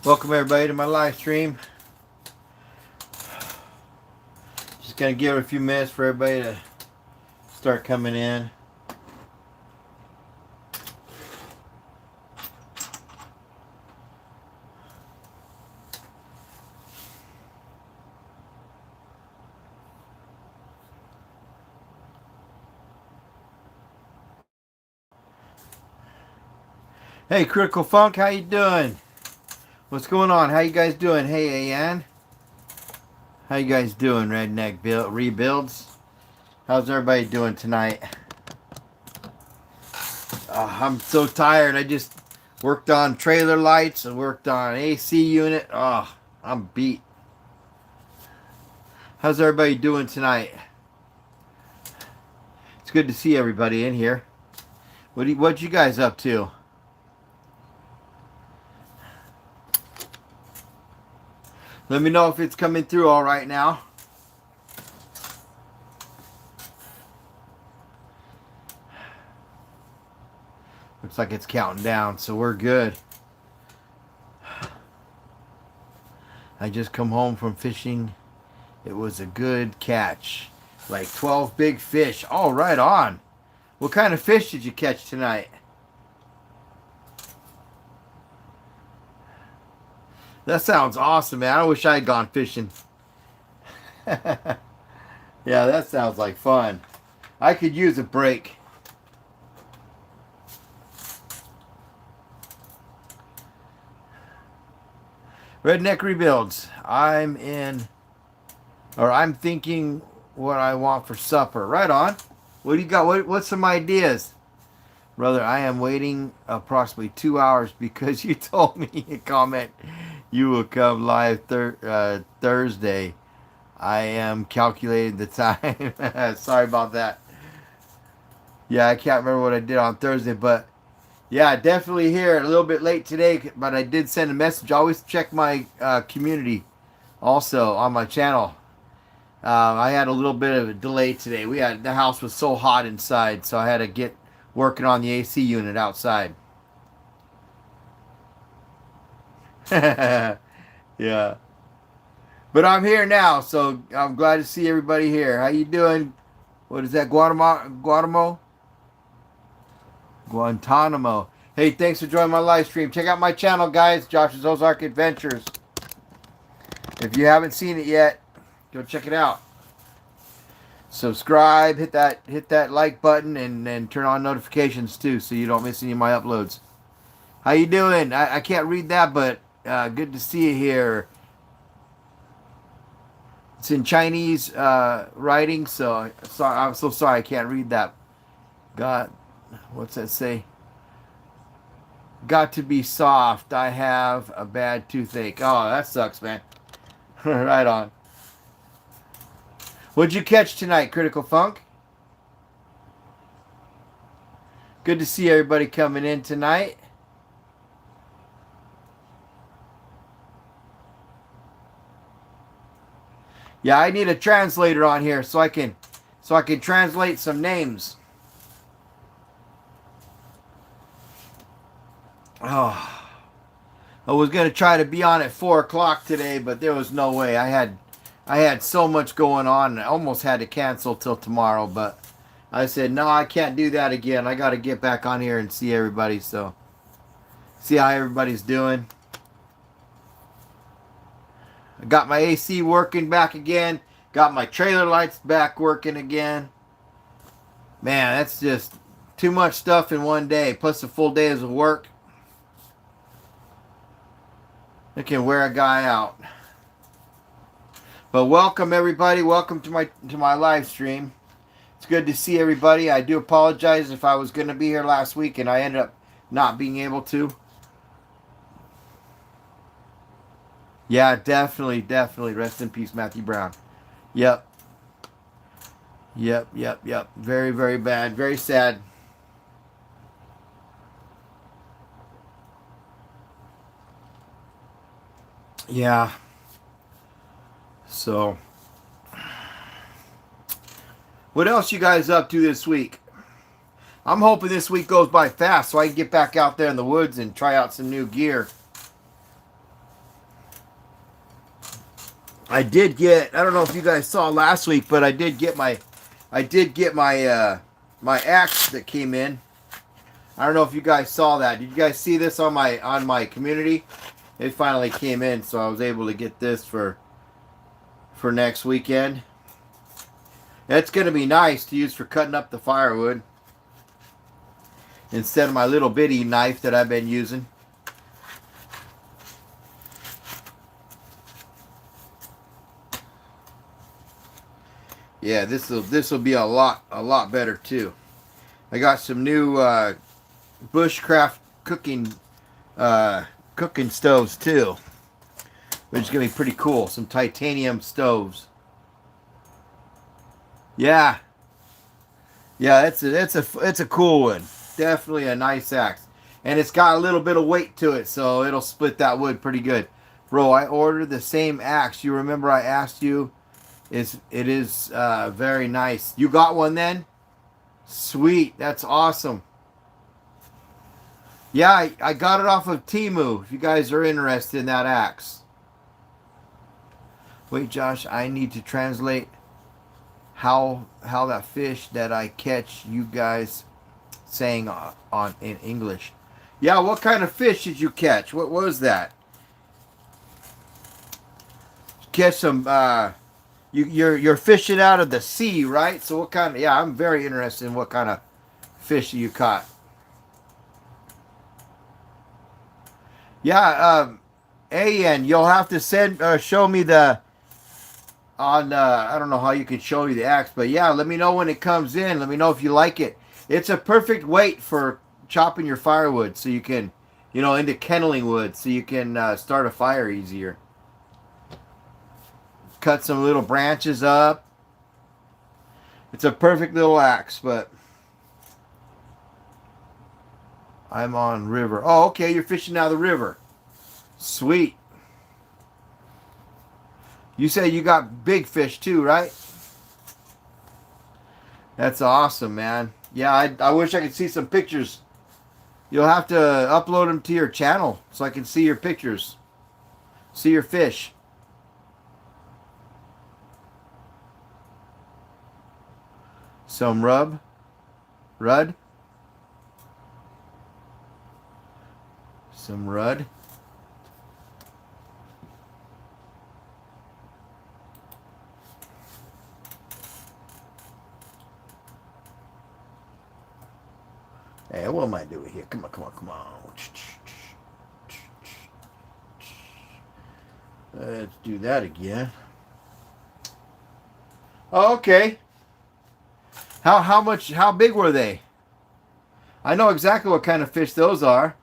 Welcome everybody to my live stream. Just gonna give it a few minutes for everybody to start coming in. Hey Critical Funk, how you doing? What's going on? How you guys doing? Hey Ayan. How you guys doing, Redneck Rebuilds? How's everybody doing tonight? I'm so tired. I just worked on trailer lights and worked on AC unit. I'm beat. How's everybody doing tonight? It's good to see everybody in here. What you guys up to? Let me know if it's coming through all right now. Looks like it's counting down, so we're good. I just come home from fishing. It was a good catch. Like 12 big fish. Oh, right on. What kind of fish did you catch tonight? That sounds awesome, man. I wish I had gone fishing. Yeah, that sounds like fun. I could use a break. Redneck Rebuilds. I'm thinking what I want for supper. Right on. What do you got? What's some ideas? Brother, I am waiting approximately 2 hours because you told me in a comment you will come live Thursday. I am calculating the time. Sorry about that. Yeah, I can't remember what I did on Thursday, but yeah, definitely here a little bit late today, but I did send a message. Always check my community also on my channel. I had a little bit of a delay today. The house was so hot inside, so I had to get working on the AC unit outside. Yeah. But I'm here now, so I'm glad to see everybody here. How you doing? What is that, Guatemala? Guantanamo. Hey, thanks for joining my live stream. Check out my channel, guys. Josh's Ozark Adventures. If you haven't seen it yet, go check it out. Subscribe, hit that like button, and turn on notifications too, so you don't miss any of my uploads. How you doing? I can't read that, but good to see you here. It's in Chinese writing, so I'm so sorry I can't read that. What's that say? Got to be soft. I have a bad toothache. Oh, that sucks, man. Right on. What'd you catch tonight, Critical Funk? Good to see everybody coming in tonight. Yeah, I need a translator on here so I can translate some names. Oh, I was gonna try to be on at 4 o'clock today, but there was no way. I had so much going on, and I almost had to cancel till tomorrow. But I said no, I can't do that again. I got to get back on here and see everybody. So see how everybody's doing. I got my AC working back again. Got my trailer lights back working again. Man, that's just too much stuff in one day. Plus a full day of work. It can wear a guy out. But welcome everybody. Welcome to my live stream. It's good to see everybody. I do apologize if I was going to be here last week and I ended up not being able to. Yeah, definitely. Rest in peace, Matthew Brown. Yep. Very, very bad. Very sad. Yeah. So, what else you guys up to this week? I'm hoping this week goes by fast so I can get back out there in the woods and try out some new gear. I did get, I don't know if you guys saw last week, but I did get my my axe that came in. I don't know if you guys saw that. Did you guys see this on my community? It finally came in, so I was able to get this for next weekend. It's going to be nice to use for cutting up the firewood instead of my little bitty knife that I've been using. Yeah, this will be a lot better too. I got some new bushcraft cooking stoves too, which is gonna be pretty cool. Some titanium stoves. Yeah, yeah, it's a cool one. Definitely a nice axe, and it's got a little bit of weight to it, so it'll split that wood pretty good. Bro, I ordered the same axe. You remember I asked you? It is very nice. You got one then? Sweet, that's awesome. Yeah, I got it off of Temu. If you guys are interested in that axe. Wait, Josh, I need to translate how that fish that I catch you guys saying on in English. Yeah, what kind of fish did you catch? What was that? Catch some you're fishing out of the sea, right? So what kind of, yeah, I'm very interested in what kind of fish you caught. Yeah, AN, you'll have to show me the on I don't know how you can show you the axe, but yeah, let me know when it comes in. Let me know if you like it. It's a perfect weight for chopping your firewood, so you can, into kindling wood, so you can start a fire easier. Cut some little branches up. It's a perfect little axe, but I'm on river. Oh, okay, you're fishing out of the river. Sweet. You say you got big fish too, right? That's awesome, man. Yeah, I wish I could see some pictures. You'll have to upload them to your channel so I can see your pictures. See your fish. Some Rudd. Some Rudd. Hey, what am I doing here? Come on. Let's do that again. Oh, okay. How big were they? I know exactly what kind of fish those are.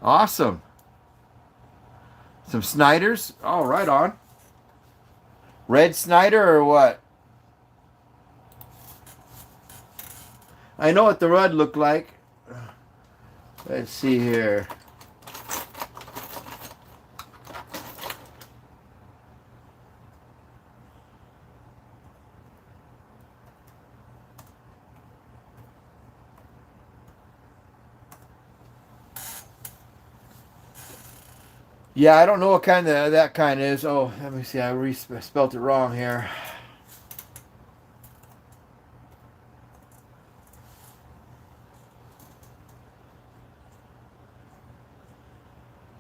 Awesome. Some Sniders? Oh, right on. Red Snider or what? I know what the Rudd looked like. Let's see here. Yeah, I don't know what kind of that kind is. Oh, let me see. I spelled it wrong here.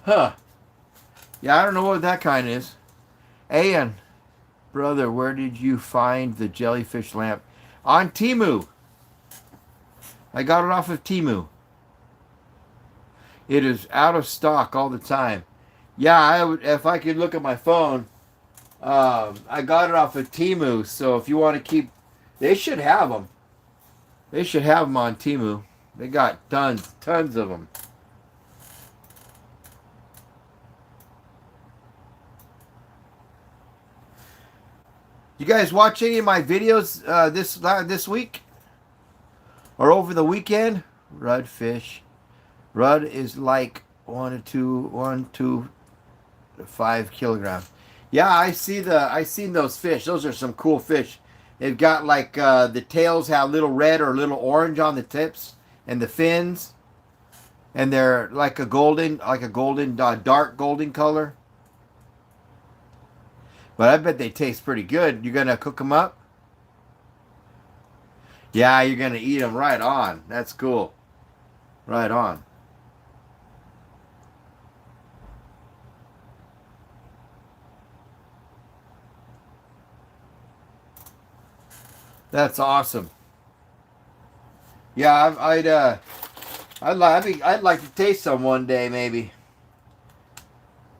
Huh. Yeah, I don't know what that kind is. Ian, brother, where did you find the jellyfish lamp? On Temu. I got it off of Temu. It is out of stock all the time. Yeah, I would, if I could look at my phone. I got it off of Temu, so if you want to keep, they should have them. They should have them on Temu. They got tons of them. You guys watch any of my videos this week or over the weekend? Rudd fish. Rudd is like 1 to 5 kilograms. Yeah, I seen those fish. Those are some cool fish. They've got like the tails have little red or little orange on the tips and the fins, and they're like a golden dark golden color. But I bet they taste pretty good. You're gonna cook them up? Yeah, you're gonna eat them right on. That's cool. Right on. That's awesome. Yeah, I'd like to taste some one day, maybe.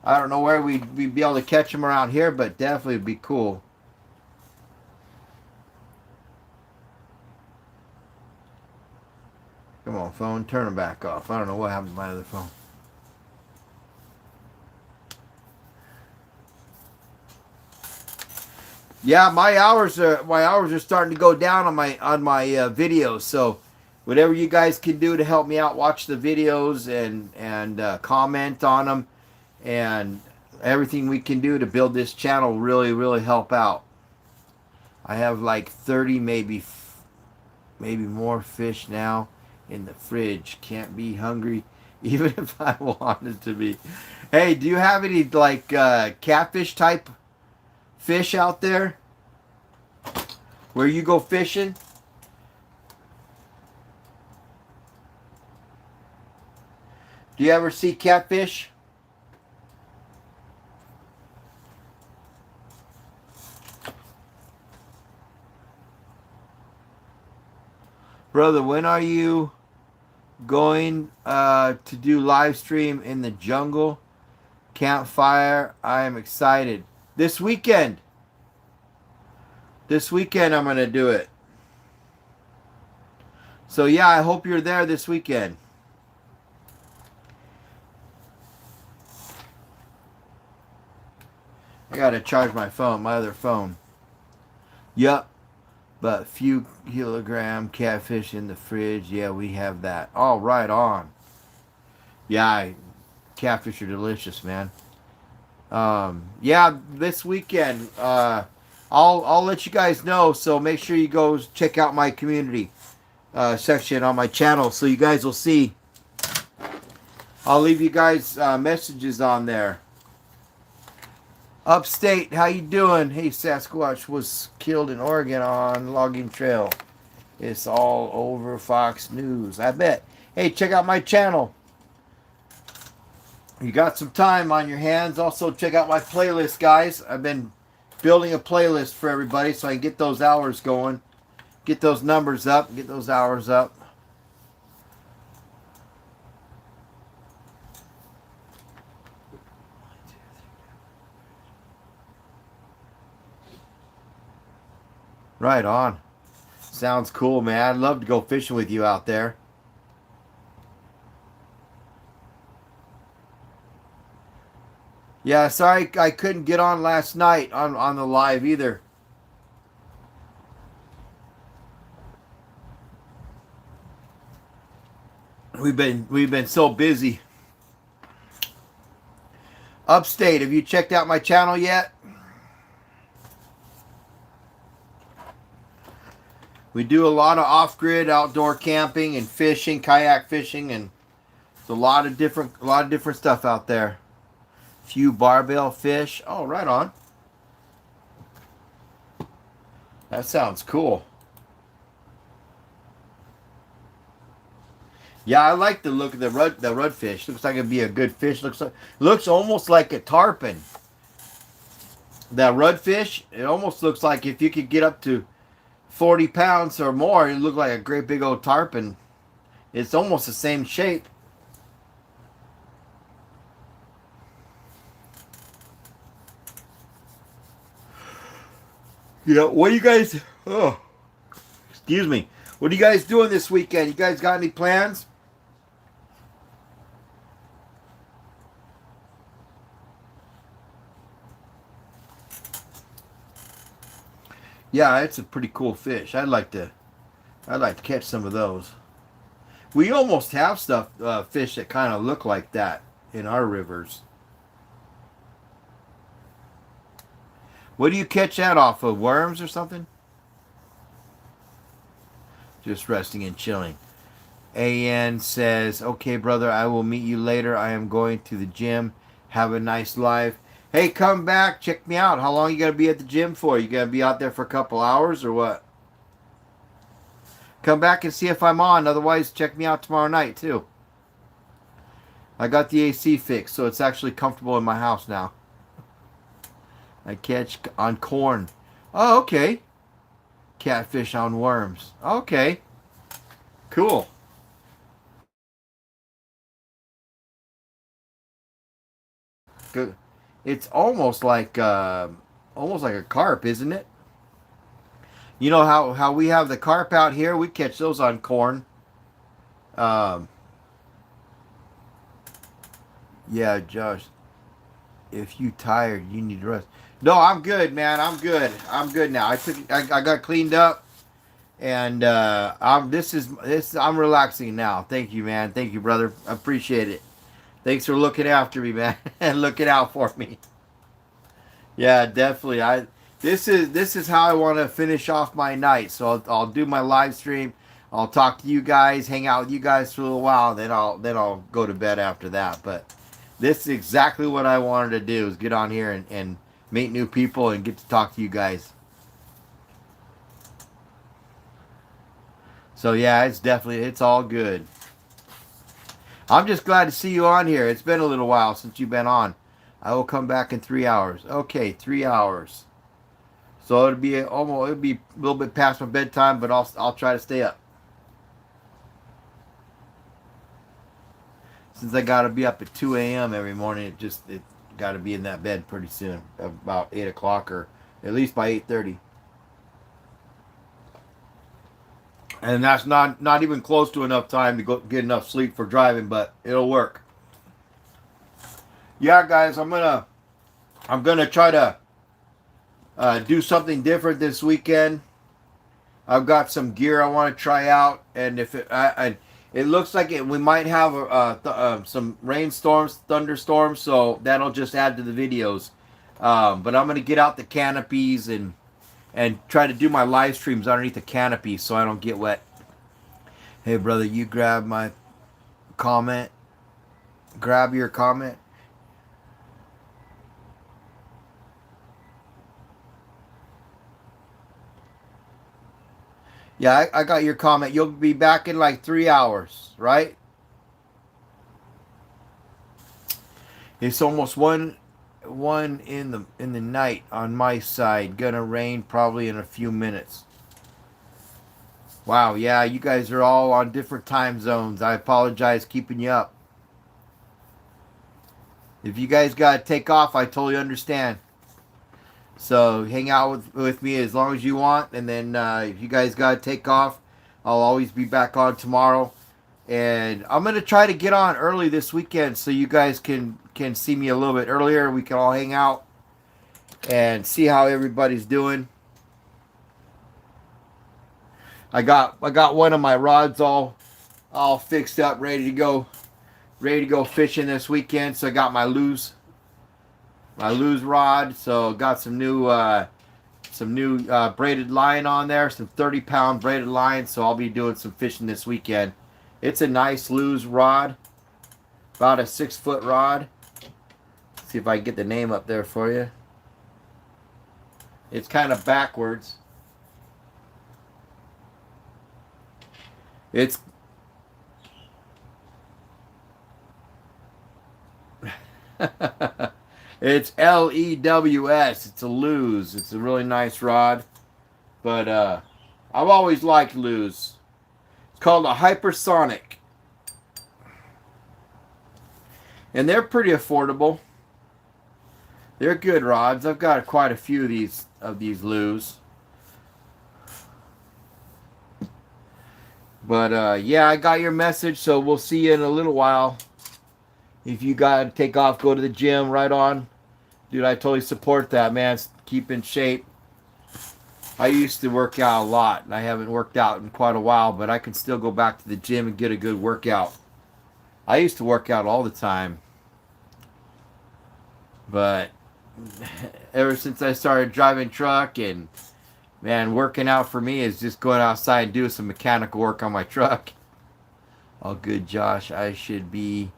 I don't know where we'd be able to catch them around here, but definitely would be cool. Come on, phone, turn them back off. I don't know what happened to my other phone. Yeah, my hours are starting to go down on my videos. So, whatever you guys can do to help me out, watch the videos and comment on them, and everything we can do to build this channel really help out. I have like 30, maybe more fish now in the fridge. Can't be hungry even if I wanted to be. Hey, do you have any like catfish type fish out there where you go fishing? Do you ever see catfish? Brother, when are you going to do live stream in the jungle campfire? I am excited. This weekend. This weekend I'm going to do it. So yeah, I hope you're there this weekend. I got to charge my phone, my other phone. Yup. But few kilogram catfish in the fridge. Yeah, we have that. All right on. Yeah, catfish are delicious, man. Yeah, this weekend, I'll let you guys know. So make sure you go check out my community section on my channel, so you guys will see. I'll leave you guys messages on there. Upstate, how you doing? Hey, Sasquatch was killed in Oregon on logging trail. It's all over Fox News. I bet. Hey, check out my channel. You got some time on your hands. Also, check out my playlist, guys. I've been building a playlist for everybody so I can get those hours going. Get those numbers up. Get those hours up. Right on. Sounds cool, man. I'd love to go fishing with you out there. Yeah, sorry I couldn't get on last night on the live either. We've been so busy. Upstate, have you checked out my channel yet? We do a lot of off-grid outdoor camping and fishing, kayak fishing, and there's a lot of different stuff out there. Few barbell fish. Oh, right on. That sounds cool. Yeah, I like the look of the redfish. Looks like it'd be a good fish. Looks almost like a tarpon. That redfish, it almost looks like if you could get up to 40 pounds or more, it look like a great big old tarpon. It's almost the same shape. Yeah, what do you guys... Oh, excuse me. What are you guys doing this weekend? You guys got any plans? Yeah, it's a pretty cool fish. I'd like to catch some of those. We almost have fish that kind of look like that in our rivers. What do you catch that off of? Worms or something? Just resting and chilling. AN says, okay, brother, I will meet you later. I am going to the gym. Have a nice life. Hey, come back, check me out. How long you gonna be at the gym for? You gonna be out there for a couple hours or what? Come back and see if I'm on. Otherwise, check me out tomorrow night too. I got the AC fixed, so it's actually comfortable in my house now. I catch on corn. Oh, okay. Catfish on worms. Okay, cool. Good. It's almost like a carp, isn't it? You know how we have the carp out here? We catch those on corn. Um, yeah, Josh. If you tired, you need to rest. No, I'm good, man. I'm good. I'm good now. I got cleaned up, and I'm relaxing now. Thank you, man. Thank you, brother. I appreciate it. Thanks for looking after me, man, and looking out for me. Yeah, definitely. This is how I want to finish off my night. So I'll do my live stream. I'll talk to you guys, hang out with you guys for a little while, then I'll go to bed after that. But this is exactly what I wanted to do: is get on here and meet new people and get to talk to you guys. So yeah, it's all good. I'm just glad to see you on here. It's been a little while since you've been on. I will come back in 3 hours. Okay, 3 hours. So it'll be a little bit past my bedtime, but I'll try to stay up. Since I gotta be up at 2 a.m. every morning, it gotta be in that bed pretty soon, about 8 o'clock or at least by 8:30. And that's not even close to enough time to go get enough sleep for driving, but it'll work. Yeah, guys, I'm gonna try to do something different this weekend. I've got some gear I want to try out, and if it looks like we might have some rainstorms, thunderstorms, so that'll just add to the videos. But I'm gonna get out the canopies and try to do my live streams underneath the canopy so I don't get wet. Hey, brother, you grab my comment. Grab your comment. Yeah, I got your comment. You'll be back in like 3 hours, right? It's almost one in the night on my side. Gonna rain probably in a few minutes. Wow, yeah, you guys are all on different time zones. I apologize keeping you up. If you guys gotta take off, I totally understand. So hang out with me as long as you want, and then if you guys gotta take off, I'll always be back on tomorrow. And I'm gonna try to get on early this weekend so you guys can see me a little bit earlier. We can all hang out and see how everybody's doing. I got one of my rods all fixed up, ready to go fishing this weekend. So I got my lose rod. So got some new braided line on there, some 30-pound braided line. So I'll be doing some fishing this weekend. It's a nice lose rod, about a 6-foot rod. Let's see if I can get the name up there for you. It's kind of backwards. It's it's LEWS. It's a lose. It's a really nice rod, but I've always liked lose. It's called a hypersonic, and they're pretty affordable. They're good rods. I've got quite a few of these lures. But yeah, I got your message, so we'll see you in a little while. If you got to take off, go to the gym, right on. Dude, I totally support that, man. Keep in shape. I used to work out a lot, and I haven't worked out in quite a while, but I can still go back to the gym and get a good workout. I used to work out all the time. But ever since I started driving truck, and man, working out for me is just going outside and doing some mechanical work on my truck. All good, Josh. I should be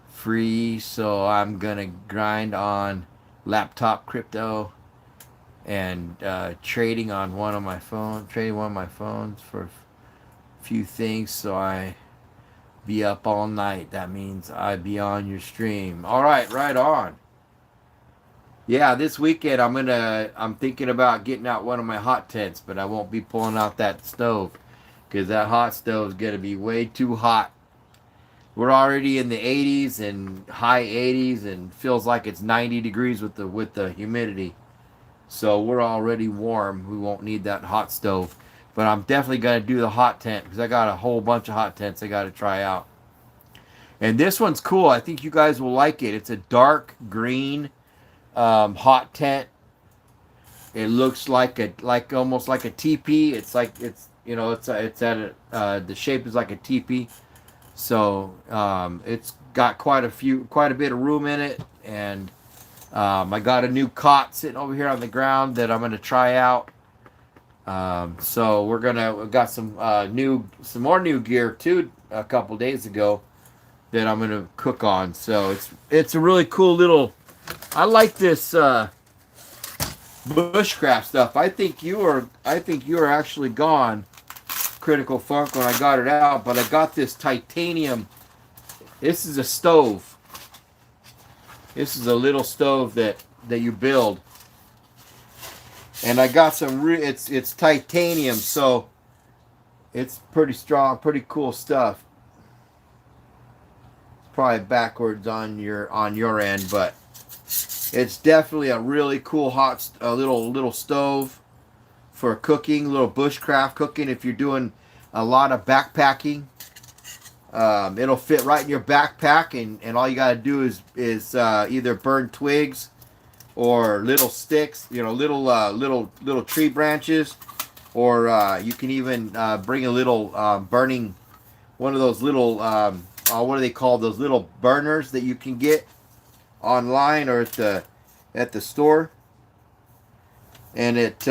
free, so I'm gonna grind on laptop crypto, and trading one of my phones for a few things, so I be up all night. That means I be on your stream. All right, right on. Yeah, this weekend I'm thinking about getting out one of my hot tents, but I won't be pulling out that stove because that hot stove is gonna be way too hot. We're already in the 80s and high 80s, and feels like it's 90 degrees with the humidity. So we're already warm. We won't need that hot stove. But I'm definitely gonna do the hot tent because I got a whole bunch of hot tents I got to try out. And this one's cool. I think you guys will like it. It's a dark green hot tent. It looks like almost like a teepee. It's like the shape is like a teepee. So it's got quite a bit of room in it, and I got a new cot sitting over here on the ground that I'm gonna try out. So we got some more new gear too a couple days ago that I'm gonna cook on. So it's a really cool little. I like this bushcraft stuff. I think you are actually gone, Critical Funk, when I got it out. But I got this titanium. This is a stove. This is a little stove that you build. And I got it's titanium, so it's pretty strong, pretty cool stuff. It's probably backwards on your end, but it's definitely a really cool little stove for cooking, little bushcraft cooking. If you're doing a lot of backpacking, it'll fit right in your backpack, and all you gotta do is either burn twigs or little sticks, little tree branches, or you can even bring a little burning, one of those little what do they call those little burners that you can get online or at the store, and it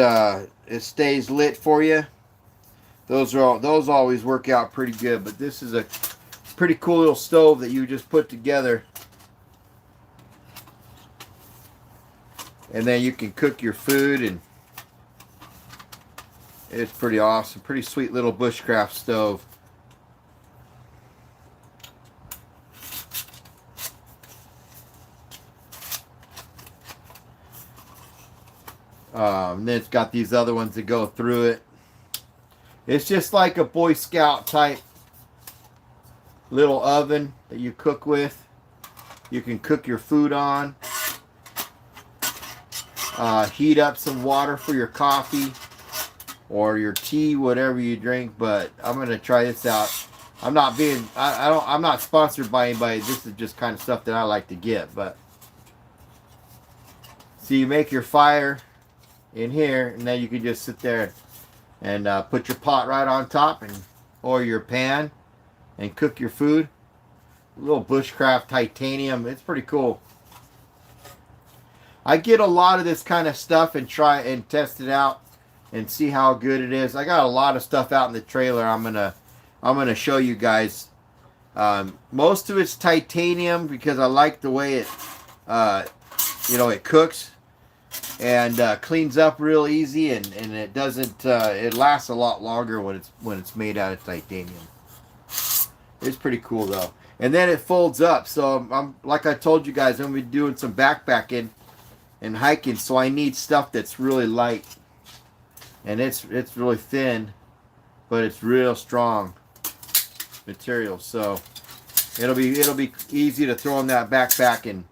stays lit for you. Those always work out pretty good. But this is a pretty cool little stove that you just put together, and then you can cook your food, and it's pretty awesome. Pretty sweet little bushcraft stove. And then it's got these other ones that go through it. It's just like a Boy Scout type little oven that you cook with. You can cook your food on. Heat up some water for your coffee or your tea, whatever you drink. But I'm gonna try this out. I'm not sponsored by anybody. This is just kind of stuff that I like to get. But so you make your fire in here, and then you can just sit there and put your pot right on top, or your pan, and cook your food. A little bushcraft titanium. It's pretty cool. I get a lot of this kind of stuff and try and test it out and see how good it is. I got a lot of stuff out in the trailer. I'm gonna show you guys. Most of it's titanium because I like the way it cooks and cleans up real easy, and it doesn't. It lasts a lot longer when it's made out of titanium. It's pretty cool though. And then it folds up. So I'm like I told you guys, I'm gonna be doing some backpacking and hiking, so I need stuff that's really light, and it's really thin, but it's real strong material. So it'll be easy to throw in that backpack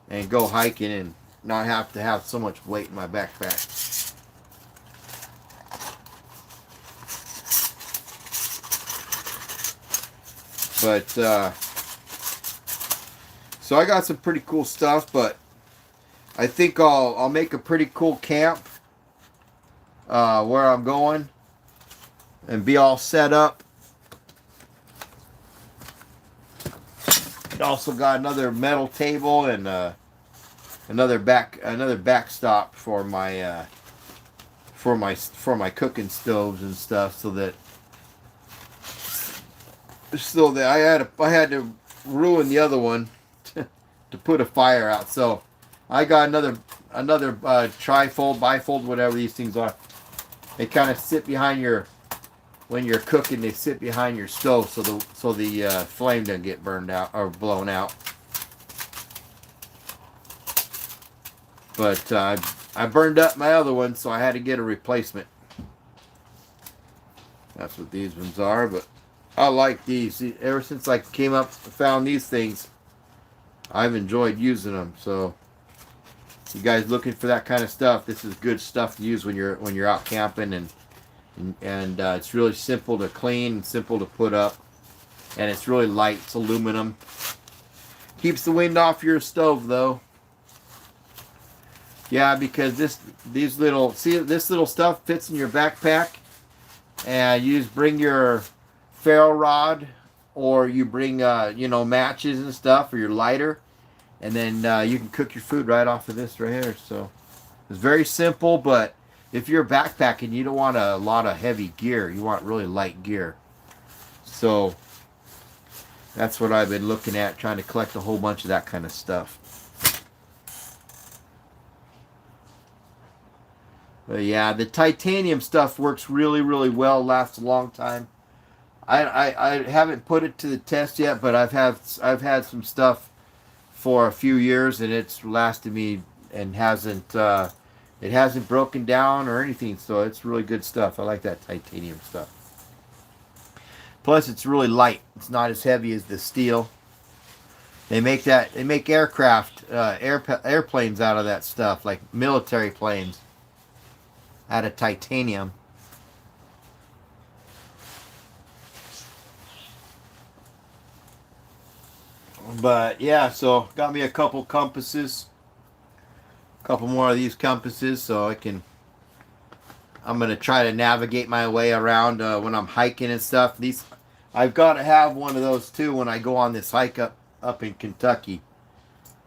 and go hiking and not have to have so much weight in my backpack. But so I got some pretty cool stuff, but I think I'll make a pretty cool camp where I'm going and be all set up. It also got another metal table and another backstop for my cooking stoves and stuff, so that I had to ruin the other one to put a fire out. So I got another trifold, bifold, whatever these things are. They kind of sit behind your when you're cooking. They sit behind your stove so the flame doesn't get burned out or blown out. But I burned up my other one, so I had to get a replacement. That's what these ones are, but I like these. Ever since I came up and found these things, I've enjoyed using them. So, you guys looking for that kind of stuff, this is good stuff to use when you're out camping, and it's really simple to clean, simple to put up, and it's really light. It's aluminum. Keeps the wind off your stove, though. Yeah, because this little stuff fits in your backpack, and you just bring your ferro rod, or you bring matches and stuff, or your lighter, and then you can cook your food right off of this right here. So it's very simple, but if you're backpacking, you don't want a lot of heavy gear. You want really light gear. So that's what I've been looking at, trying to collect a whole bunch of that kind of stuff. But yeah, the titanium stuff works really, really well. Lasts a long time. I haven't put it to the test yet, but I've had some stuff for a few years, and it's lasted me and it hasn't broken down or anything. So it's really good stuff. I like that titanium stuff. Plus, it's really light. It's not as heavy as the steel. They make aircraft, airplanes out of that stuff, like military planes, out of titanium. But yeah, so got me a couple compasses, a couple more of these compasses, so I'm gonna try to navigate my way around when I'm hiking and stuff. I've got to have one of those too when I go on this hike up in Kentucky.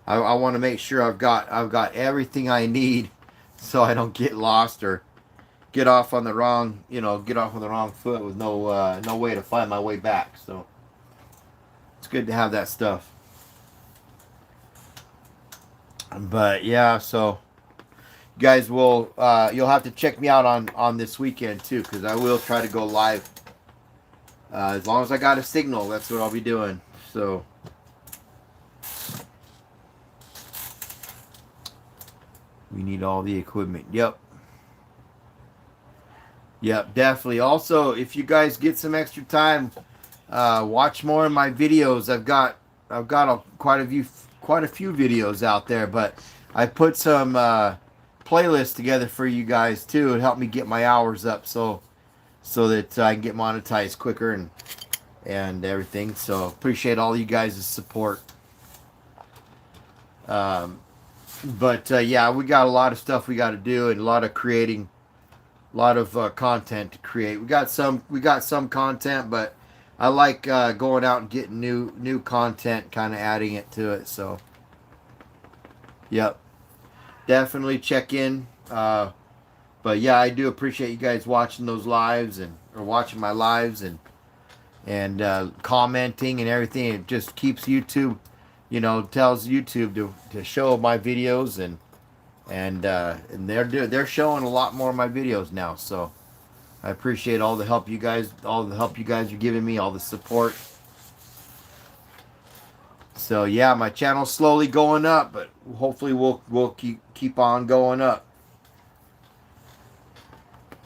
I want to make sure I've got everything I need, so I don't get lost or get off on the wrong foot with no way to find my way back. So it's good to have that stuff. But yeah, so you guys will you'll have to check me out on this weekend too, because I will try to go live as long as I got a signal. That's what I'll be doing. So we need all the equipment. Yep, definitely. Also, if you guys get some extra time, watch more of my videos. I've got quite a few videos out there, but I put some playlists together for you guys too. It helped me get my hours up, so that I can get monetized quicker and everything. So appreciate all you guys' support. But yeah, we got a lot of stuff we got to do, and a lot of content to create. We got some content, but I like going out and getting new content, kind of adding it to it. So, yep, definitely check in. But yeah, I do appreciate you guys watching those lives or watching my lives and commenting and everything. It just keeps YouTube, tells YouTube to show my videos and they're showing a lot more of my videos now. So I appreciate all the help you guys are giving me, all the support. So yeah, my channel's slowly going up, but hopefully we'll keep on going up.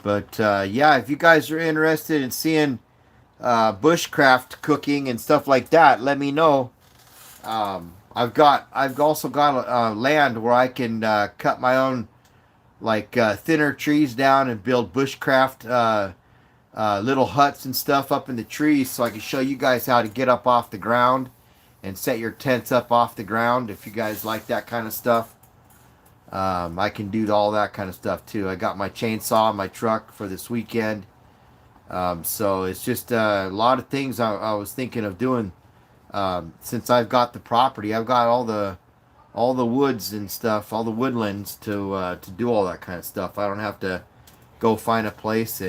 But yeah, if you guys are interested in seeing bushcraft cooking and stuff like that, let me know. I've also got land where I can cut my own thinner trees down and build bushcraft little huts and stuff up in the trees, so I can show you guys how to get up off the ground and set your tents up off the ground. If you guys like that kind of stuff, I can do all that kind of stuff too. I got my chainsaw in my truck for this weekend. So it's just a lot of things I was thinking of doing. Since I've got the property, I've got all the woods and stuff, all the woodlands to do all that kind of stuff. I don't have to go find a place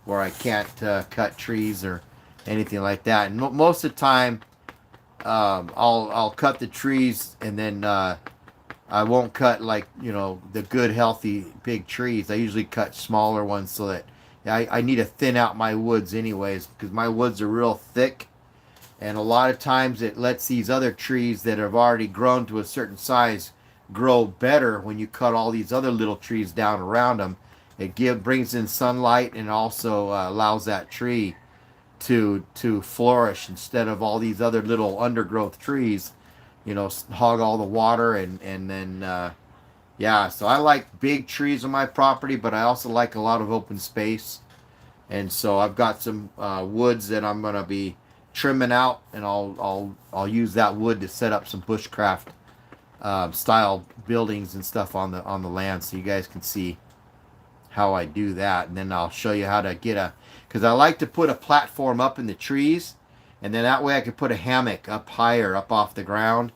where I can't cut trees or anything like that. And most of the time, I'll cut the trees and then I won't cut like, the good healthy big trees. I usually cut smaller ones so that I need to thin out my woods anyways, because my woods are real thick, and a lot of times it lets these other trees that have already grown to a certain size grow better when you cut all these other little trees down around them. It brings in sunlight and also allows that tree to flourish instead of all these other little undergrowth trees, hog all the water, and then yeah. So I like big trees on my property, but I also like a lot of open space. And so I've got some woods that I'm gonna be trimming out, and I'll use that wood to set up some bushcraft style buildings and stuff on the land, so you guys can see how I do that. And then I'll show you how to because I like to put a platform up in the trees, and then that way I can put a hammock up higher, up off the ground,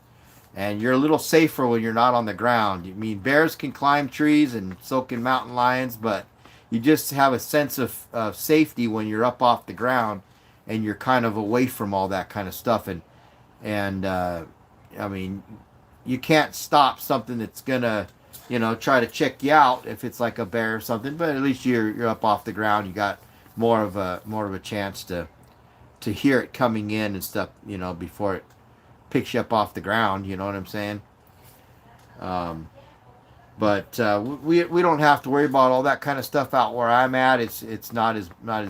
and you're a little safer when you're not on the ground. I mean, bears can climb trees, and so can mountain lions, but you just have a sense of safety when you're up off the ground and you're kind of away from all that kind of stuff. And I mean, you can't stop something that's gonna, try to check you out if it's like a bear or something. But at least you're up off the ground. You got more of a chance to hear it coming in and stuff, before it picks you up off the ground. You know what I'm saying? Um, but we don't have to worry about all that kind of stuff out where I'm at. It's not as bad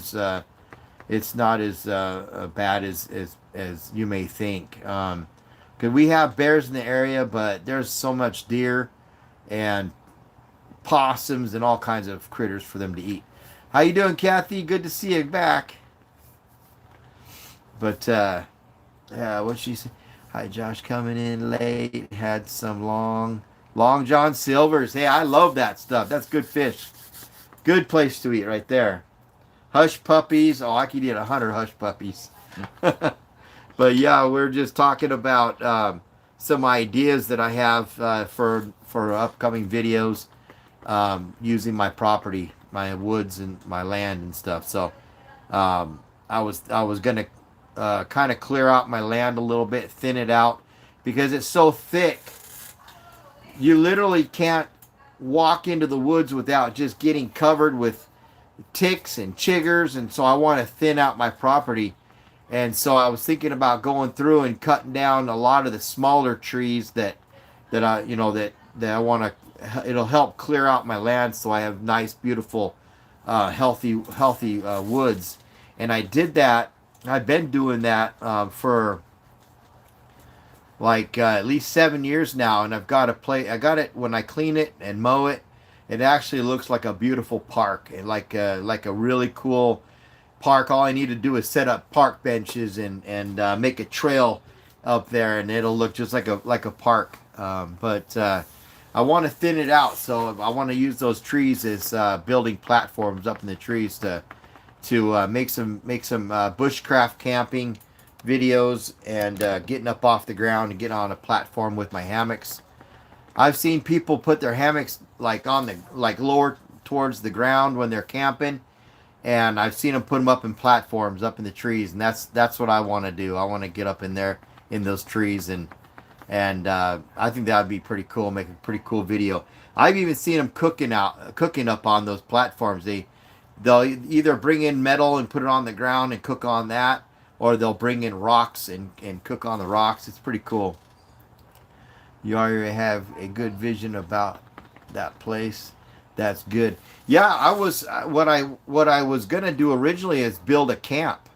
as you may think. Because we have bears in the area, but there's so much deer and possums and all kinds of critters for them to eat. How you doing, Kathy? Good to see you back. But yeah, what she said. Hi, Josh, coming in late. Had some long John Silvers. Hey, I love that stuff. That's good fish. Good place to eat right there. Hush puppies. Oh, I could eat 100 hush puppies. But yeah, we're just talking about some ideas that I have for upcoming videos, using my property, my woods, and my land and stuff. So I was gonna kind of clear out my land a little bit, thin it out, because it's so thick. You literally can't walk into the woods without just getting covered with ticks and chiggers, and so I want to thin out my property. And so I was thinking about going through and cutting down a lot of the smaller trees that I want to. It'll help clear out my land so I have nice, beautiful, healthy woods. And I did that. I've been doing that for like at least 7 years now, and I've got a play. I got it when I clean it and mow it. It actually looks like a beautiful park, like a really cool park. All I need to do is set up park benches and make a trail up there, and it'll look just like a park. But I want to thin it out, so I want to use those trees as building platforms up in the trees to make some bushcraft camping videos, and getting up off the ground and getting on a platform with my hammocks. I've seen people put their hammocks like lower towards the ground when they're camping, and I've seen them put them up in platforms up in the trees, and that's what I want to do. I want to get up in there in those trees, and I think that would be pretty cool. Make a pretty cool video. I've even seen them cooking up on those platforms. They'll either bring in metal and put it on the ground and cook on that, or they'll bring in rocks and cook on the rocks. It's pretty cool. You already have a good vision about that place. That's good. Yeah, what I was gonna do originally is build a camp,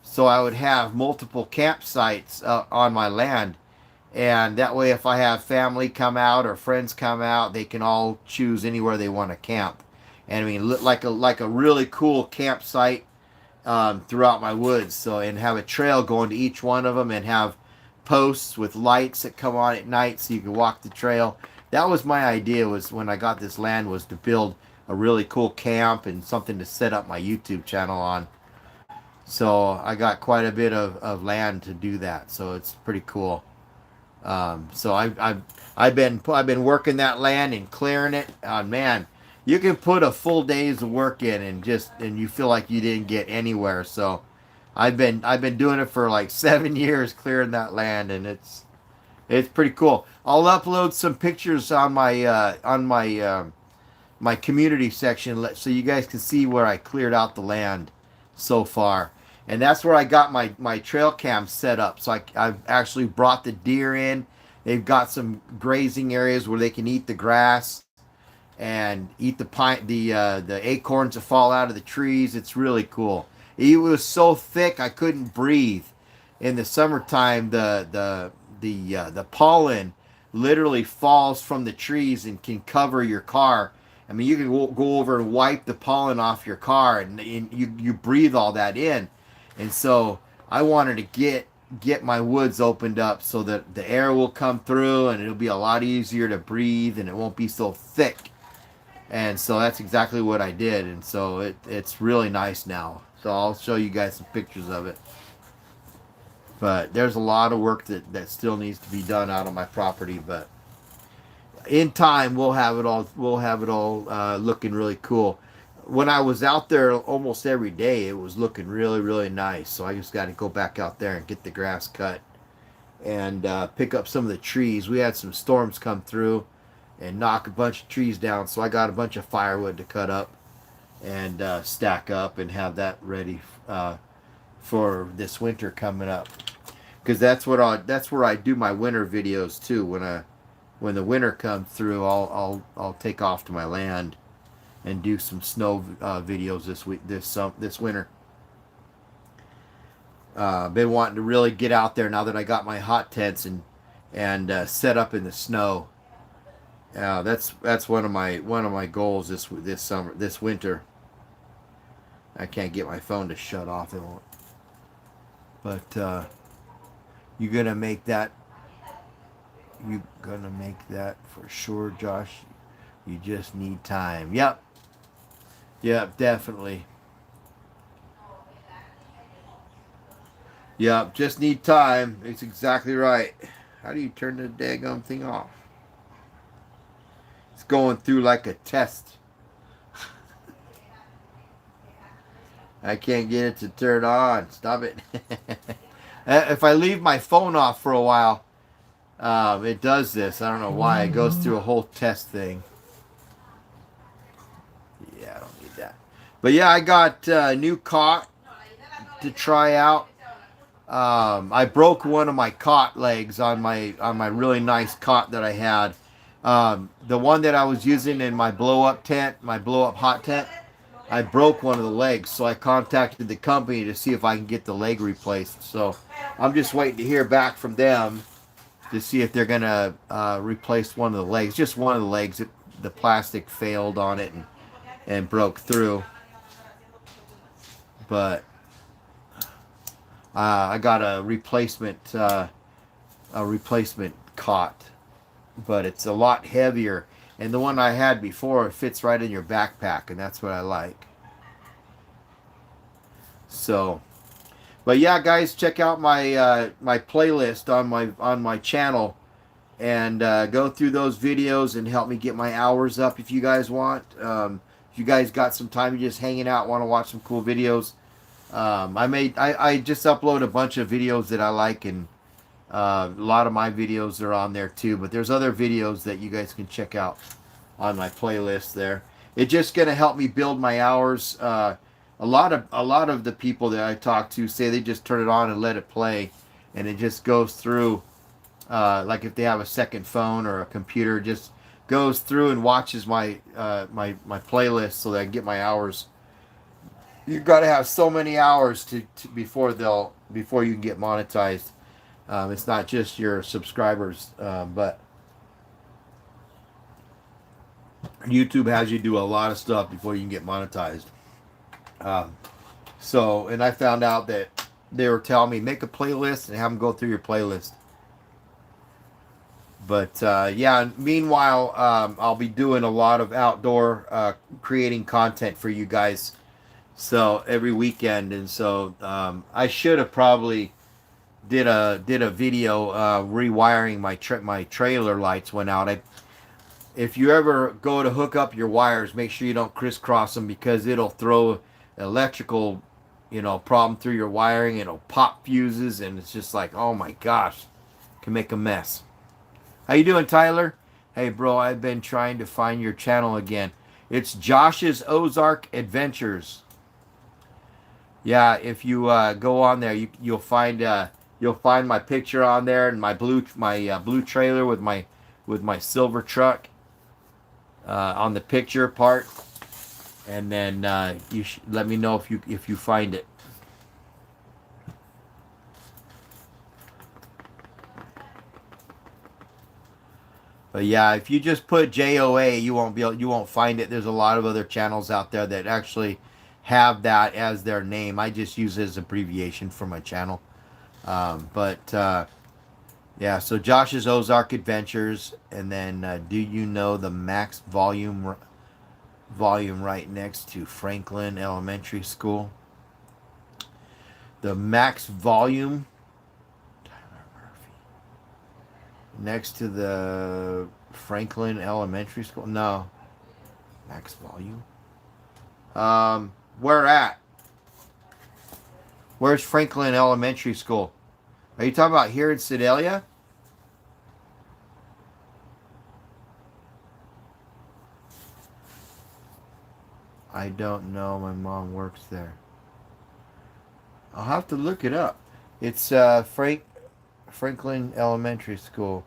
so I would have multiple campsites on my land, and that way, if I have family come out or friends come out, they can all choose anywhere they want to camp. And I mean, like a really cool campsite throughout my woods. So, and have a trail going to each one of them, and have posts with lights that come on at night so you can walk the trail. That was my idea, was when I got this land, was to build a really cool camp and something to set up my YouTube channel on. So I got quite a bit of land to do that. So it's pretty cool. So I've been working that land and clearing it. Man, you can put a full day's work in, and you feel like you didn't get anywhere. So I've been doing it for like 7 years, clearing that land, and It's pretty cool. I'll upload some pictures on my community section so you guys can see where I cleared out the land so far. And that's where I got my trail cam set up. So I've actually brought the deer in. They've got some grazing areas where they can eat the grass and eat the acorns that fall out of the trees. It's really cool. It was so thick I couldn't breathe. In the summertime, the pollen literally falls from the trees and can cover your car. I mean, you can go over and wipe the pollen off your car, and you breathe all that in. And so I wanted to get my woods opened up so that the air will come through and it'll be a lot easier to breathe and it won't be so thick. And so that's exactly what I did. And so it's really nice now. So I'll show you guys some pictures of it. But there's a lot of work that still needs to be done out on my property. But in time, we'll have it all. Looking really cool. When I was out there almost every day, it was looking really, really nice. So I just got to go back out there and get the grass cut and pick up some of the trees. We had some storms come through and knock a bunch of trees down. So I got a bunch of firewood to cut up and stack up and have that ready for this winter coming up. Because that's where I do my winter videos too. When the winter comes through, I'll take off to my land and do some snow videos this winter. Been wanting to really get out there now that I got my hot tents and set up in the snow. That's one of my goals this winter. I can't get my phone to shut off. It won't. But you're gonna make that. You're gonna make that for sure, Josh. You just need time. Yep. Yep, definitely. Yep, just need time. It's exactly right. How do you turn the daggum thing off? It's going through like a test. I can't get it to turn on. Stop it. If I leave my phone off for a while, it does this. I don't know why. It goes through a whole test thing. Yeah, I don't need that. But yeah, I got a new cot to try out. I broke one of my cot legs on my really nice cot that I had. The one that I was using in my blow up hot tent, I broke one of the legs. So I contacted the company to see if I can get the leg replaced. So I'm just waiting to hear back from them to see if they're gonna replace one of the legs. Just one of the legs. The plastic failed on it and broke through. But I got a replacement cot, but it's a lot heavier. And the one I had before, it fits right in your backpack, and that's what I like. So, but yeah, guys, check out my my playlist on my channel, and go through those videos and help me get my hours up if you guys want. If you guys got some time, you're just hanging out, want to watch some cool videos. I just upload a bunch of videos that I like, and a lot of my videos are on there too. But there's other videos that you guys can check out on my playlist there. It's just gonna help me build my hours. A lot of the people that I talk to say they just turn it on and let it play, and it just goes through. Like if they have a second phone or a computer, just goes through and watches my playlist so that I can get my hours. You've got to have so many hours before you can get monetized. It's not just your subscribers, but YouTube has you do a lot of stuff before you can get monetized. And I found out that they were telling me make a playlist and have them go through your playlist. But yeah, meanwhile, I'll be doing a lot of outdoor creating content for you guys. So every weekend, and so I should have probably did a video rewiring my trailer lights went out. If you ever go to hook up your wires, make sure you don't crisscross them because it'll throw electrical, problem through your wiring. It'll pop fuses, and it's just like, oh my gosh, can make a mess. How you doing, Tyler? Hey, bro, I've been trying to find your channel again. It's Josh's Ozark Adventures. Yeah, if you go on there, you'll find my picture on there and my blue trailer with my silver truck on the picture part, and then let me know if you find it. But yeah, if you just put JOA, you won't find it. There's a lot of other channels out there that actually have that as their name. I just use it as abbreviation for my channel. But yeah, so Josh's Ozark Adventures, and then do you know the max volume right next to Franklin Elementary School? The max volume next to the Franklin Elementary School? No. Max volume? Where at? Where's Franklin Elementary School? Are you talking about here in Sedalia? I don't know. My mom works there. I'll have to look it up. It's Franklin Elementary School.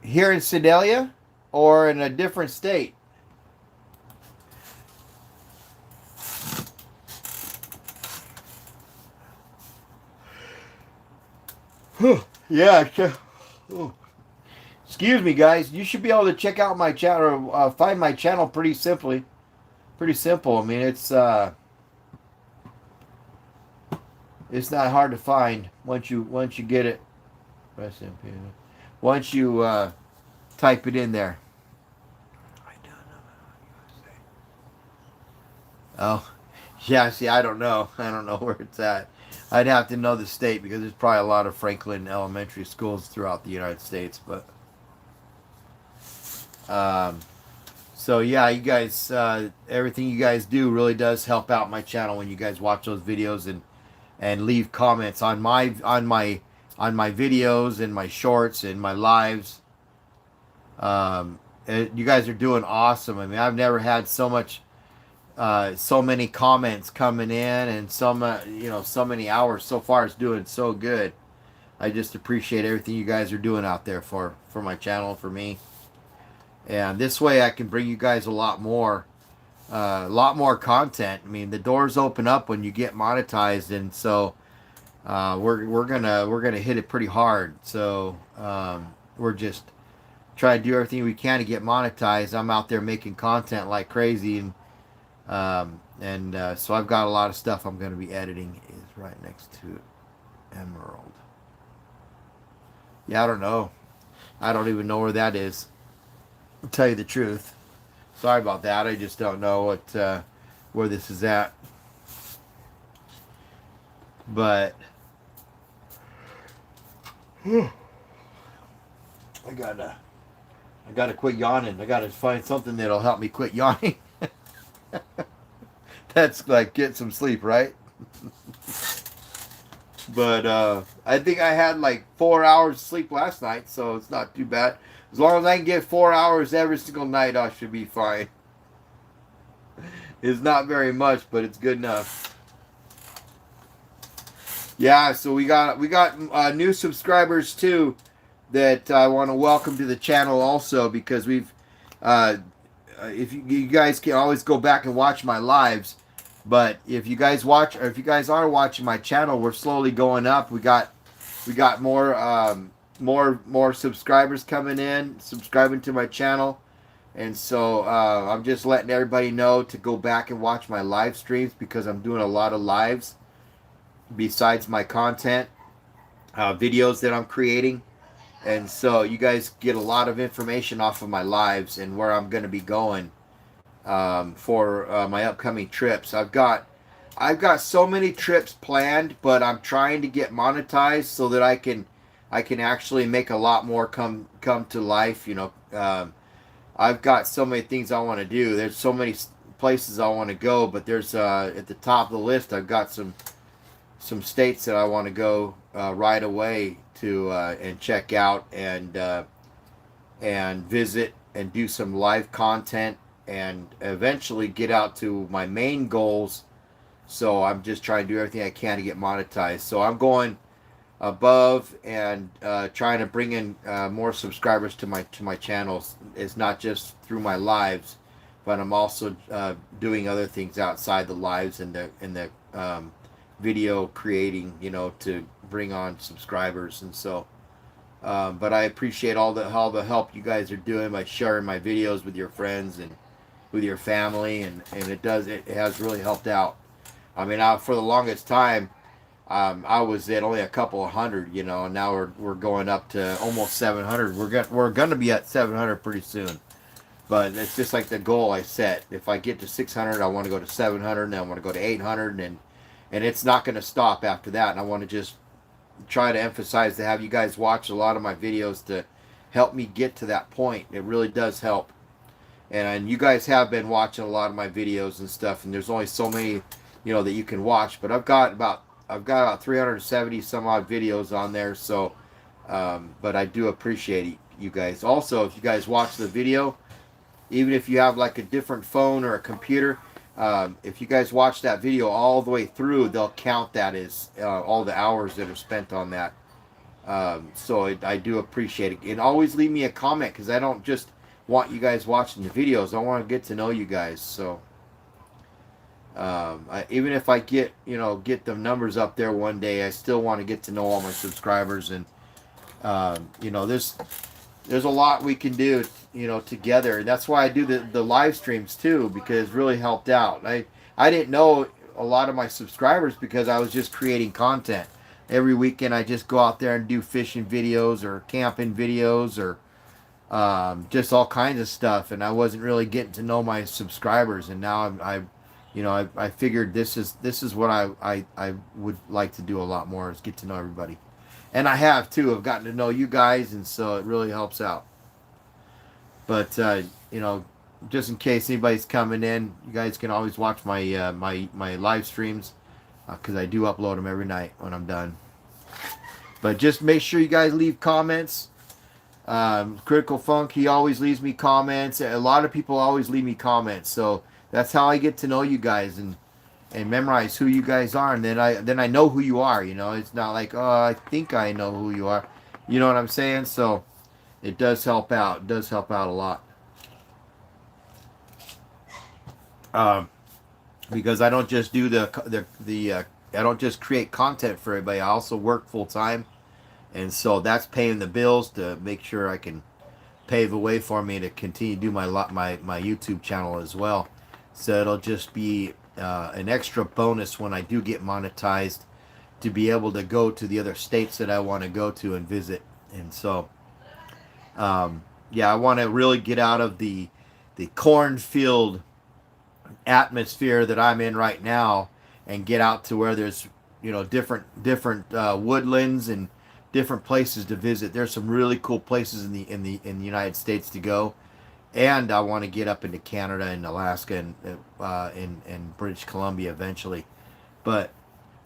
Here in Sedalia or in a different state? Yeah. Excuse me, guys. You should be able to check out my channel or find my channel pretty simply. Pretty simple. I mean, it's not hard to find once you get it. Once you type it in there. I don't know. Oh, yeah. See, I don't know. I don't know where it's at. I'd have to know the state because there's probably a lot of Franklin elementary schools throughout the United States. But so yeah, you guys, everything you guys do really does help out my channel when you guys watch those videos and leave comments on my videos and my shorts and my lives. You guys are doing awesome. I mean, I've never had so many comments coming in and so many hours so far. It's doing so good. I just appreciate everything you guys are doing out there for my channel, for me. And this way I can bring you guys a lot more content. I mean, the doors open up when you get monetized, and so we're gonna hit it pretty hard. So we're just trying to do everything we can to get monetized. I'm out there making content like crazy, and so I've got a lot of stuff I'm going to be editing. Is right next to Emerald. Yeah, I don't know. I don't even know where that is. To tell you the truth. Sorry about that. I just don't know where this is at. But I gotta quit yawning. I gotta find something that'll help me quit yawning. That's like get some sleep, right? But I think I had like 4 hours sleep last night, so it's not too bad. As long as I can get 4 hours every single night, I should be fine. It's not very much, but it's good enough. Yeah, so we got new subscribers too that I want to welcome to the channel also, because we've if you guys can always go back and watch my lives, but if you guys are watching my channel, we're slowly going up. We got more subscribers coming in, subscribing to my channel, and so I'm just letting everybody know to go back and watch my live streams, because I'm doing a lot of lives besides my content videos that I'm creating. And so you guys get a lot of information off of my lives and where I'm going to be going for my upcoming trips. I've got so many trips planned, but I'm trying to get monetized so that I can actually make a lot more come to life. I've got so many things I want to do. There's so many places I want to go, but there's at the top of the list, I've got some some states that I want to go right away to and check out and visit and do some live content and eventually get out to my main goals. So I'm just trying to do everything I can to get monetized. So I'm going above and trying to bring in more subscribers to my channels. It's not just through my lives, but I'm also doing other things outside the lives and the video creating, to bring on subscribers. And so but I appreciate all the help you guys are doing by sharing my videos with your friends and with your family, and it has really helped out. I mean, for the longest time, I was at only a couple of hundred, and now we're going up to almost 700. We're gonna be at 700 pretty soon. But it's just like the goal I set. If I get to 600, I want to go to 700, and I want to go to 800, and it's not going to stop after that. And I want to just try to emphasize to have you guys watch a lot of my videos to help me get to that point. It really does help. And you guys have been watching a lot of my videos and stuff, and there's only so many, that you can watch. But I've got about 370 some odd videos on there. So, but I do appreciate you guys. Also, if you guys watch the video, even if you have like a different phone or a computer, if you guys watch that video all the way through, they'll count that as all the hours that are spent on that. I do appreciate it. And always leave me a comment, because I don't just want you guys watching the videos. I want to get to know you guys. So even if I get the numbers up there one day, I still want to get to know all my subscribers. And there's a lot we can do, together. And that's why I do the live streams too, because it really helped out. I didn't know a lot of my subscribers because I was just creating content. Every weekend I just go out there and do fishing videos or camping videos or just all kinds of stuff. And I wasn't really getting to know my subscribers. And now I figured this is what I would like to do a lot more, is get to know everybody. And I have too. I've gotten to know you guys, and so it really helps out. But just in case anybody's coming in, you guys can always watch my my live streams, because I do upload them every night when I'm done. But just make sure you guys leave comments. Critical Funk, he always leaves me comments. A lot of people always leave me comments, so that's how I get to know you guys and memorize who you guys are, and then I know who you are. It's not like, oh, I think I know who you are. You know what I'm saying? So it does help out. It does help out a lot. Because I don't just do I don't just create content for everybody. I also work full time, and so that's paying the bills to make sure I can pave the way for me to continue to do my YouTube channel as well. So it'll just be an extra bonus when I do get monetized, to be able to go to the other states that I want to go to and visit. And so, I want to really get out of the cornfield atmosphere that I'm in right now, and get out to where there's different woodlands and different places to visit. There's some really cool places in the United States to go. And I want to get up into Canada and Alaska and British Columbia eventually. But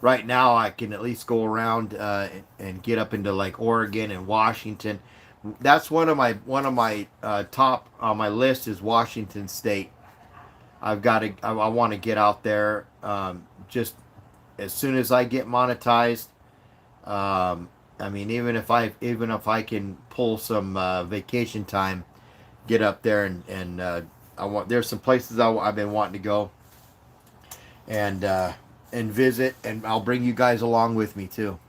right now I can at least go around and get up into like Oregon and Washington. That's one of my top on my list is Washington State. I want to get out there just as soon as I get monetized. I mean, even if I can pull some vacation time, get up there and there's some places I've been wanting to go and visit, and I'll bring you guys along with me too.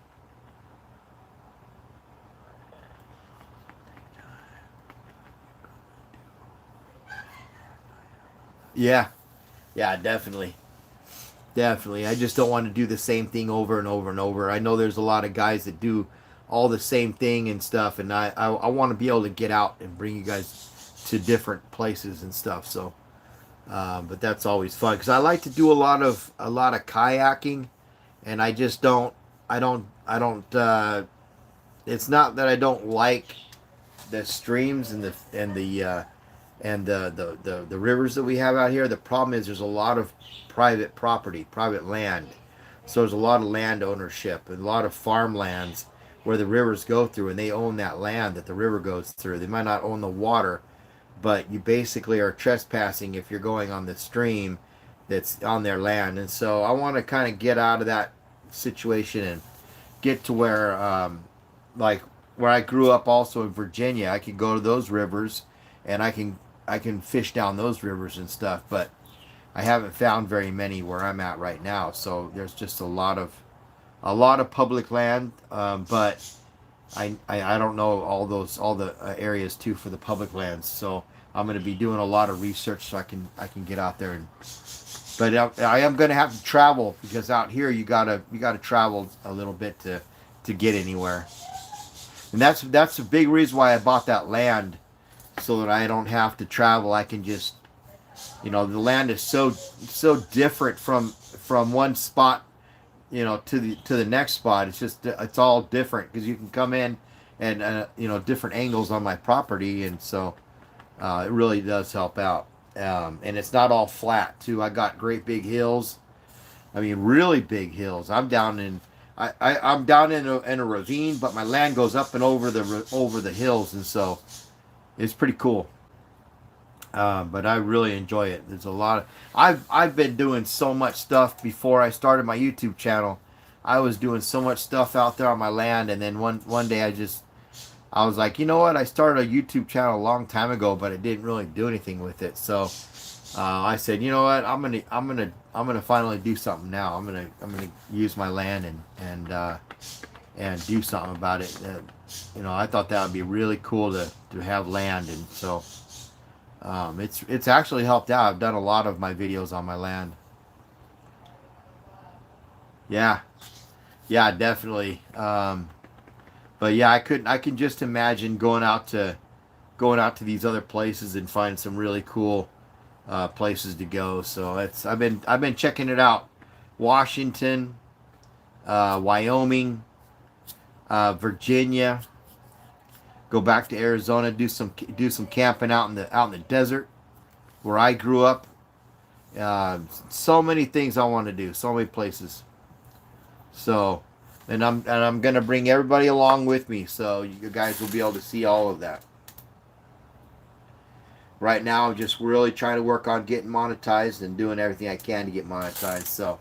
Yeah, definitely. I just don't want to do the same thing over and over and over. I know there's a lot of guys that do all the same thing and stuff, and I want to be able to get out and bring you guys to different places and stuff. So, but that's always fun, because I like to do a lot of kayaking, and I just don't. I don't. It's not that I don't like the streams and the rivers that we have out here. The problem is there's a lot of private property, private land. So there's a lot of land ownership and a lot of farmlands where the rivers go through, and they own that land that the river goes through. They might not own the water, but you basically are trespassing if you're going on the stream that's on their land. And so I want to kind of get out of that situation and get to where, like where I grew up, also in Virginia, I can go to those rivers, and I can fish down those rivers and stuff. But I haven't found very many where I'm at right now. So there's just a lot of public land, but I don't know all the areas too for the public lands. So I'm going to be doing a lot of research so I can get out there. And but I am going to have to travel, because out here you gotta travel a little bit to get anywhere. And that's a big reason why I bought that land, so that I don't have to travel. I can just, the land is so different from one spot, to the next spot. It's all different, because you can come in and different angles on my property, and so it really does help out. And it's not all flat too. I got great big hills. I mean, really big hills. I'm down in a ravine, but my land goes up and over the hills, and so it's pretty cool. But I really enjoy it. There's a lot of I've been doing so much stuff before I started my YouTube channel. I was doing so much stuff out there on my land, and then one day I was like, you know what? I started a YouTube channel a long time ago, but I didn't really do anything with it. So I said, you know what? I'm gonna finally do something now. I'm gonna use my land and do something about it. I thought that would be really cool to have land, and so it's actually helped out. I've done a lot of my videos on my land. Yeah, yeah, definitely. But yeah, I can just imagine going out to these other places and find some really cool places to go. So I've been checking it out. Washington, Wyoming, Virginia. Go back to Arizona, do some camping out in the desert where I grew up. So many things I want to do, so many places. So, and I'm gonna bring everybody along with me, so you guys will be able to see all of that. Right now, I'm just really trying to work on getting monetized and doing everything I can to get monetized. So,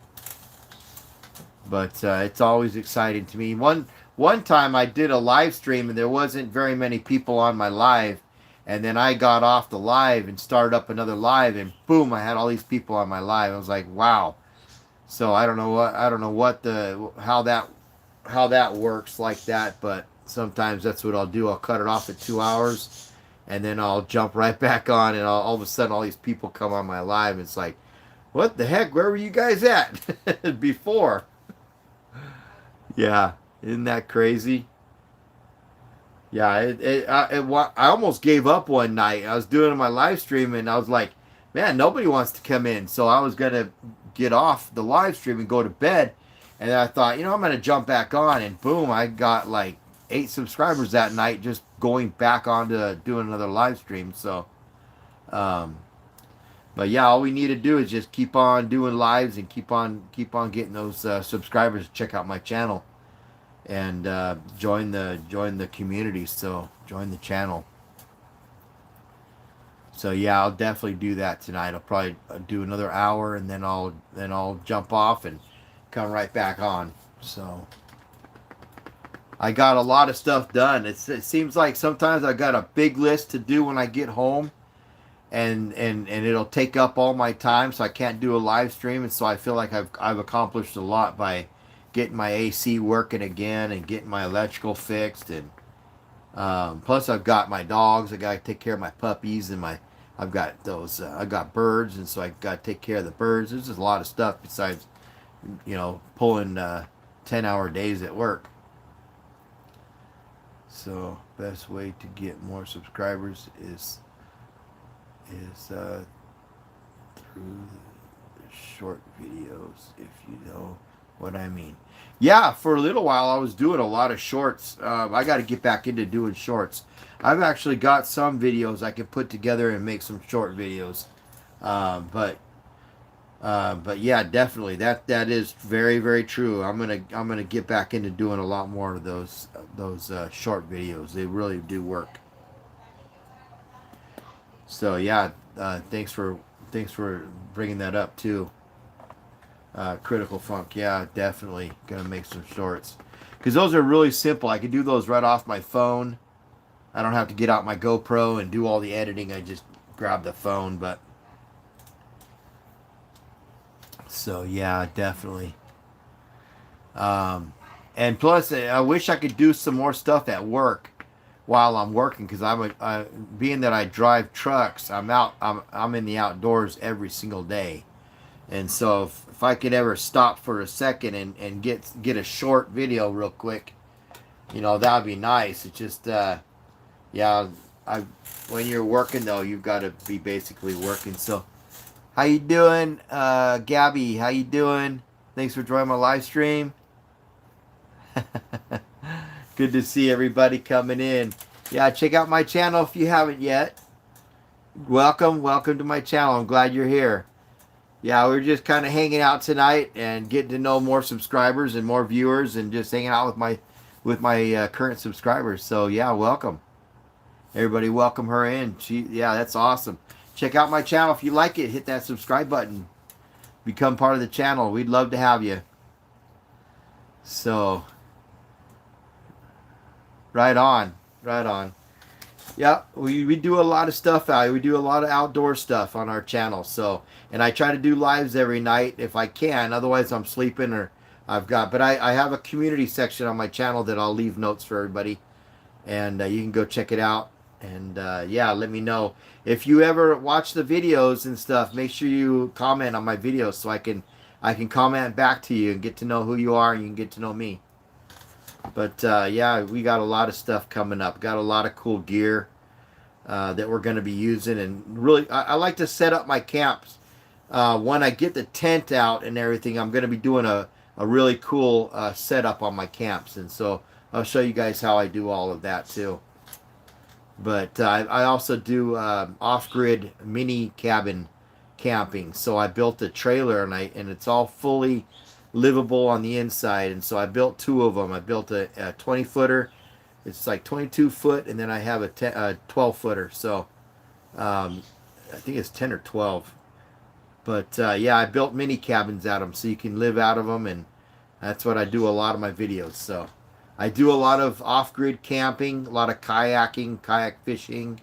but it's always exciting to me. One time I did a live stream, and there wasn't very many people on my live, and then I got off the live and started up another live, and boom, I had all these people on my live. I was like, wow. So I don't know how that works like that, but sometimes that's what I'll do. I'll cut it off at 2 hours, and then I'll jump right back on, and all of a sudden all these people come on my live. It's like, what the heck? Where were you guys at before? Yeah, isn't that crazy? Yeah, I almost gave up one night. I was doing my live stream, and I was like, man, nobody wants to come in. So I was gonna get off the live stream and go to bed, and then I thought, I'm gonna jump back on, and boom, I got like 8 subscribers that night just going back on to doing another live stream. So, um, but yeah, all we need to do is just keep on doing lives and keep on getting those subscribers to check out my channel and join the community. So join the channel. So yeah, I'll definitely do that tonight. I'll probably do another hour, and then I'll jump off and come right back on. So I got a lot of stuff done. It seems like sometimes I got a big list to do when I get home, and it'll take up all my time, so I can't do a live stream. And so I feel like I've accomplished a lot by getting my AC working again and getting my electrical fixed, and plus I've got my dogs. I got to take care of my puppies, and I've got those. I got birds, and so I got to take care of the birds. There's just a lot of stuff besides pulling 10-hour days at work. So best way to get more subscribers is through the short videos, if you know what I mean. Yeah, for a little while I was doing a lot of shorts. I got to get back into doing shorts. I've actually got some videos I can put together and make some short videos. But But yeah, definitely that is very, very true. I'm gonna get back into doing a lot more of those short videos. They really do work. So yeah, thanks for bringing that up too. Critical Funk, yeah, definitely gonna make some shorts because those are really simple. I can do those right off my phone. I don't have to get out my GoPro and do all the editing. I just grab the phone. But so yeah, definitely. Um, and plus, I wish I could do some more stuff at work while I'm working because being that I drive trucks, I'm in the outdoors every single day. And so if I could ever stop for a second and get a short video real quick, that would be nice. It's just yeah, I when you're working though, you've got to be basically working. So how you doing, Gabby? How you doing? Thanks for joining my live stream. Good to see everybody coming in. Yeah, check out my channel if you haven't yet. Welcome to my channel. I'm glad you're here. Yeah, we're just kind of hanging out tonight and getting to know more subscribers and more viewers, and just hanging out with my current subscribers. So yeah, welcome everybody. Welcome her in. Yeah, that's awesome. Check out my channel if you like it. Hit that subscribe button. Become part of the channel. We'd love to have you. So right on, right on. Yeah, we do a lot of stuff out here. We do a lot of outdoor stuff on our channel. So, and I try to do lives every night if I can. Otherwise, I'm sleeping or but I have a community section on my channel that I'll leave notes for everybody. And you can go check it out. And yeah, let me know. If you ever watch the videos and stuff, make sure you comment on my videos so I can comment back to you and get to know who you are, and you can get to know me. But yeah, we got a lot of stuff coming up. Got a lot of cool gear that we're going to be using. And really, I like to set up my camps. When I get the tent out and everything, I'm going to be doing a really cool setup on my camps. And so I'll show you guys how I do all of that too. But I also do off-grid mini cabin camping. So I built a trailer, and it's all fully livable on the inside. And so I built two of them. I built a 20-footer. It's like 22 foot, and then I have a 12-footer. So I think it's 10 or 12. But yeah, I built mini cabins out of them so you can live out of them, and that's what I do a lot of my videos. So I do a lot of off-grid camping, a lot of kayaking, kayak fishing,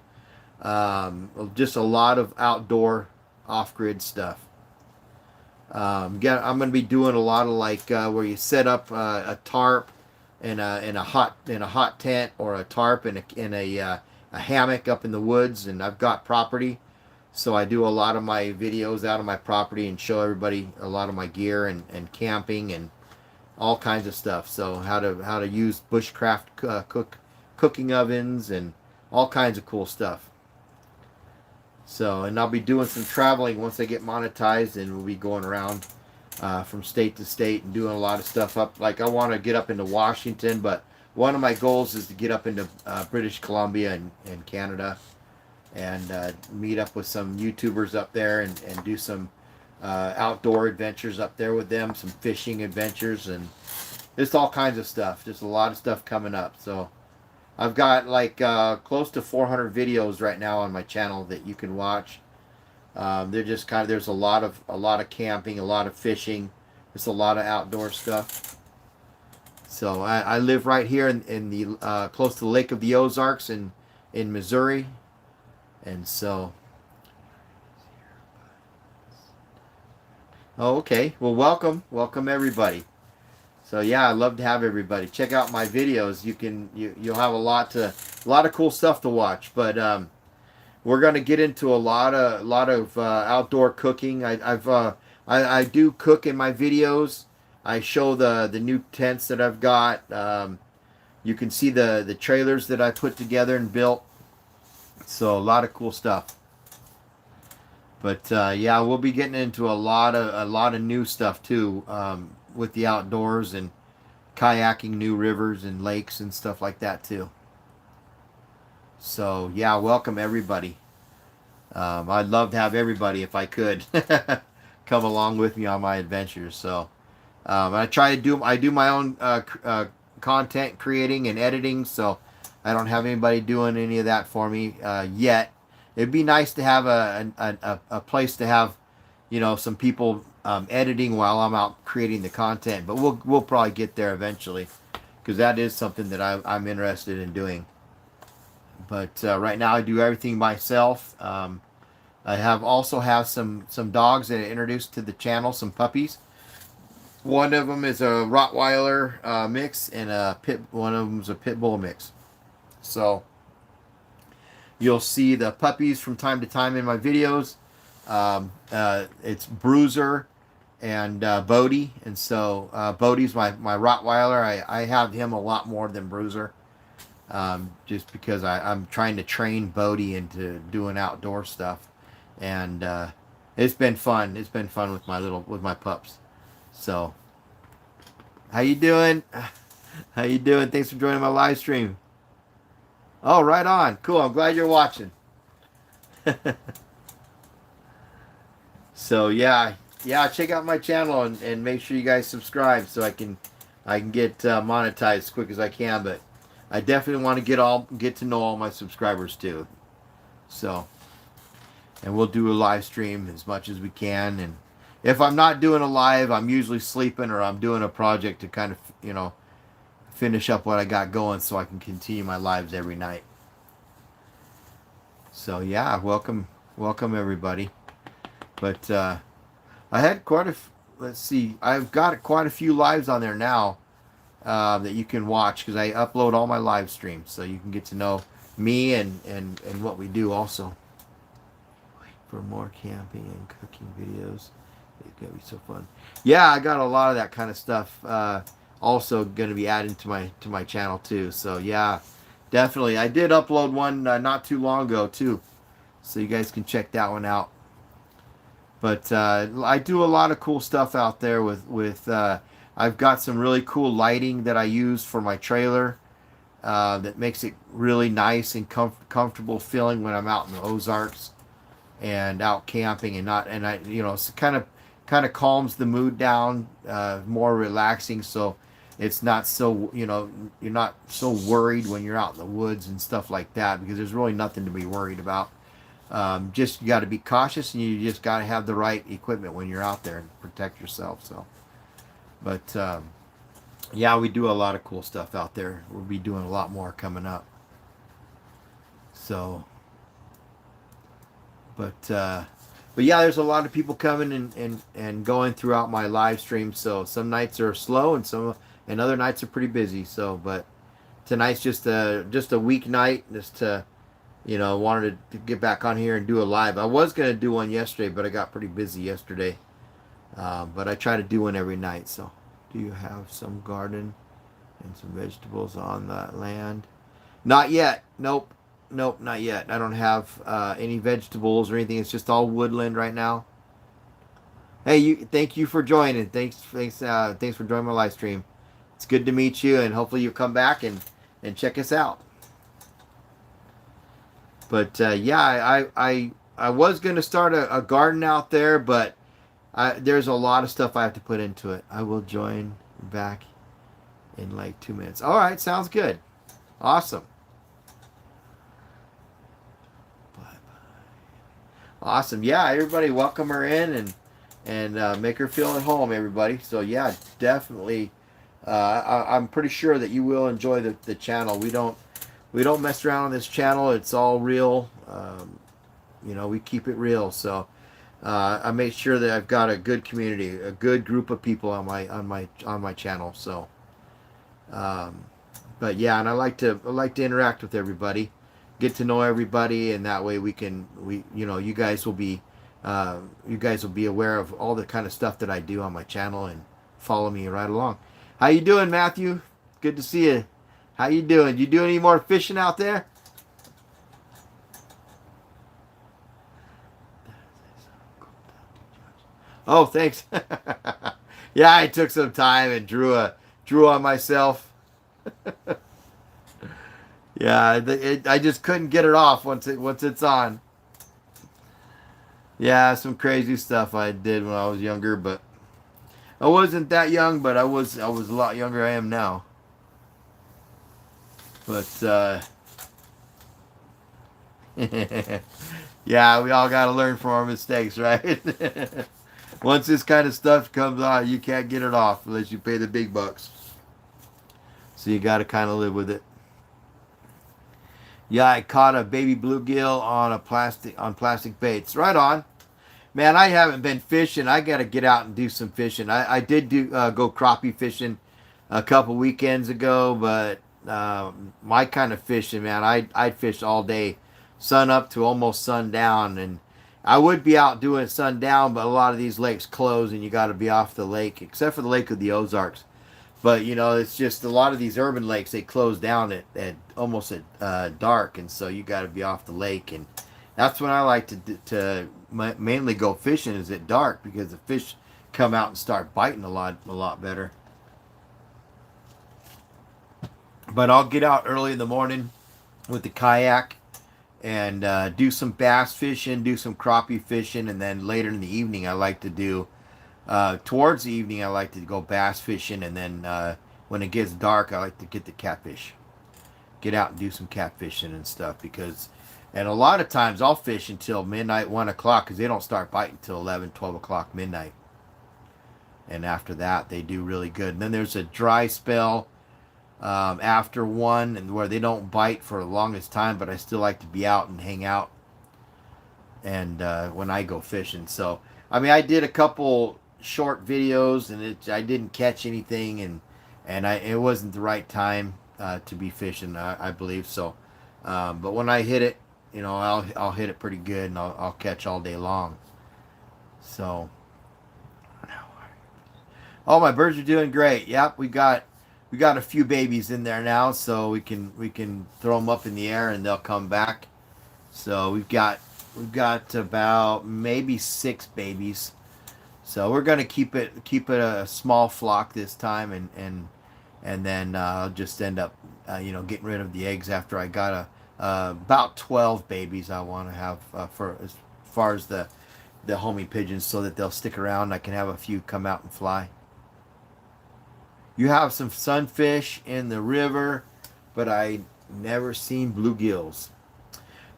just a lot of outdoor off-grid stuff. I'm going to be doing a lot of like where you set up a tarp in a hot tent, or a tarp in a hammock up in the woods, and I've got property, so I do a lot of my videos out of my property and show everybody a lot of my gear and camping and all kinds of stuff. So how to use bushcraft cooking ovens and all kinds of cool stuff. So, and I'll be doing some traveling once I get monetized, and we'll be going around from state to state and doing a lot of stuff up. Like I want to get up into Washington, but one of my goals is to get up into British Columbia and Canada, and meet up with some YouTubers up there and do some outdoor adventures up there with them, some fishing adventures, and just all kinds of stuff. Just a lot of stuff coming up. So I've got like close to 400 videos right now on my channel that you can watch. They're just there's a lot of camping, a lot of fishing, just a lot of outdoor stuff. So I live right here in the close to the Lake of the Ozarks in Missouri, and so. Oh, okay. Well, welcome everybody. So yeah, I love to have everybody check out my videos. You'll have a lot of cool stuff to watch. But we're gonna get into a lot of outdoor cooking. I do cook in my videos. I show the new tents that I've got. You can see the trailers that I put together and built. So a lot of cool stuff. But yeah, we'll be getting into a lot of new stuff too, with the outdoors and kayaking new rivers and lakes and stuff like that too. So yeah, welcome everybody. I'd love to have everybody if I could come along with me on my adventures. So I do my own content creating and editing, so I don't have anybody doing any of that for me yet. It'd be nice to have a place to have, some people editing while I'm out creating the content. But we'll probably get there eventually, because that is something that I'm interested in doing. But right now I do everything myself. I also have some dogs that I introduced to the channel, some puppies. One of them is a Rottweiler mix, and one of them is a Pit Bull mix. So you'll see the puppies from time to time in my videos. It's Bruiser and Bodie, and so Bodie's my Rottweiler. I have him a lot more than Bruiser, just because I'm trying to train Bodie into doing outdoor stuff, and it's been fun. It's been fun with my pups. So, how you doing? How you doing? Thanks for joining my live stream. Oh, right on. Cool. I'm glad you're watching. So yeah, check out my channel and make sure you guys subscribe so I can get monetized as quick as I can. But I definitely want to get to know all my subscribers too. So, and we'll do a live stream as much as we can. And if I'm not doing a live, I'm usually sleeping, or I'm doing a project to kind of finish up what I got going so I can continue my lives every night. So yeah, welcome everybody. But I had let's see, I've got quite a few lives on there now that you can watch, because I upload all my live streams, so you can get to know me and what we do also. For more camping and cooking videos, it's gonna be so fun. Yeah, I got a lot of that kind of stuff also going to be added to my channel too. So yeah, definitely. I did upload one not too long ago too, so you guys can check that one out. But I do a lot of cool stuff out there with I've got some really cool lighting that I use for my trailer that makes it really nice and comfortable feeling when I'm out in the Ozarks and out camping, and I it's kind of calms the mood down, more relaxing, so it's not so you're not so worried when you're out in the woods and stuff like that, because there's really nothing to be worried about. Just you got to be cautious, and you just got to have the right equipment when you're out there and protect yourself. So, but yeah, we do a lot of cool stuff out there. We'll be doing a lot more coming up. So, but yeah, there's a lot of people coming and going throughout my live stream. So some nights are slow, and other nights are pretty busy. So, but tonight's just a weeknight, just to wanted to get back on here and do a live. I was going to do one yesterday, but I got pretty busy yesterday. But I try to do one every night. So, do you have some garden and some vegetables on that land? Not yet. Nope, not yet. I don't have any vegetables or anything. It's just all woodland right now. Hey, thank you for joining. Thanks for joining my live stream. It's good to meet you, and hopefully you'll come back and check us out. But yeah, I was going to start a garden out there, but there's a lot of stuff I have to put into it. I will join back in like 2 minutes. All right, sounds good. Awesome. Awesome. Yeah, everybody welcome her in and make her feel at home, everybody. So yeah, definitely. I'm pretty sure that you will enjoy the channel. We don't mess around on this channel. It's all real. We keep it real. So I make sure that I've got a good community, a good group of people on my channel. So, but yeah, and I like to interact with everybody, get to know everybody, and that way you guys will be aware of all the kind of stuff that I do on my channel and follow me right along. How you doing, Matthew? Good to see you. How you doing? You doing any more fishing out there? Oh, thanks. Yeah, I took some time and drew on myself. Yeah, I just couldn't get it off once it's on. Yeah, some crazy stuff I did when I was younger, but I wasn't that young, but I was a lot younger I am now. But yeah, we all got to learn from our mistakes, right? Once this kind of stuff comes out, you can't get it off unless you pay the big bucks. So you got to kind of live with it. Yeah, I caught a baby bluegill on plastic baits. Right on. Man, I haven't been fishing. I got to get out and do some fishing. I did go crappie fishing a couple weekends ago, but my kind of fishing, man, I'd fish all day, sun up to almost sundown, and I would be out doing sundown, but a lot of these lakes close, and you got to be off the lake, except for the Lake of the Ozarks. But it's just a lot of these urban lakes they close down at almost at dark, and so you got to be off the lake, and that's when I like to mainly go fishing is at dark because the fish come out and start biting a lot better. But I'll get out early in the morning with the kayak and do some bass fishing, do some crappie fishing, and then later in the evening I like to do towards the evening, I like to go bass fishing, and then when it gets dark, I like to get the catfish, get out and do some catfishing and stuff. And a lot of times I'll fish until midnight, 1 o'clock, because they don't start biting until 11, 12 o'clock midnight. And after that, they do really good. And then there's a dry spell after 1, and where they don't bite for the longest time, but I still like to be out and hang out. And when I go fishing, so I mean, I did a couple short videos, and I didn't catch anything, and it wasn't the right time to be fishing, I believe so. But when I hit it, I'll hit it pretty good, and I'll catch all day long. So, oh, my birds are doing great. Yep, we got a few babies in there now, so we can throw them up in the air and they'll come back. So we've got about maybe 6 babies. So we're gonna keep it a small flock this time, and then I'll just end up getting rid of the eggs after I got about 12 babies I want to have for as far as the homing pigeons, so that they'll stick around and I can have a few come out and fly. You have some sunfish in the river, but I never seen bluegills.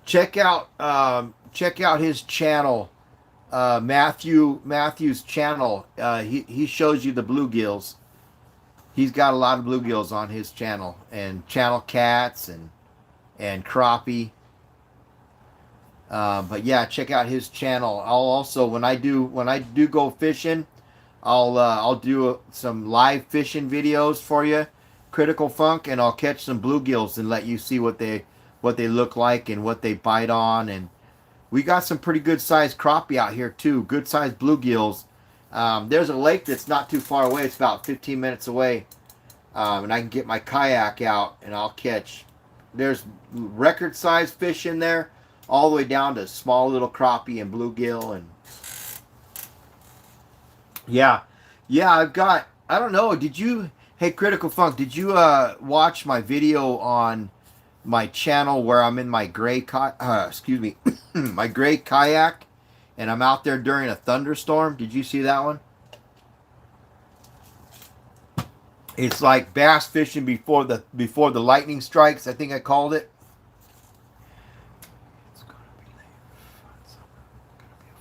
Check out his channel, Matthew's channel. He shows you the bluegills. He's got a lot of bluegills on his channel, and channel cats and crappie. But yeah, check out his channel. I'll also when I do go fishing, I'll do some live fishing videos for you, Critical Funk, and I'll catch some bluegills and let you see what they look like and what they bite on. And we got some pretty good sized crappie out here too, good sized bluegills. There's a lake that's not too far away. It's about 15 minutes away, and I can get my kayak out and I'll catch. There's record sized fish in there, all the way down to small little crappie and bluegill. And yeah, yeah, I've got. I don't know. Did you? Hey, Critical Funk, did you watch my video on my channel where I'm in my excuse me, my gray kayak, and I'm out there during a thunderstorm? Did you see that one? It's like bass fishing before the lightning strikes, I think I called it. It's gonna be a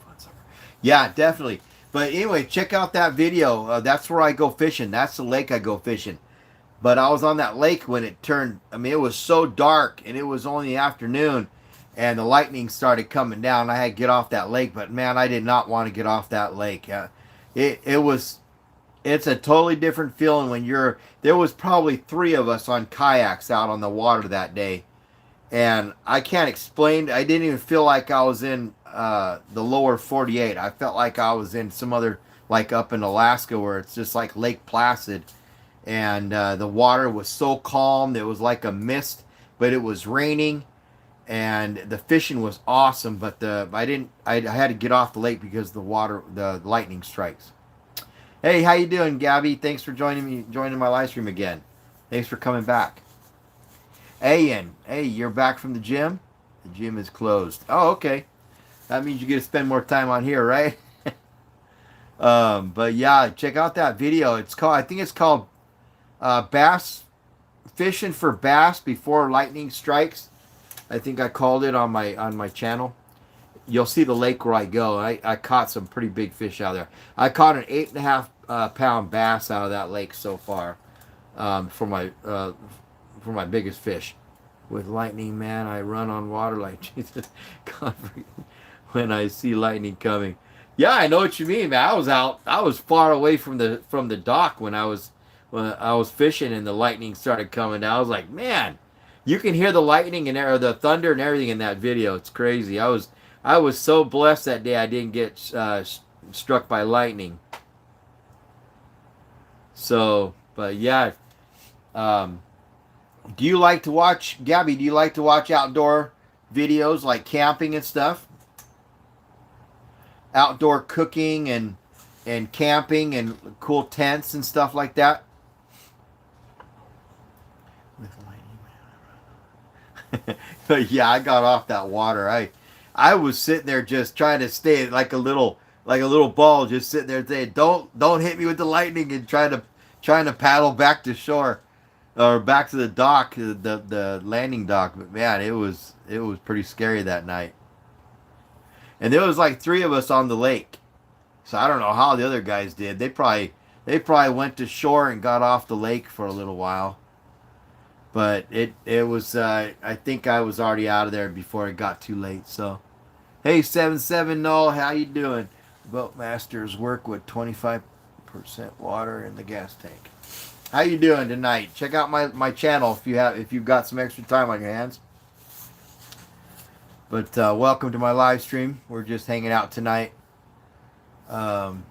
fun summer. Yeah, definitely. But anyway, check out that video. That's where I go fishing. That's the lake I go fishing. But I was on that lake when it turned. I mean, it was so dark, and it was only the afternoon, and the lightning started coming down. I had to get off that lake, but man, I did not want to get off that lake. It's a totally different feeling when you're. There was probably 3 of us on kayaks out on the water that day, and I can't explain. I didn't even feel like I was in the lower 48. I felt like I was in some other, like up in Alaska, where it's just like Lake Placid, and the water was so calm. There was like a mist, but it was raining, and the fishing was awesome. But I had to get off the lake because the lightning strikes. Hey, how you doing, Gabby? Thanks for joining my live stream again. Thanks for coming back. Hey, you're back from the gym? The gym is closed. Oh, okay. That means you get to spend more time on here, right? But yeah, check out that video. It's called, I think it's called Bass Fishing for Bass Before Lightning Strikes. I think I called it on my channel. You'll see the lake where I go. I caught some pretty big fish out there. I caught an 8.5 pound bass out of that lake so far, for my biggest fish. With lightning, man, I run on water like Jesus. God, when I see lightning coming. Yeah, I know what you mean, man. I was far away from the dock when I was fishing and the lightning started coming down. I was like, man, you can hear the lightning and or the thunder and everything in that video. It's crazy. I was so blessed that day I didn't get struck by lightning. So, but yeah, um, do you like to watch, Gabby? Do you like to watch outdoor videos like camping and stuff? Outdoor cooking and camping and cool tents and stuff like that. But yeah, I got off that water. I was sitting there just trying to stay like a little ball, just sitting there saying, "Don't hit me with the lightning," and trying to paddle back to shore or back to the dock, the landing dock. But man, it was pretty scary that night. And there was like three of us on the lake. So I don't know how the other guys did. They probably went to shore and got off the lake for a little while. But it was I think I was already out of there before it got too late. So hey, 77 Null, how you doing? Boatmasters work with 25% water in the gas tank. How you doing tonight? Check out my channel if you've got some extra time on your hands. But welcome to my live stream. We're just hanging out tonight. Um,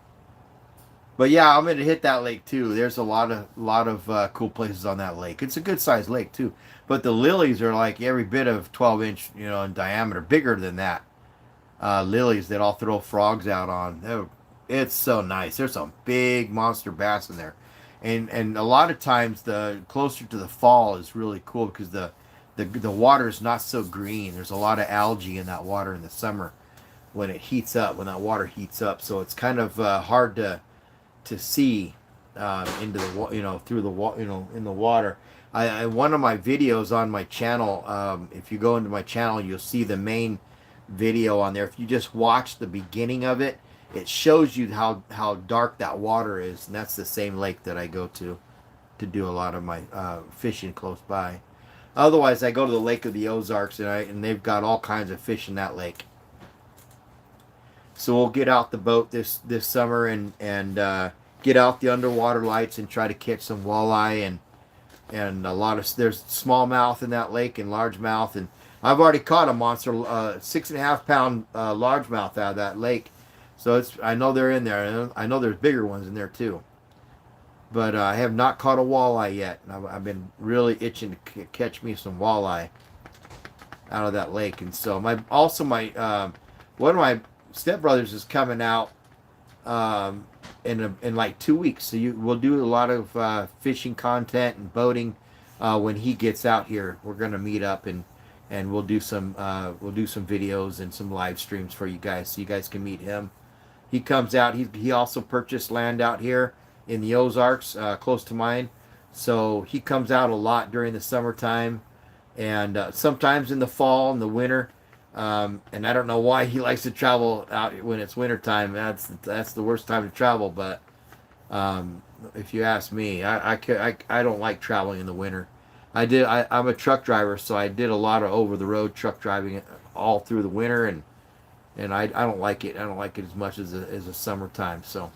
but yeah, I'm gonna hit that lake too. There's a lot of cool places on that lake. It's a good sized lake too. But the lilies are like every bit of 12 inch, in diameter, bigger than that. Lilies that I'll throw frogs out on. It's so nice. There's some big monster bass in there, and a lot of times the closer to the fall is really cool because the water is not so green. There's a lot of algae in that water in the summer when it heats up, when that water heats up. So it's kind of hard to see into the through the in the water. I one of my videos on my channel. If you go into my channel, you'll see the main video on there. If you just watch the beginning of it, it shows you how dark that water is, and that's the same lake that I go to do a lot of my fishing close by. Otherwise, I go to the Lake of the Ozarks, and they've got all kinds of fish in that lake. So we'll get out the boat this summer and get out the underwater lights and try to catch some walleye and there's smallmouth in that lake and largemouth, and I've already caught a monster 6.5 pound largemouth out of that lake. So I know they're in there. I know there's bigger ones in there too. But I have not caught a walleye yet. I've been really itching to catch me some walleye out of that lake. And so my one of my stepbrothers is coming out in like 2 weeks. So we'll do a lot of fishing content and boating when he gets out here. We're gonna meet up and we'll do some videos and some live streams for you guys so you guys can meet him. He comes out. He also purchased land out here in the Ozarks, close to mine. So he comes out a lot during the summertime and sometimes in the fall and the winter. And I don't know why he likes to travel out when it's wintertime. That's the worst time to travel. But if you ask me, I don't like traveling in the winter. I'm a truck driver, so I did a lot of over-the-road truck driving all through the winter, and I don't like it. I don't like it as much as the summertime. So.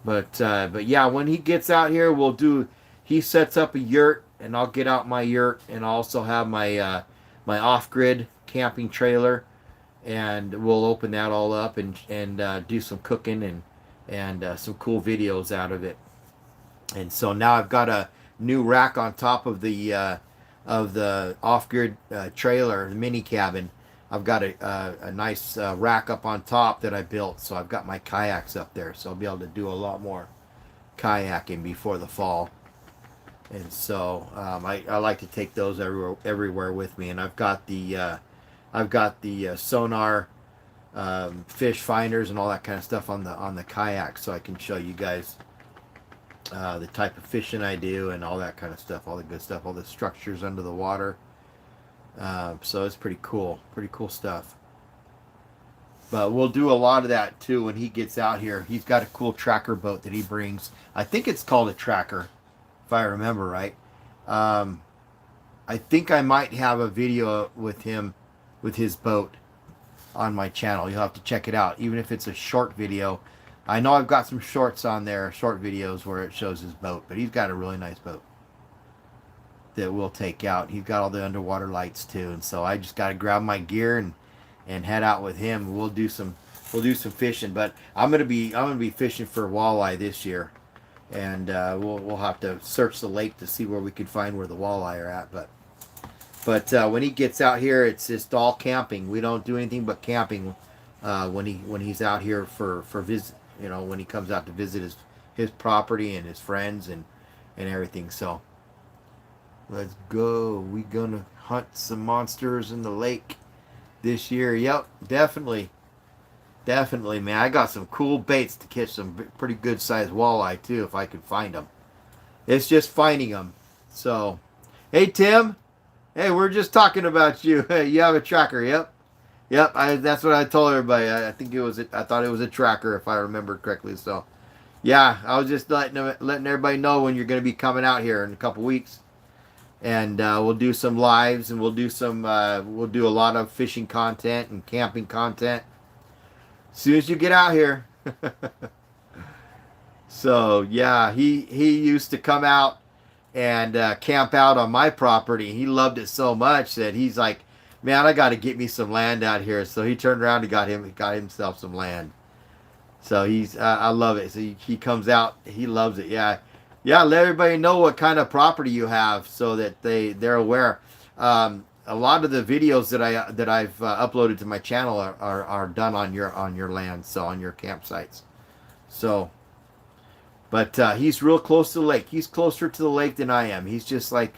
But yeah, when he gets out here, he sets up a yurt, and I'll get out my yurt, and I'll also have my my off-grid camping trailer, and we'll open that all up and do some cooking and some cool videos out of it. And so now I've got a new rack on top of the off-grid trailer, the mini cabin. I've got a nice rack up on top that I built, so I've got my kayaks up there, so I'll be able to do a lot more kayaking before the fall. And so I like to take those everywhere with me, and I've got the sonar fish finders and all that kind of stuff on the kayak, so I can show you guys the type of fishing I do and all that kind of stuff, all the good stuff, all the structures under the water. So it's pretty cool stuff. But we'll do a lot of that too when he gets out here. He's got a cool tracker boat that he brings. I think it's called a tracker, if I remember right. I think I might have a video with him, with his boat, on my channel. You'll have to check it out, even if it's a short video. I know I've got some shorts on there, short videos where it shows his boat, but he's got a really nice boat that we'll take out. He's got all the underwater lights too, and so I just got to grab my gear and head out with him. We'll do some fishing, but I'm gonna be fishing for walleye this year, and we'll have to search the lake to see where we can find where the walleye are at. But when he gets out here, it's just all camping. We don't do anything but camping when he's out here for visit. You know, when he comes out to visit his property and his friends and everything. So let's go. We gonna hunt some monsters in the lake this year. Yep, definitely, man. I got some cool baits to catch some pretty good sized walleye too, if I could find them. It's just finding them. So, hey Tim. Hey, we're just talking about you. You have a tracker, yep. That's what I told everybody. I thought it was a tracker, if I remember correctly. So, yeah, I was just letting everybody know when you're going to be coming out here in a couple weeks, and we'll do some lives, and we'll do a lot of fishing content and camping content as soon as you get out here. So, yeah, he used to come out and camp out on my property. He loved it so much that he's like, man, I got to get me some land out here. So he turned around and got himself some land. So I love it. So he comes out, he loves it. Yeah. Let everybody know what kind of property you have so that they're aware. A lot of the videos that I've uploaded to my channel are done on your land, so on your campsites. So, but he's real close to the lake. He's closer to the lake than I am. He's just like,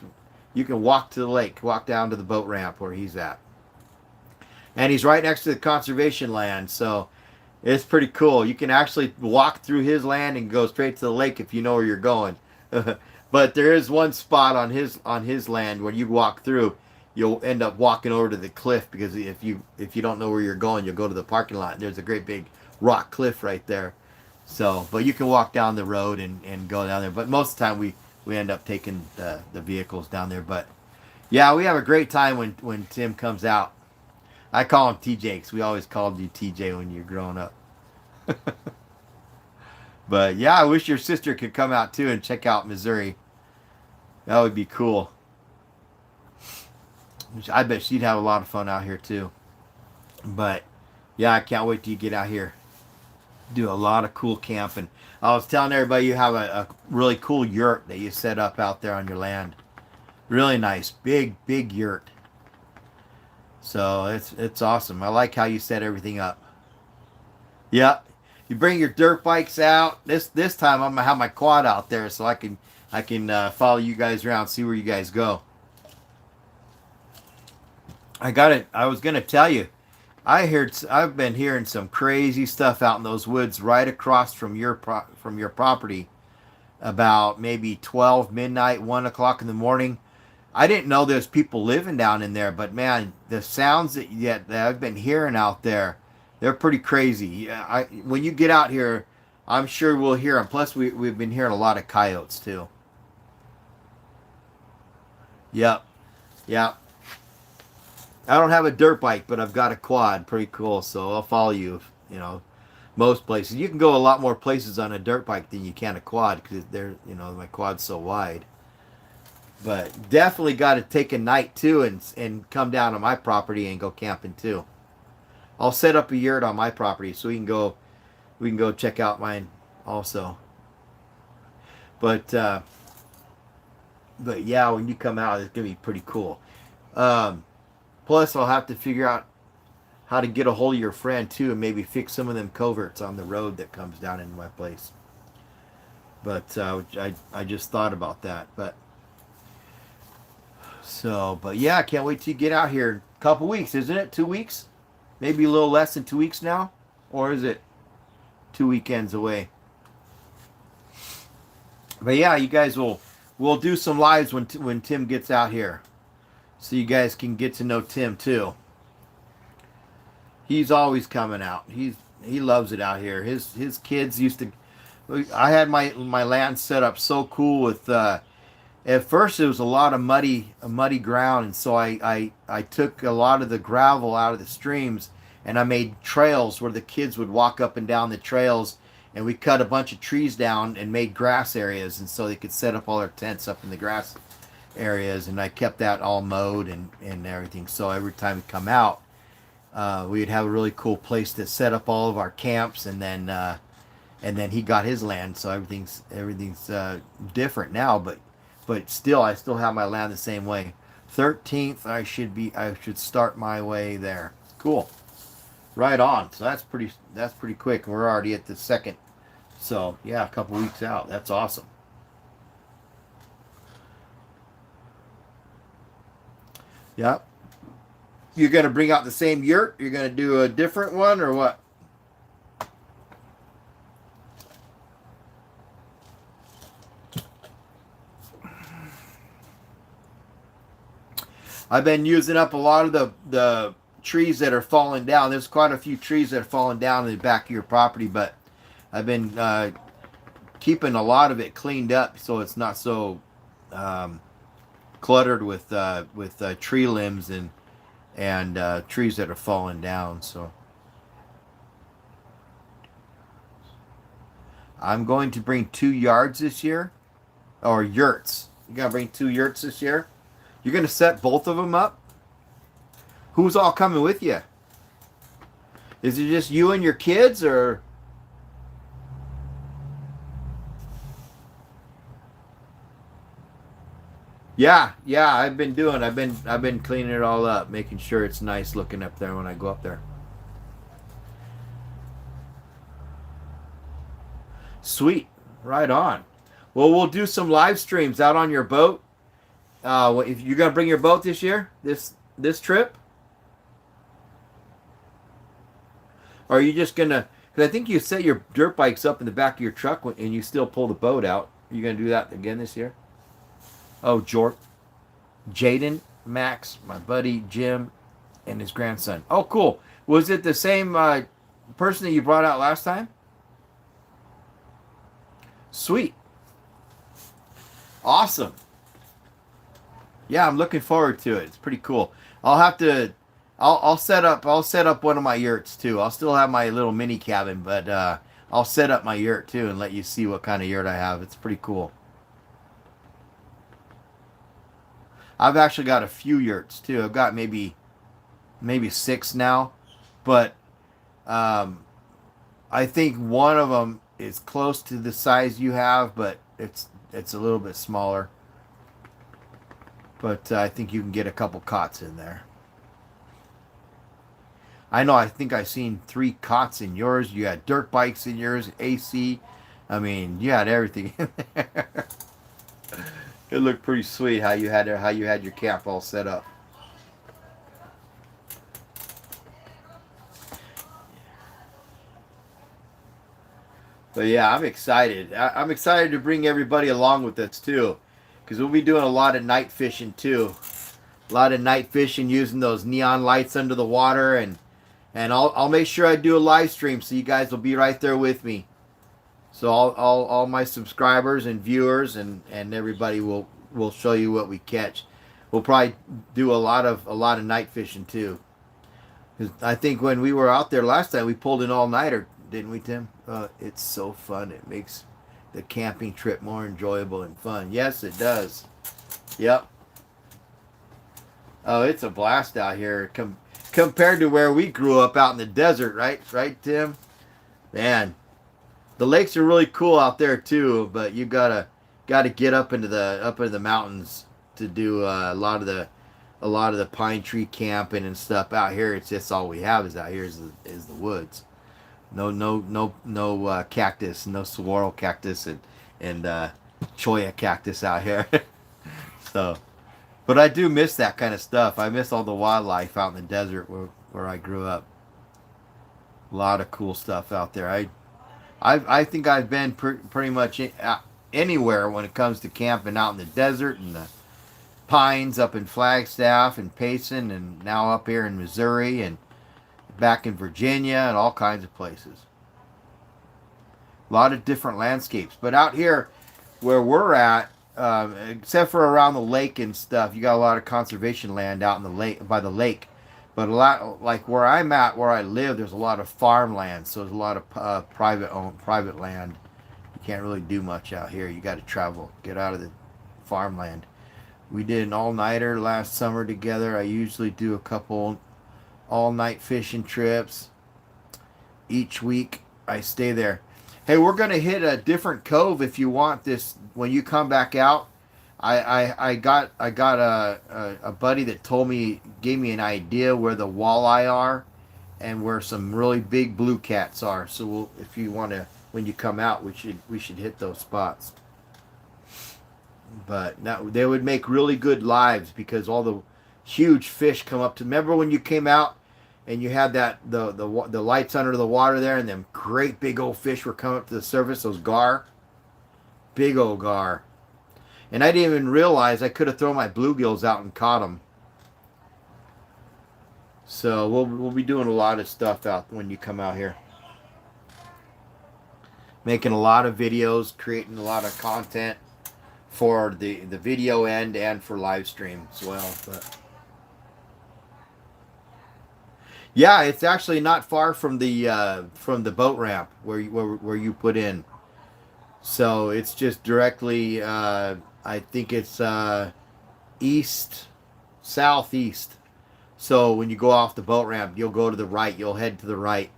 you can walk to the lake, walk down to the boat ramp where he's at. And he's right next to the conservation land, so it's pretty cool. You can actually walk through his land and go straight to the lake if you know where you're going. But there is one spot on his land where you walk through, you'll end up walking over to the cliff, because if you don't know where you're going, you'll go to the parking lot. There's a great big rock cliff right there. So, but you can walk down the road and go down there. But most of the time we end up taking the vehicles down there. But yeah, we have a great time when Tim comes out. I call him TJ because we always called you TJ when you're growing up. But yeah, I wish your sister could come out too and check out Missouri. That would be cool. I bet she'd have a lot of fun out here too. But yeah, I can't wait till you get out here. Do a lot of cool camping. I was telling everybody you have a really cool yurt that you set up out there on your land. Really nice, big yurt. So it's awesome. I like how you set everything up. Yeah, you bring your dirt bikes out. This time I'm gonna have my quad out there so I can follow you guys around, see where you guys go. I was gonna tell you, I've been hearing some crazy stuff out in those woods right across from your property, about maybe 12 midnight, 1 o'clock in the morning. I didn't know there's people living down in there, but man, the sounds that I've been hearing out there, they're pretty crazy. When you get out here, I'm sure we'll hear them. Plus, we've been hearing a lot of coyotes too. Yep. I don't have a dirt bike, but I've got a quad. Pretty cool. So I'll follow you. You know, most places you can go a lot more places on a dirt bike than you can a quad, because my quad's so wide. But definitely got to take a night too and come down to my property and go camping too. I'll set up a yurt on my property so we can go check out mine also. But yeah, when you come out, it's gonna be pretty cool. Plus, I'll have to figure out how to get a hold of your friend too, and maybe fix some of them culverts on the road that comes down into my place. But I just thought about that. But yeah, I can't wait till you get out here. A couple weeks, isn't it? 2 weeks? Maybe a little less than 2 weeks now, or is it 2 weekends away? But yeah, you guys will we'll do some lives when Tim gets out here, so you guys can get to know Tim too. He's always coming out. He loves it out here. His kids used to. I had my land set up so cool with. At first, it was a lot of muddy ground, and so I took a lot of the gravel out of the streams, and I made trails where the kids would walk up and down the trails, and we cut a bunch of trees down and made grass areas, and so they could set up all their tents up in the grass areas, and I kept that all mowed and everything. So every time we come out, we'd have a really cool place to set up all of our camps, and then he got his land, so everything's different now, but still, I still have my land the same way. 13th, I should start my way there. Cool. Right on. So that's pretty quick. We're already at the second. So yeah, a couple weeks out. That's awesome. Yep. You're gonna bring out the same yurt? You're gonna do a different one or what? I've been using up a lot of the trees that are falling down. There's quite a few trees that are falling down in the back of your property, but I've been keeping a lot of it cleaned up so it's not so cluttered with tree limbs and trees that are falling down. So I'm going to bring 2 yards this year, or yurts. You gotta bring 2 yurts this year. You're gonna set both of them up. Who's all coming with you? Is it just you and your kids, or? Yeah. I've been cleaning it all up, making sure it's nice looking up there when I go up there. Sweet, right on. Well, we'll do some live streams out on your boat. If you're gonna bring your boat this year, this trip, or are you just gonna? Because I think you set your dirt bikes up in the back of your truck and you still pull the boat out. Are you gonna do that again this year? Oh, Jaden, Max, my buddy Jim, and his grandson. Oh, cool. Was it the same person that you brought out last time? Sweet. Awesome. Yeah, I'm looking forward to it. It's pretty cool. I'll have to. I'll set up one of my yurts too. I'll still have my little mini cabin, but I'll set up my yurt too and let you see what kind of yurt I have. It's pretty cool. I've actually got a few yurts too. I've got maybe 6 now, but um, I think one of them is close to the size you have, but it's a little bit smaller. But I think you can get a couple cots in there. I know. I think I've seen 3 cots in yours. You had dirt bikes in yours, AC. I mean, you had everything in there. It looked pretty sweet how you had your camp all set up. But yeah, I'm excited. I'm excited to bring everybody along with us too, because we'll be doing a lot of night fishing too. A lot of night fishing using those neon lights under the water, and I'll make sure I do a live stream so you guys will be right there with me. So all my subscribers and viewers and everybody will show you what we catch. We'll probably do a lot of night fishing too. 'Cause I think when we were out there last time, we pulled an all-nighter, didn't we, Tim? It's so fun. It makes the camping trip more enjoyable and fun. Yes, it does. Yep. Oh, it's a blast out here compared to where we grew up out in the desert, right? Right, Tim? Man, the lakes are really cool out there too, but you gotta get up into the mountains to do a lot of the pine tree camping and stuff. Out here, it's just all we have is out here is the woods. No cactus, no saguaro cactus and cholla cactus out here. So, but I do miss that kind of stuff. I miss all the wildlife out in the desert where I grew up. A lot of cool stuff out there. I think I've been pretty much anywhere when it comes to camping out in the desert and the pines up in Flagstaff and Payson and now up here in Missouri and back in Virginia and all kinds of places. A lot of different landscapes. But out here where we're at, except for around the lake and stuff, you got a lot of conservation land out in the lake by the lake. But a lot like where I'm at, where I live, there's a lot of farmland, so there's a lot of private land. You can't really do much out here. You got to travel, get out of the farmland. We did an all-nighter last summer together. I usually do a couple all-night fishing trips each week. I stay there. Hey, we're gonna hit a different cove if you want this when you come back out. I got a buddy that gave me an idea where the walleye are and where some really big blue cats are. So if you want to, when you come out, we should hit those spots. But now they would make really good lives because all the huge fish come up to. Remember when you came out and you had the lights under the water there, and them great big old fish were coming up to the surface. Those gar, big old gar, and I didn't even realize I could have thrown my bluegills out and caught them. So we'll be doing a lot of stuff out when you come out here, making a lot of videos, creating a lot of content for the video end and for live stream as well. But yeah, it's actually not far from the boat ramp where you put in. So it's just directly. I think it's east, southeast. So when you go off the boat ramp, you'll go to the right. You'll head to the right,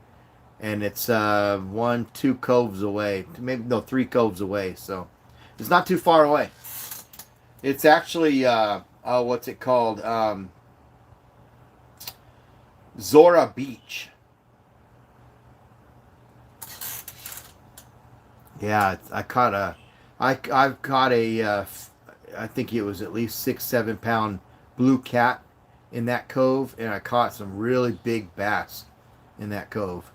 and it's 2 coves away. Maybe no, 3 coves away. So it's not too far away. It's actually what's it called? Zora Beach. Yeah, I've caught a I think it was at least 6-7 pound blue cat in that cove, and I caught some really big bass in that cove.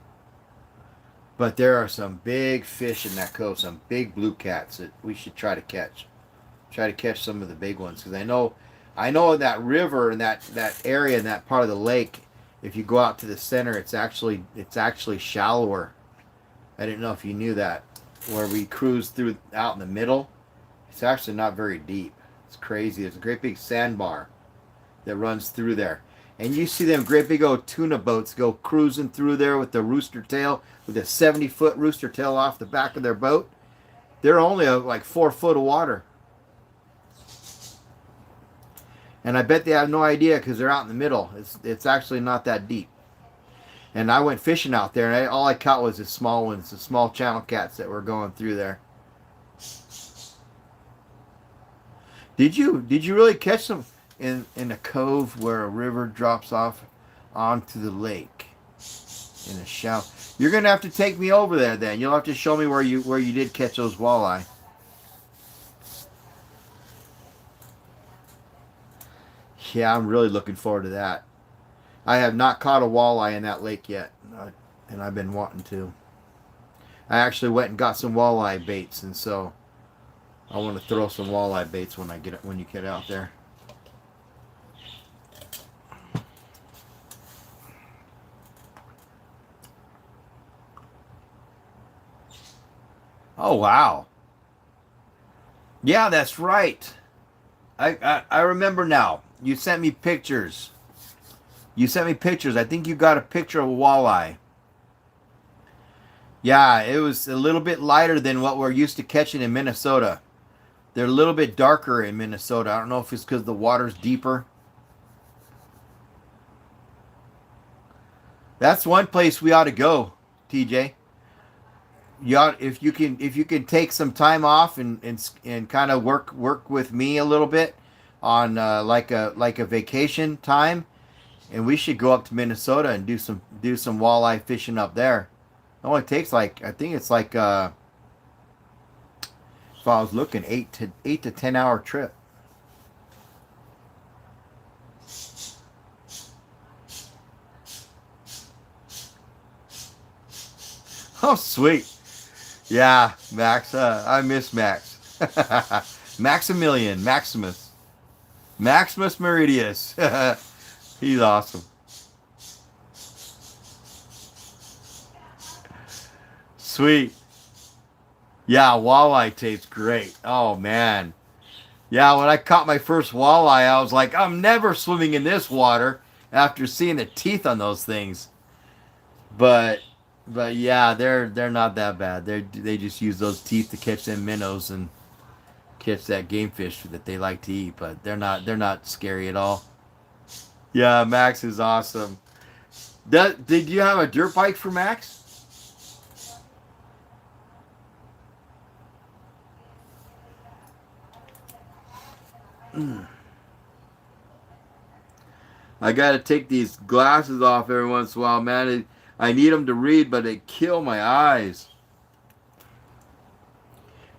But there are some big fish in that cove, some big blue cats that we should try to catch. Try to catch some of the big ones because I know that river and that area and that part of the lake. If you go out to the center, it's actually shallower. I didn't know if you knew that. Where we cruise through out in the middle, it's actually not very deep. It's crazy. There's a great big sandbar that runs through there, and you see them great big old tuna boats go cruising through there with the rooster tail, with a 70-foot rooster tail off the back of their boat. They're only like 4 foot of water. And I bet they have no idea because they're out in the middle. It's actually not that deep. And I went fishing out there, and all I caught was the small ones, the small channel cats that were going through there. Did you really catch them in a cove where a river drops off onto the lake in a shallow? You're gonna have to take me over there then. You'll have to show me where you did catch those walleye. Yeah, I'm really looking forward to that. I have not caught a walleye in that lake yet, and I've been wanting to. I actually went and got some walleye baits, and so I want to throw some walleye baits when you get out there. Oh wow! Yeah, that's right. I remember now. You sent me pictures. I think you got a picture of a walleye. Yeah, it was a little bit lighter than what we're used to catching in Minnesota. They're a little bit darker in Minnesota. I don't know if it's because the water's deeper. That's one place we ought to go, TJ. If you can take some time off and kind of work with me a little bit on like a vacation time, and we should go up to Minnesota and do some walleye fishing up there. It only takes I think it's if I was looking 8 to 10 hour trip. Oh, sweet. Yeah, Max. I miss Max. Maximilian, Maximus Meridius. He's awesome. Sweet. Yeah, walleye tastes great. Oh man. Yeah, when I caught my first walleye, I was like, I'm never swimming in this water after seeing the teeth on those things. But but yeah, they're not that bad. They just use those teeth to catch them minnows and catch that game fish that they like to eat, but they're not scary at all. Yeah, Max is awesome. Did you have a dirt bike for Max? I gotta take these glasses off every once in a while, man. I need them to read, but they kill my eyes,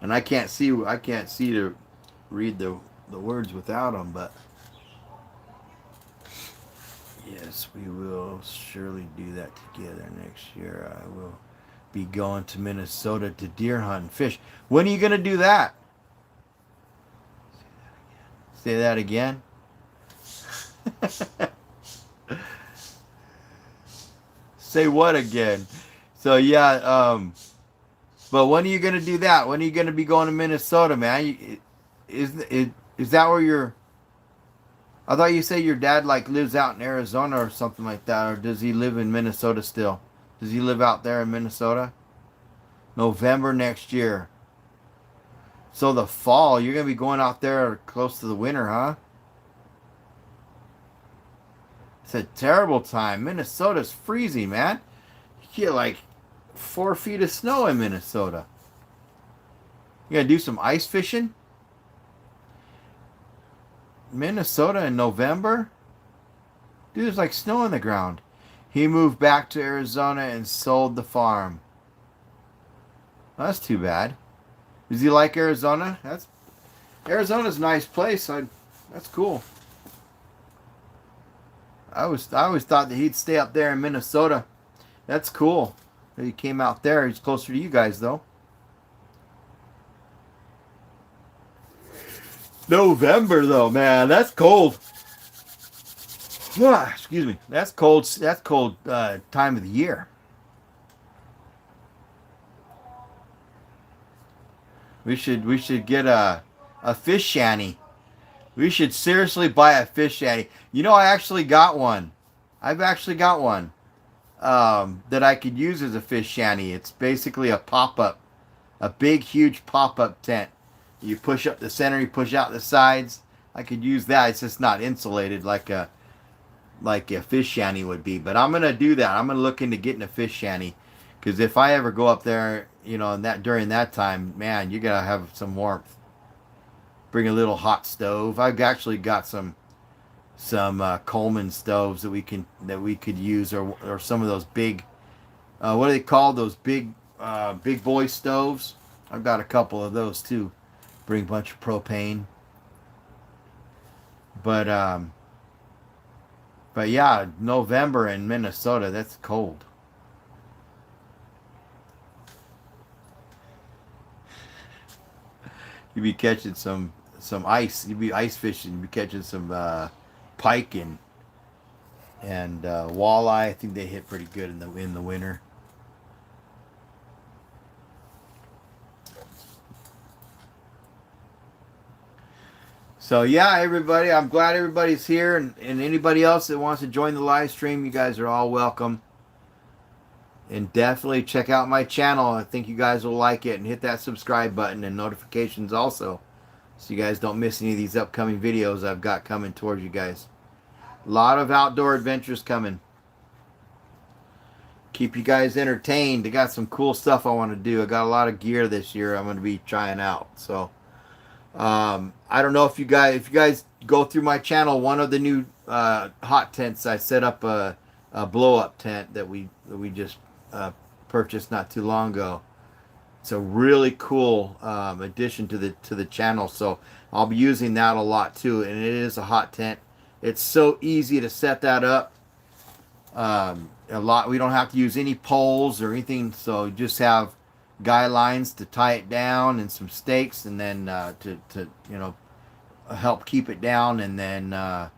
and I can't see to read the words without them. But yes, we will surely do that together next year. I will be going to Minnesota to deer hunt and fish. When are you gonna do that? Say that again. Say what again? So yeah, but when are you gonna do that? When are you gonna be going to Minnesota, man? Is that where you're? I thought you said your dad like lives out in Arizona or something like that, or does he live in Minnesota still? Does he live out there in Minnesota? November next year. So the fall, you're gonna be going out there close to the winter, huh? It's a terrible time. Minnesota's freezing, man. You get like 4 feet of snow in Minnesota. You gotta do some ice fishing? Minnesota in November? Dude, there's like snow on the ground. He moved back to Arizona and sold the farm. Well, that's too bad. Does he like Arizona? Arizona's a nice place. That's cool. I always thought that he'd stay up there in Minnesota. That's cool. He came out there. He's closer to you guys though. November though, man, that's cold. Ah, excuse me. That's cold. That's cold time of the year. We should get a fish shanty. We should seriously buy a fish shanty. You know, I actually got one. I've actually got one that I could use as a fish shanty. It's basically a pop up, a big, huge pop up tent. You push up the center, you push out the sides. I could use that. It's just not insulated like a fish shanty would be. But I'm gonna do that. I'm gonna look into getting a fish shanty because if I ever go up there, you know, and that during that time, man, you're gonna have some warmth. Bring a little hot stove. I've actually got some Coleman stoves that we could use, or some of those big what are they called? Those big boy stoves. I've got a couple of those too. Bring a bunch of propane. But but yeah, November in Minnesota, that's cold. You'd be catching some ice. You'd be ice fishing. You'd be catching some pike and walleye. I think they hit pretty good in the winter. So yeah, everybody, I'm glad everybody's here, and anybody else that wants to join the live stream, you guys are all welcome. And definitely check out my channel. I think you guys will like it, and hit that subscribe button and notifications also, so you guys don't miss any of these upcoming videos I've got coming towards you guys. A lot of outdoor adventures coming. Keep you guys entertained. I got some cool stuff I want to do. I got a lot of gear this year I'm going to be trying out. So I don't know if you guys go through my channel. One of the new hot tents, I set up a blow up tent that we just purchased not too long ago. It's a really cool addition to the channel, so I'll be using that a lot too. And it is a hot tent. It's so easy to set that up. A lot. We don't have to use any poles or anything. So just have guy lines to tie it down and some stakes, and then to help keep it down, and then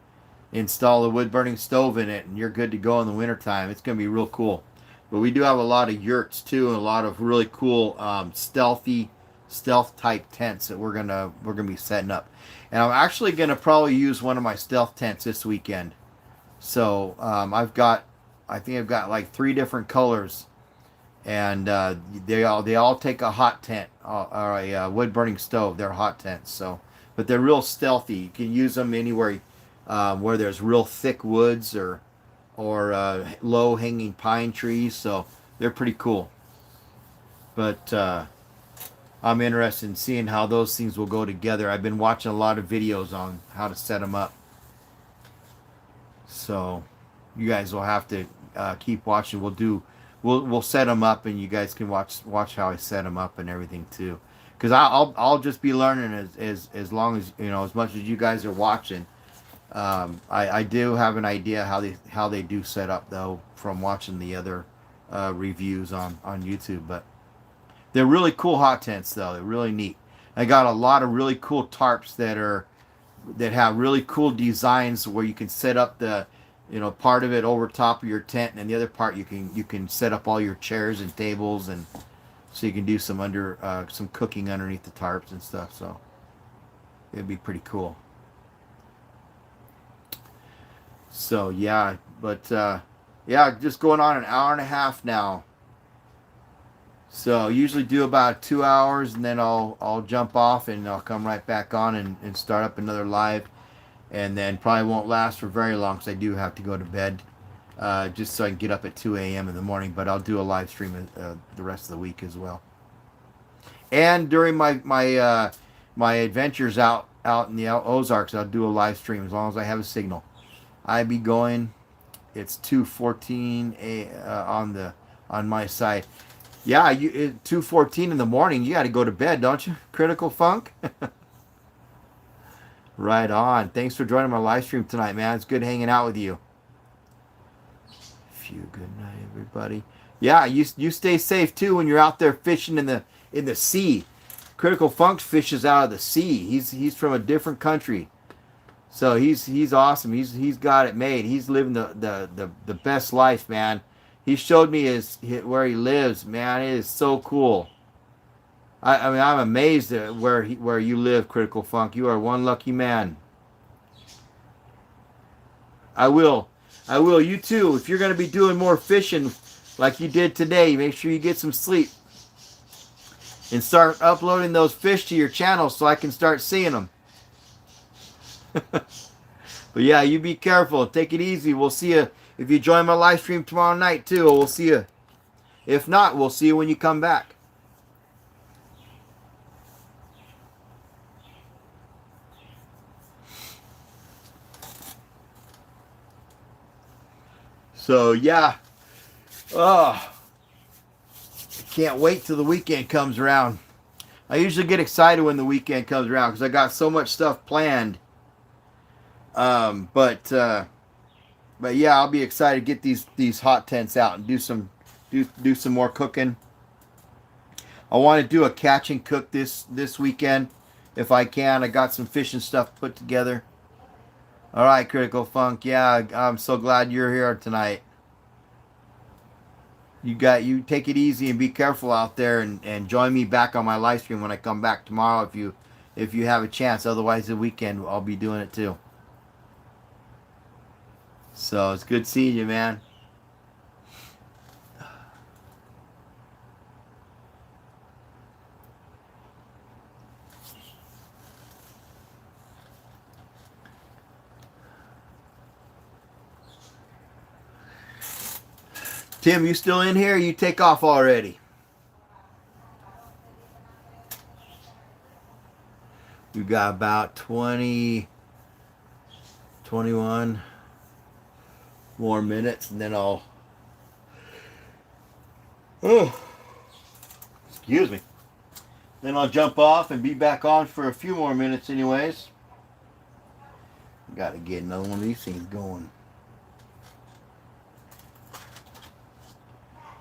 install a wood burning stove in it, and you're good to go in the wintertime. It's going to be real cool. But we do have a lot of yurts too, and a lot of really cool stealth type tents that we're gonna be setting up. And I'm actually gonna probably use one of my stealth tents this weekend. So I think I've got like 3 different colors, and they all take a hot tent or a wood burning stove. They're hot tents, so but they're real stealthy. You can use them anywhere where there's real thick woods or low hanging pine trees. So they're pretty cool. But I'm interested in seeing how those things will go together. I've been watching a lot of videos on how to set them up. So you guys will have to keep watching. We'll set them up, and you guys can watch how I set them up and everything too. Because I'll just be learning as long as as much as you guys are watching. I do have an idea how they do set up though from watching the other reviews on YouTube, but they're really cool hot tents though. They're really neat. I got a lot of really cool tarps that have really cool designs where you can set up the part of it over top of your tent, and the other part you can set up all your chairs and tables, and so you can do some cooking underneath the tarps and stuff. So it'd be pretty cool. So yeah, but yeah, just going on an hour and a half now. So I usually do about 2 hours, and then I'll jump off and I'll come right back on and start up another live, and then probably won't last for very long because I do have to go to bed, just so I can get up at 2 a.m. in the morning. But I'll do a live stream the rest of the week as well. And during my adventures out in the Ozarks, I'll do a live stream as long as I have a signal. I be going. It's 2:14 on my side. Yeah, 2:14 in the morning. You got to go to bed, don't you? Critical Funk. Right on. Thanks for joining my live stream tonight, man. It's good hanging out with you. Good night, everybody. Yeah, you stay safe too when you're out there fishing in the sea. Critical Funk fishes out of the sea. He's from a different country. So he's awesome. He's got it made. He's living the best life, man. He showed me where he lives, man. It is so cool. I mean, I'm amazed at where you live, Critical Funk. You are one lucky man. I will. You too. If you're going to be doing more fishing like you did today, make sure you get some sleep and start uploading those fish to your channel so I can start seeing them. But yeah, you be careful. Take it easy. We'll see you if you join my live stream tomorrow night too. We'll see you. If not, we'll see you when you come back. So yeah. Oh, can't wait till the weekend comes around. I usually get excited when the weekend comes around because I got so much stuff planned. But yeah, I'll be excited to get these hot tents out and do some more cooking. I want to do a catch and cook this weekend if I can. I got some fishing stuff put together. All right, Critical Funk. Yeah, I'm so glad you're here tonight. You take it easy and be careful out there, and join me back on my live stream when I come back tomorrow if you have a chance. Otherwise, the weekend I'll be doing it too. So it's good seeing you, man. Tim, you still in here? You take off already. We've got about 20, 21 more minutes, and then I'll... Oh, excuse me. Then I'll jump off and be back on for a few more minutes anyways. Got to get another one of these things going.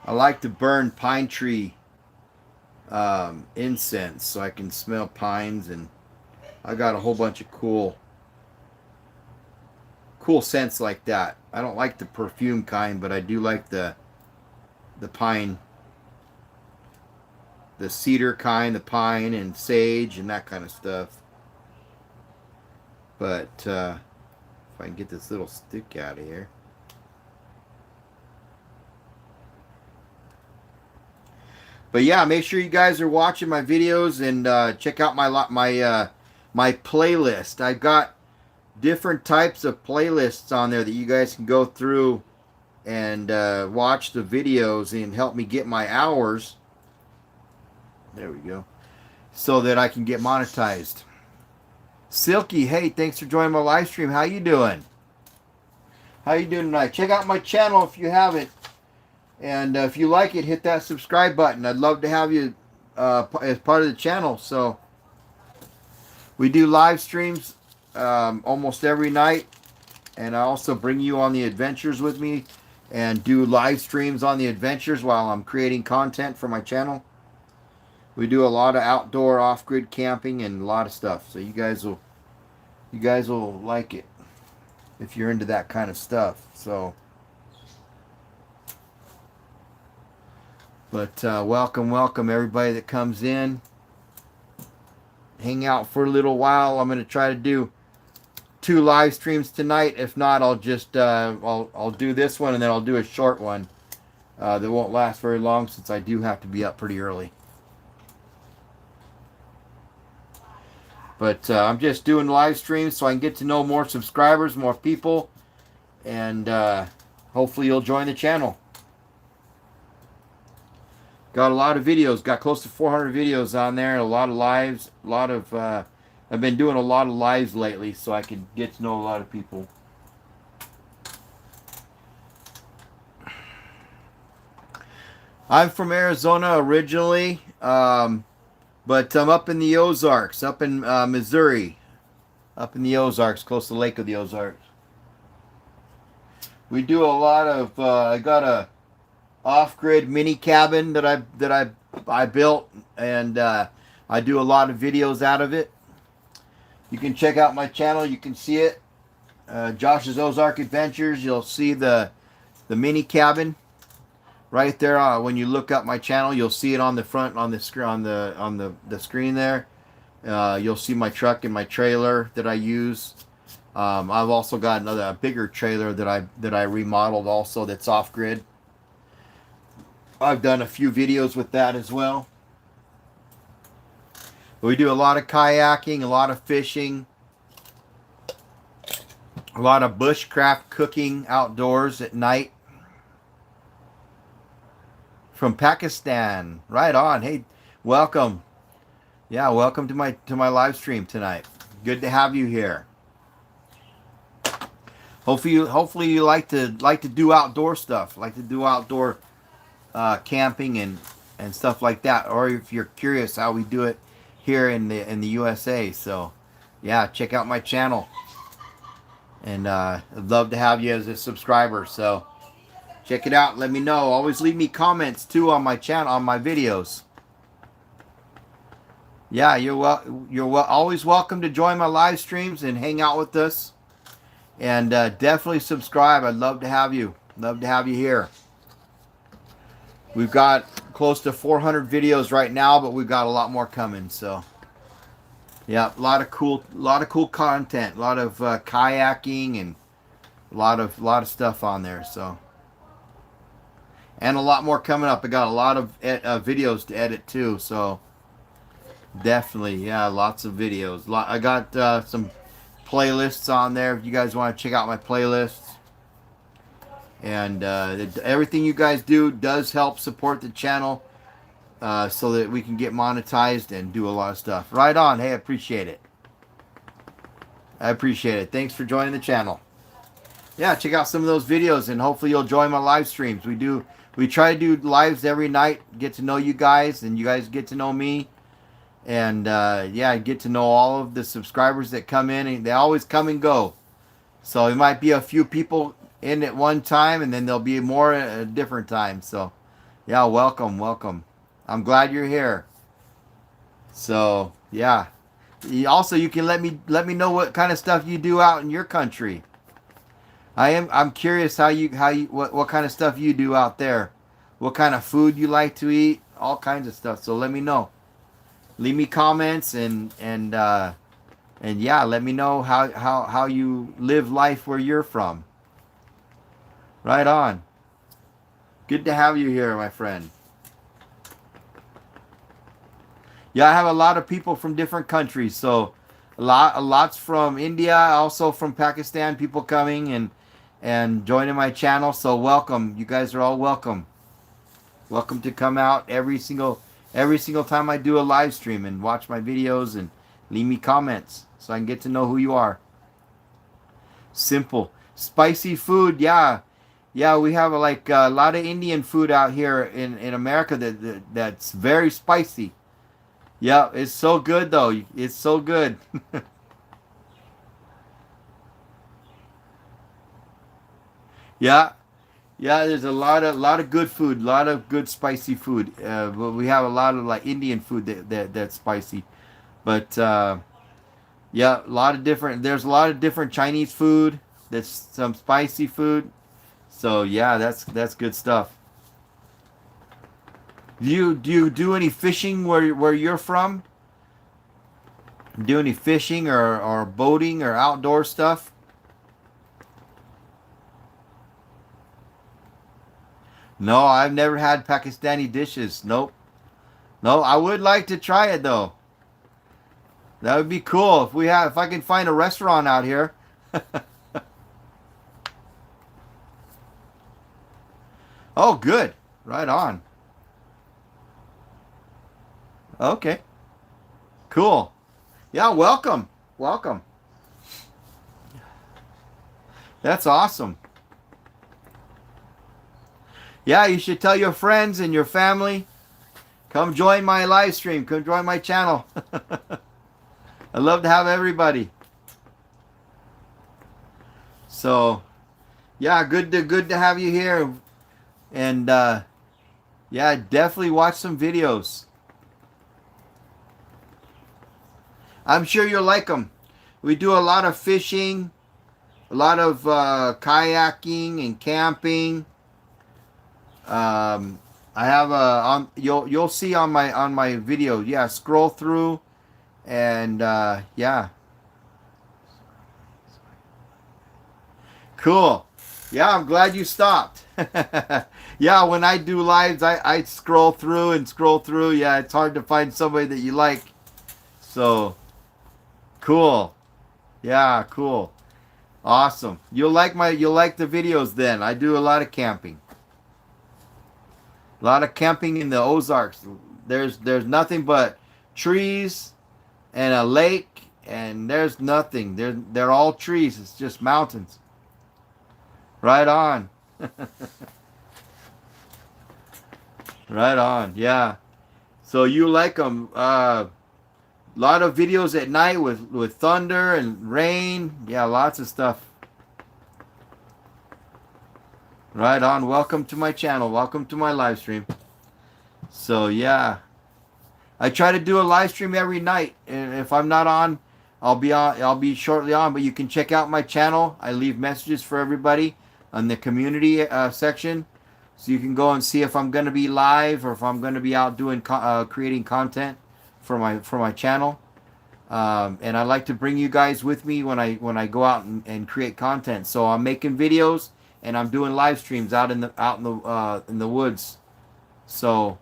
I like to burn pine tree incense so I can smell pines, and I got a whole bunch of cool scents like that. I don't like the perfume kind, but I do like the pine, the cedar kind, the pine and sage and that kind of stuff. But if I can get this little stick out of here. But yeah, make sure you guys are watching my videos and check out my playlist. I've got different types of playlists on there that you guys can go through and watch the videos and help me get my hours. There we go. So that I can get monetized. Silky, hey, thanks for joining my live stream. How you doing? How you doing tonight? Check out my channel if you haven't. And if you like it, hit that subscribe button. I'd love to have you as part of the channel. So we do live streams almost every night. And I also bring you on the adventures with me and do live streams on the adventures while I'm creating content for my channel. We do a lot of outdoor off-grid camping and a lot of stuff. So you guys will like it if you're into that kind of stuff. So but welcome everybody that comes in. Hang out for a little while. I'm going to try to do 2 live streams tonight. If not, I'll just I'll do this one and then I'll do a short one that won't last very long since I do have to be up pretty early. But I'm just doing live streams so I can get to know more subscribers, more people, and hopefully you'll join the channel. Got a lot of videos, got close to 400 videos on there, and a lot of lives, I've been doing a lot of lives lately so I can get to know a lot of people. I'm from Arizona originally, but I'm up in the Ozarks, up in Missouri, up in the Ozarks, close to the Lake of the Ozarks. We do a lot of, I got a off-grid mini cabin that I built, and I do a lot of videos out of it. You can check out my channel. You can see it. Josh's Ozark Adventures. You'll see the mini cabin right there. When you look up my channel, you'll see it on the front on the screen on the screen there. You'll see my truck and my trailer that I use. I've also got a bigger trailer that I remodeled also that's off-grid. I've done a few videos with that as well. We do a lot of kayaking, a lot of fishing, a lot of bushcraft cooking outdoors at night. From Pakistan, right on. Hey, welcome. Yeah, welcome to my live stream tonight. Good to have you here. Hopefully you like to do outdoor stuff, like to do outdoor camping and stuff like that, or if you're curious how we do it here in the USA. So yeah, check out my channel, and I'd love to have you as a subscriber. So check it out. Let me know. Always leave me comments too on my channel, on my videos. Yeah, you're always welcome to join my live streams and hang out with us, and definitely subscribe. I'd love to have you. Love to have you here. We've got close to 400 videos right now, but we've got a lot more coming. So, yeah, a lot of cool content, a lot of kayaking, and a lot of stuff on there. So, and a lot more coming up. I got a lot of videos to edit too. So, definitely, yeah, lots of videos. I got some playlists on there if you guys want to check out my playlists. And everything you guys do does help support the channel so that we can get monetized and do a lot of stuff. Right on. Hey, I appreciate it. I appreciate it. Thanks for joining the channel. Yeah, check out some of those videos, and hopefully you'll join my live streams. We try to do lives every night, get to know you guys, and you guys get to know me. And yeah, get to know all of the subscribers that come in, and they always come and go. So it might be a few people in at one time, and then there'll be more at a different time. So Yeah, welcome, welcome. I'm glad you're here. So yeah. Also, you can let me know what kind of stuff you do out in your country. I'm curious how you what kind of stuff you do out there. What kind of food you like to eat, all kinds of stuff. So let me know. Leave me comments and yeah, let me know how you live life where you're from. Right on. Good to have you here, my friend. Yeah, I have a lot of people from different countries. So a lot's from India, also from Pakistan, people coming and joining my channel. So welcome. You guys are all welcome. Welcome to come out every single time I do a live stream and watch my videos and leave me comments so I can get to know who you are. Simple. Spicy food, yeah. Yeah, we have like a lot of Indian food out here in America that's very spicy. Yeah, it's so good though. It's so good. Yeah, yeah. There's a lot of good food, a lot of good spicy food. But we have a lot of like Indian food that's spicy. But yeah, a lot of different. There's a lot of different Chinese food. That's some spicy food. So yeah, that's good stuff. Do you do any fishing where you're from? Do any fishing or boating or outdoor stuff? No, I've never had Pakistani dishes. Nope. No, I would like to try it though. That would be cool if I can find a restaurant out here. Oh, good. Right on. Okay. Cool. Yeah, welcome. Welcome. That's awesome. Yeah, you should tell your friends and your family. Come join my live stream. Come join my channel. I love to have everybody. So, yeah, good to have you here. And yeah, definitely watch some videos. I'm sure you'll like them. We do a lot of fishing, a lot of kayaking and camping. Um, I have you'll see on my video. Yeah, scroll through and yeah, cool. Yeah, I'm glad you stopped. Yeah, when I do lives, I scroll through and scroll through. Yeah, it's hard to find somebody that you like. So cool. Yeah, cool. Awesome. You'll like the videos then. I do a lot of camping. A lot of camping in the Ozarks. There's nothing but trees and a lake and there's nothing. They're all trees. It's just mountains. Right on. Right on. Yeah. So you like them. Lot of videos at night with thunder and rain. Yeah, lots of stuff. Right on. Welcome to my channel. Welcome to my live stream. So yeah, I try to do a live stream every night, and if I'm not on, I'll be on. I'll be shortly on. But you can check out my channel. I leave messages for everybody on the community section, so you can go and see if I'm going to be live or if I'm going to be out doing creating content for my channel. And I like to bring you guys with me when I go out and create content. So I'm making videos and I'm doing live streams out in the woods. So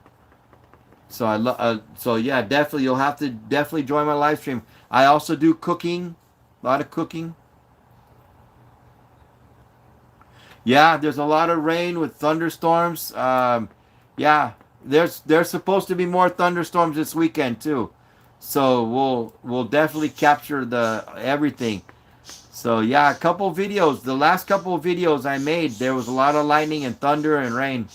so yeah, definitely you'll have to definitely join my live stream. I also do cooking, a lot of cooking. Yeah, there's a lot of rain with thunderstorms. Yeah, there's supposed to be more thunderstorms this weekend too. So we'll definitely capture the everything. So yeah, a couple videos. The last couple of videos I made, there was a lot of lightning and thunder and rain.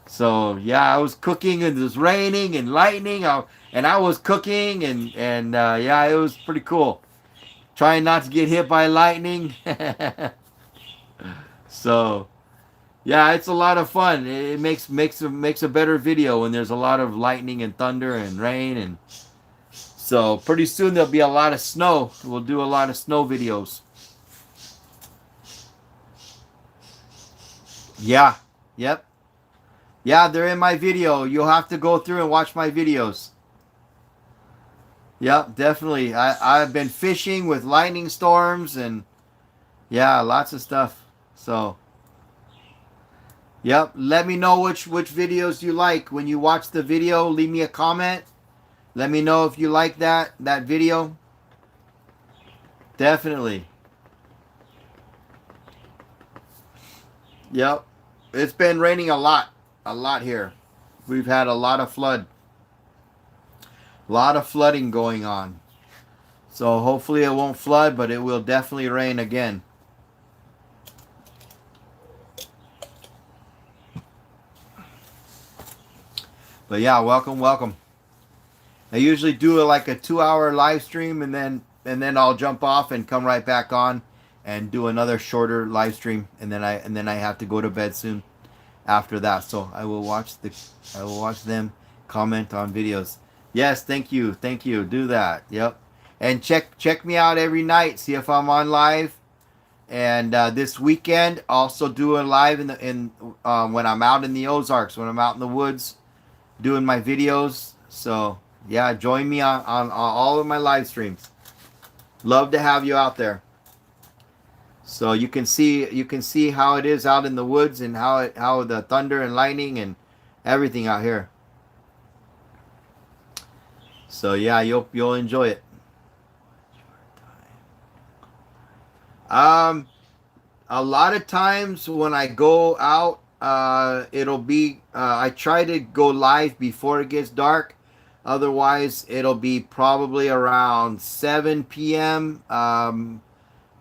So yeah, I was cooking and it was raining and lightning, and I was cooking and yeah, it was pretty cool. Trying not to get hit by lightning. So Yeah, it's a lot of fun. It makes a better video when there's a lot of lightning and thunder and rain, and so pretty soon there'll be a lot of snow. We'll do a lot of snow videos. Yeah. Yep. Yeah, they're in my video. You'll have to go through and watch my videos. Yep, definitely. I've been fishing with lightning storms and yeah, lots of stuff. So, yep, let me know which videos you like. When you watch the video, leave me a comment. Let me know if you like that video. Definitely. Yep. It's been raining a lot here. We've had a lot of flooding going on. So hopefully it won't flood, but it will definitely rain again. But yeah, welcome, welcome. I usually do like a 2-hour live stream, and then I'll jump off and come right back on and do another shorter live stream, and then I have to go to bed soon after that. So I will watch them comment on videos. Yes, thank you. Do that. Yep. And check me out every night. See if I'm on live. And this weekend, also do a live in when I'm out in the Ozarks, when I'm out in the woods, doing my videos. So yeah, join me on all of my live streams. Love to have you out there. So you can see how it is out in the woods and how the thunder and lightning and everything out here. So yeah, you'll enjoy it. Um, a lot of times when I go out, it'll be I try to go live before it gets dark. Otherwise, it'll be probably around 7 p.m.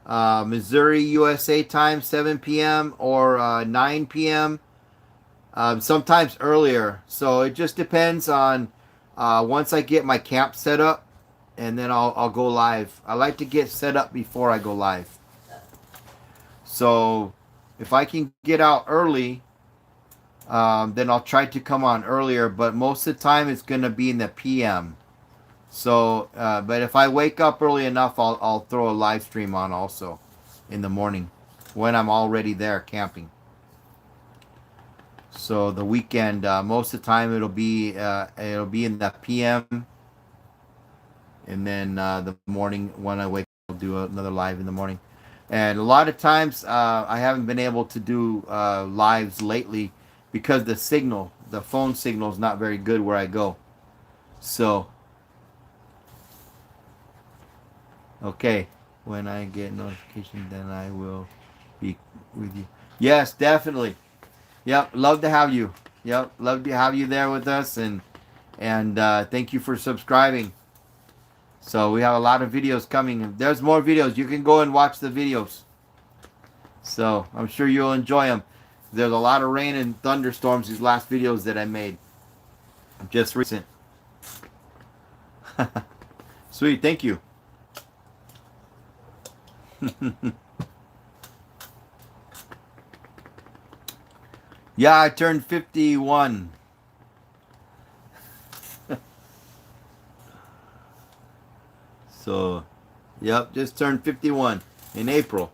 Missouri, USA time, 7 p.m. or 9 p.m. Sometimes earlier. So it just depends on once I get my camp set up, and then I'll go live. I like to get set up before I go live. So if I can get out early, then I'll try to come on earlier. But most of the time, it's going to be in the PM. So, but if I wake up early enough, I'll throw a live stream on also in the morning when I'm already there camping. So the weekend, most of the time it'll be in the PM, and then the morning when I wake up, I'll do another live in the morning. And a lot of times I haven't been able to do lives lately because the phone signal is not very good where I go. So okay, when I get notification, then I will be with you. Yes, definitely. Yep, love to have you. Yep, love to have you there with us, and thank you for subscribing. So we have a lot of videos coming. There's more videos. You can go and watch the videos. So I'm sure you'll enjoy them. There's a lot of rain and thunderstorms. These last videos that I made, just recent. Sweet, thank you. Yeah, I turned 51. So, yep, just turned 51 in April.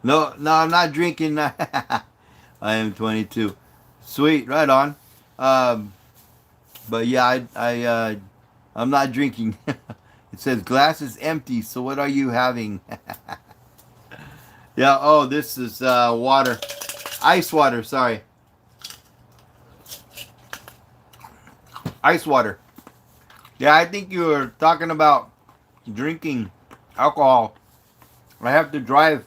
No, no, I'm not drinking. I am 22. Sweet, right on. Um, but yeah, I'm not drinking. It says glass is empty. So what are you having? Yeah. Oh, this is water, ice water. Sorry, ice water. Yeah, I think you were talking about drinking alcohol. I have to drive.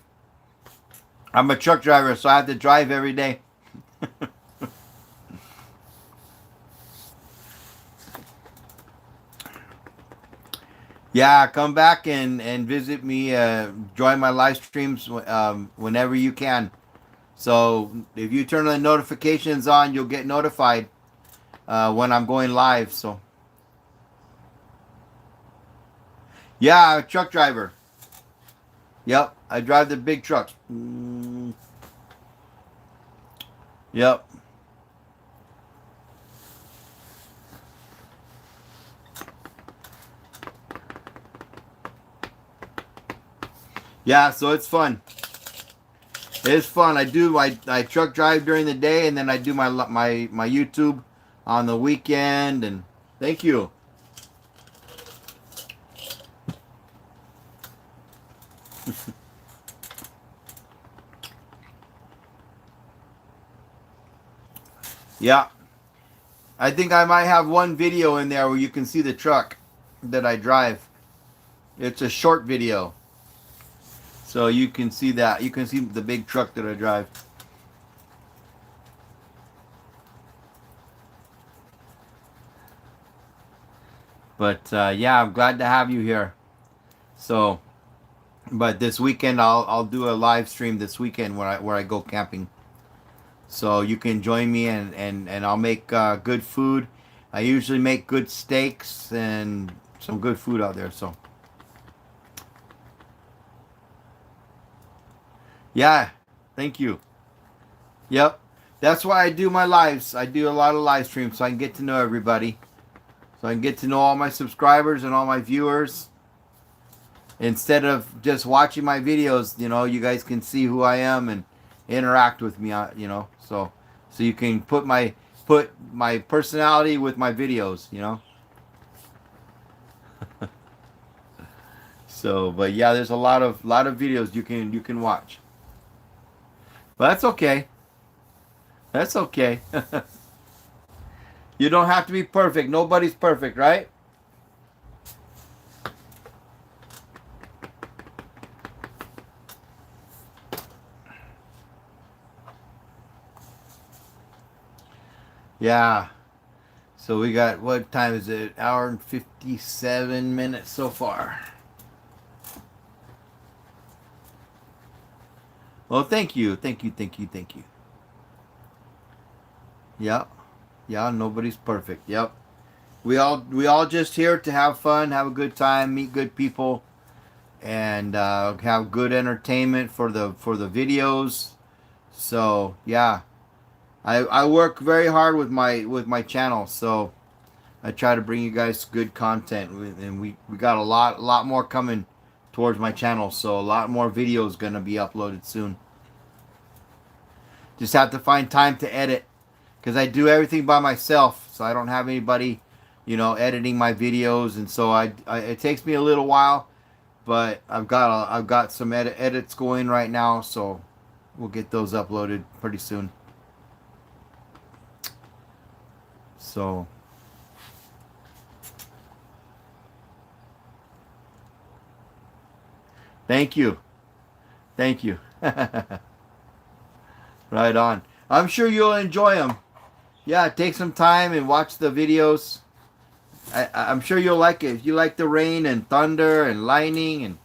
I'm a truck driver, so I have to drive every day. Yeah, come back and visit me. Join my live streams whenever you can. So if you turn the notifications on, you'll get notified when I'm going live. So yeah, I'm a truck driver. Yep, I drive the big trucks. Yep. Yeah, so it's fun. It's fun. I truck drive during the day, and then I do my YouTube on the weekend. And thank you. Yeah, I think I might have one video in there where you can see the truck that I drive. It's a short video, so you can see that. You can see the big truck that I drive. But yeah, I'm glad to have you here. So, but this weekend I'll do a live stream this weekend where I go camping. So you can join me, and I'll make good food. I usually make good steaks and some good food out there. So yeah, thank you. Yep, that's why I do my lives. I do a lot of live streams so I can get to know everybody. So I can get to know all my subscribers and all my viewers. Instead of just watching my videos, you guys can see who I am and interact with me. So you can put my personality with my videos. So, but yeah, there's a lot of videos you can watch. But that's okay. That's okay. You don't have to be perfect. Nobody's perfect, right? Yeah. So we got, what time is it? Hour and 57 minutes so far. Well, thank you. Thank you. Thank you. Thank you. Yep. Yeah, nobody's perfect. Yep. We all just here to have fun, have a good time, meet good people, and have good entertainment for the videos. So yeah, I work very hard with my channel, so I try to bring you guys good content, and we got a lot more coming towards my channel, so a lot more videos gonna be uploaded soon. Just have to find time to edit, because I do everything by myself, so I don't have anybody, editing my videos, and so it takes me a little while, but I've got some edits going right now, so we'll get those uploaded pretty soon. So thank you. Thank you. Right on. I'm sure you'll enjoy them. Yeah, take some time and watch the videos. I'm sure you'll like it. If you like the rain and thunder and lightning,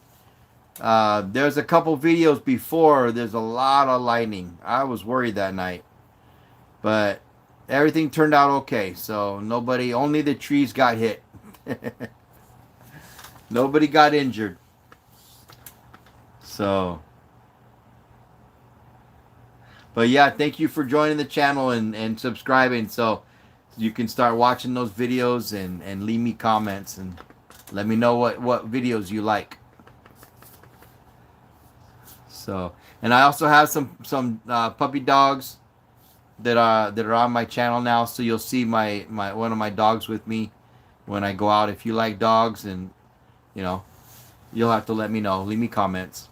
and there's a couple videos before, there's a lot of lightning. I was worried that night, but everything turned out okay. So only the trees got hit. Nobody got injured. So, but yeah, thank you for joining the channel and subscribing. So you can start watching those videos and leave me comments and let me know what videos you like. So, and I also have some puppy dogs that are on my channel now. So you'll see my one of my dogs with me when I go out. If you like dogs, and you know, you'll have to let me know. Leave me comments.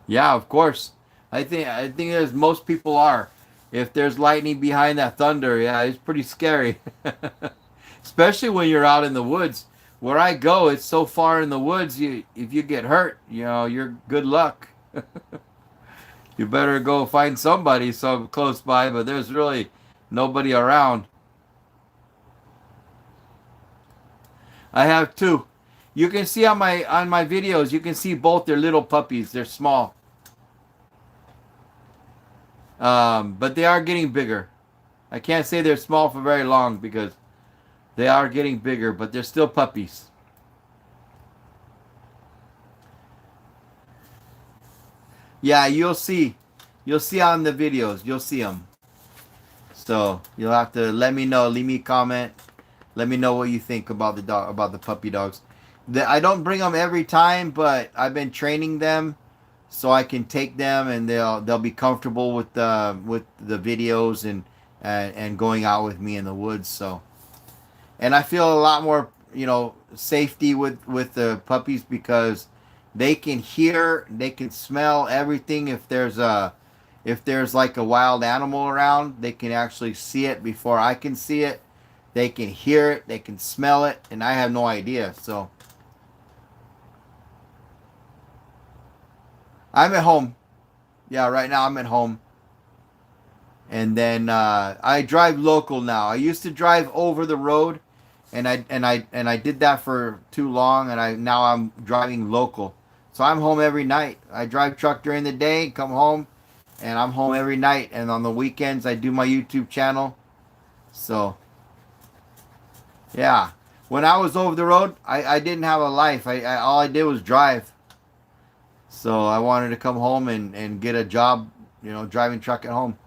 Yeah, of course. I think as most people are. If there's lightning behind that thunder, yeah, it's pretty scary. Especially when you're out in the woods. Where I go, it's so far in the woods. If you get hurt, you're good luck. You better go find somebody so close by. But there's really nobody around. I have two. You can see on my videos, you can see both their little puppies. They're small. But they are getting bigger. I can't say they're small for very long because they are getting bigger, but they're still puppies. Yeah, you'll see. You'll see on the videos. You'll see them. So you'll have to let me know. Leave me a comment. Let me know what you think about the dog, about the puppy dogs. I don't bring them every time, but I've been training them so I can take them and they'll be comfortable with the videos and going out with me in the woods. So, and I feel a lot more, safety with the puppies because they can hear, they can smell everything. If there's like a wild animal around, they can actually see it before I can see it. They can hear it, they can smell it, and I have no idea. So I'm at home. Yeah, right now I'm at home. And then I drive local now. I used to drive over the road, and I did that for too long, and now I'm driving local. So I'm home every night. I drive truck during the day, come home, and I'm home every night. And on the weekends, I do my YouTube channel. So yeah, when I was over the road, I didn't have a life. All I did was drive. So I wanted to come home and get a job, driving truck at home.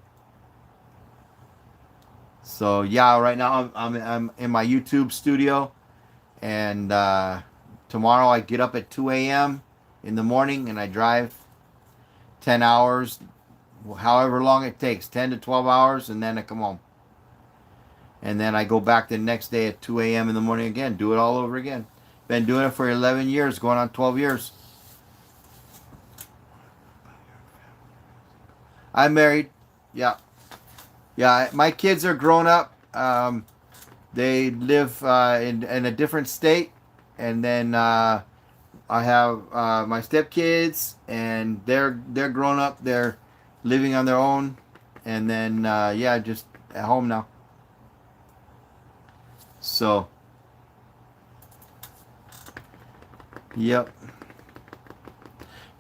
So yeah, right now I'm in my YouTube studio, and tomorrow I get up at 2 a.m. in the morning and I drive 10 hours, however long it takes, 10 to 12 hours, and then I come home. And then I go back the next day at 2 a.m. in the morning again, do it all over again. Been doing it for 11 years, going on 12 years. I'm married. Yeah. Yeah, my kids are grown up. They live in a different state. And then I have my stepkids, and they're grown up. They're living on their own. And then, just at home now. So, yep.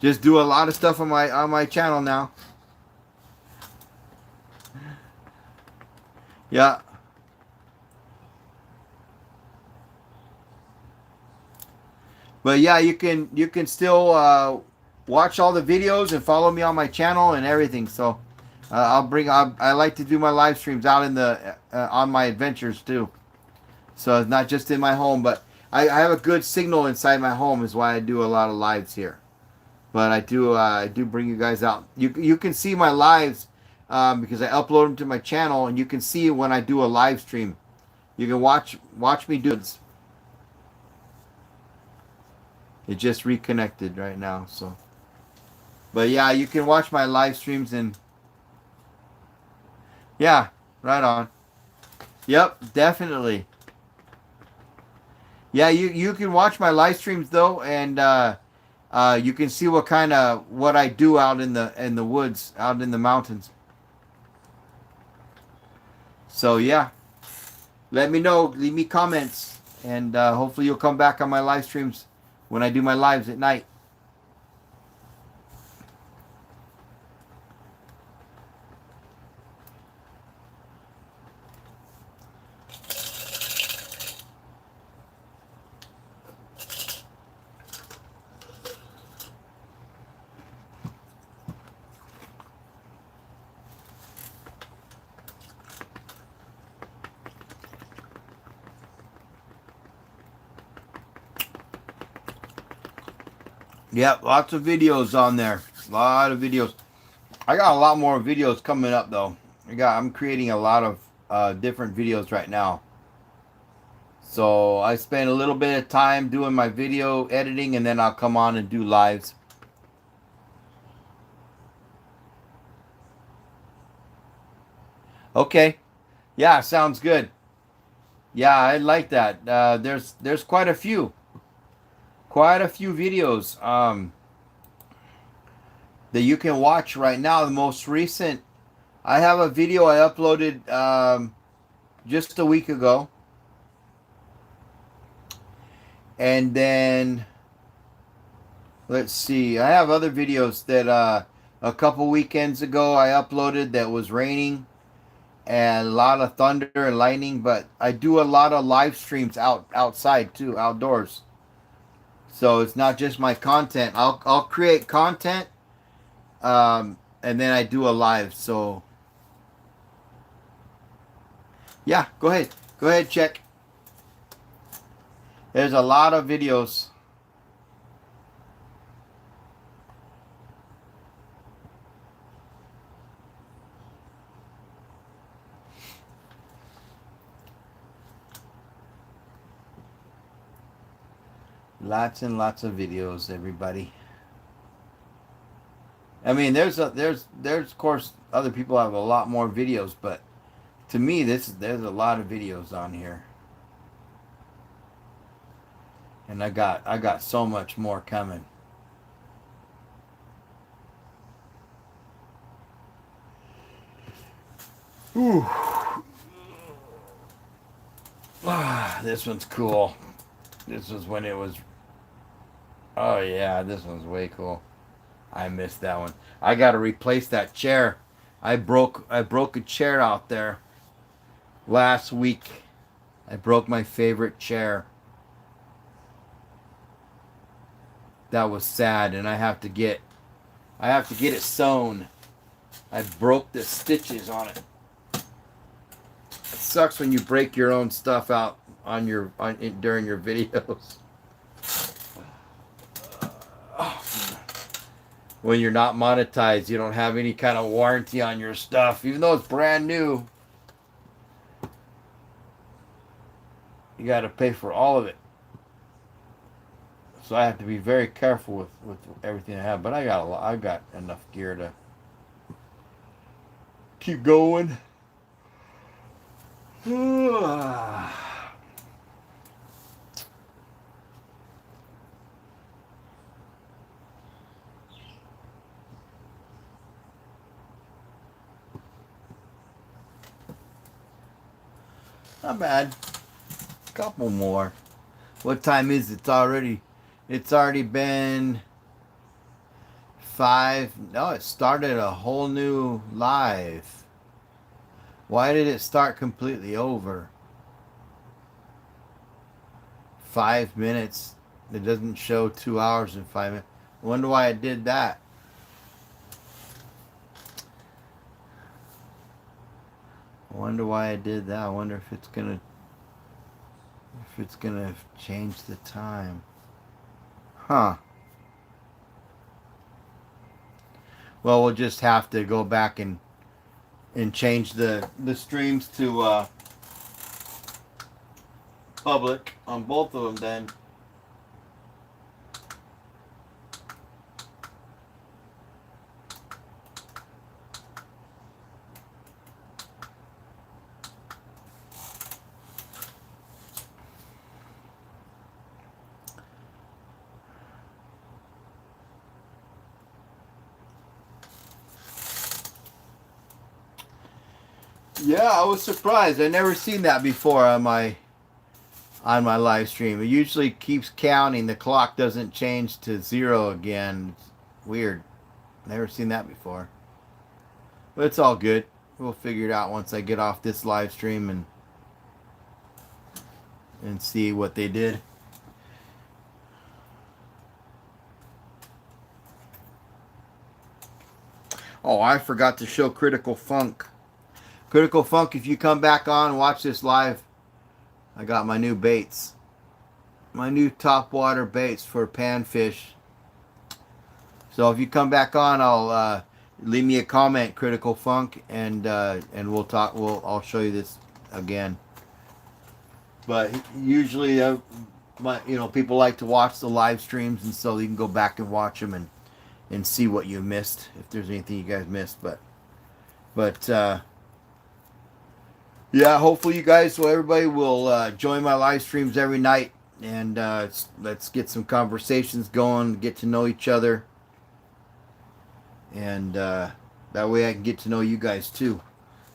Just do a lot of stuff on my channel now. Yeah. But yeah, you can still watch all the videos and follow me on my channel and everything. So I like to do my live streams out in the on my adventures too. So it's not just in my home, but I have a good signal inside my home, is why I do a lot of lives here. But I do bring you guys out. You can see my lives because I upload them to my channel, and you can see when I do a live stream. You can watch me do it. It just reconnected right now, so. But yeah, you can watch my live streams, and yeah, right on. Yep, definitely. Yeah, you can watch my live streams though, and you can see what I do out in the woods, out in the mountains. So yeah, let me know, leave me comments, and hopefully you'll come back on my live streams when I do my lives at night. Yep, lots of videos on there. A lot of videos. I got a lot more videos coming up though. I'm creating a lot of different videos right now. So I spend a little bit of time doing my video editing, and then I'll come on and do lives. Okay. Yeah, sounds good. Yeah, I like that. There's quite a few videos that you can watch right now. The most recent, I have a video I uploaded just a week ago, And then let's see. I have other videos that a couple weekends ago I uploaded that was raining and a lot of thunder and lightning, but I do a lot of live streams outside too, outdoors. So it's not just my content. I'll create content, and then I do a live. So yeah, go ahead, check. There's a lot of videos. Lots and lots of videos, everybody. I mean, there's of course other people have a lot more videos, but to me, there's a lot of videos on here, and I got so much more coming. Ooh. This one's cool. This was when it was. Oh yeah, this one's way cool. I missed that one. I got to replace that chair. I broke a chair out there last week. I broke my favorite chair. That was sad, and I have to get it sewn. I broke the stitches on it. It sucks when you break your own stuff out during your videos. When you're not monetized, you don't have any kind of warranty on your stuff, even though it's brand new. You got to pay for all of it. So I have to be very careful with everything I have. But I got enough gear to keep going. Not bad. Couple more. What time is it? It's already been 5. No, it started a whole new live. Why did it start completely over? 5 minutes. It doesn't show 2 hours and 5 minutes. I wonder why it did that. I wonder why I did that. I wonder if it's gonna change the time. Huh. Well, we'll just have to go back and change the streams to public on both of them then. Yeah, I was surprised. I never seen that before on my live stream. It usually keeps counting. The clock doesn't change to 0 again. It's weird. Never seen that before. But it's all good. We'll figure it out once I get off this live stream and see what they did. Oh, I forgot to show Critical Funk. Critical Funk, if you come back on, watch this live. I got my new baits. My new top water baits for panfish. So if you come back on, I'll leave me a comment, Critical Funk, and we'll talk. I'll show you this again. But usually, people like to watch the live streams, and so you can go back and watch them and see what you missed, if there's anything you guys missed. But yeah, hopefully you guys, everybody will join my live streams every night, and let's get some conversations going, get to know each other, and that way I can get to know you guys too.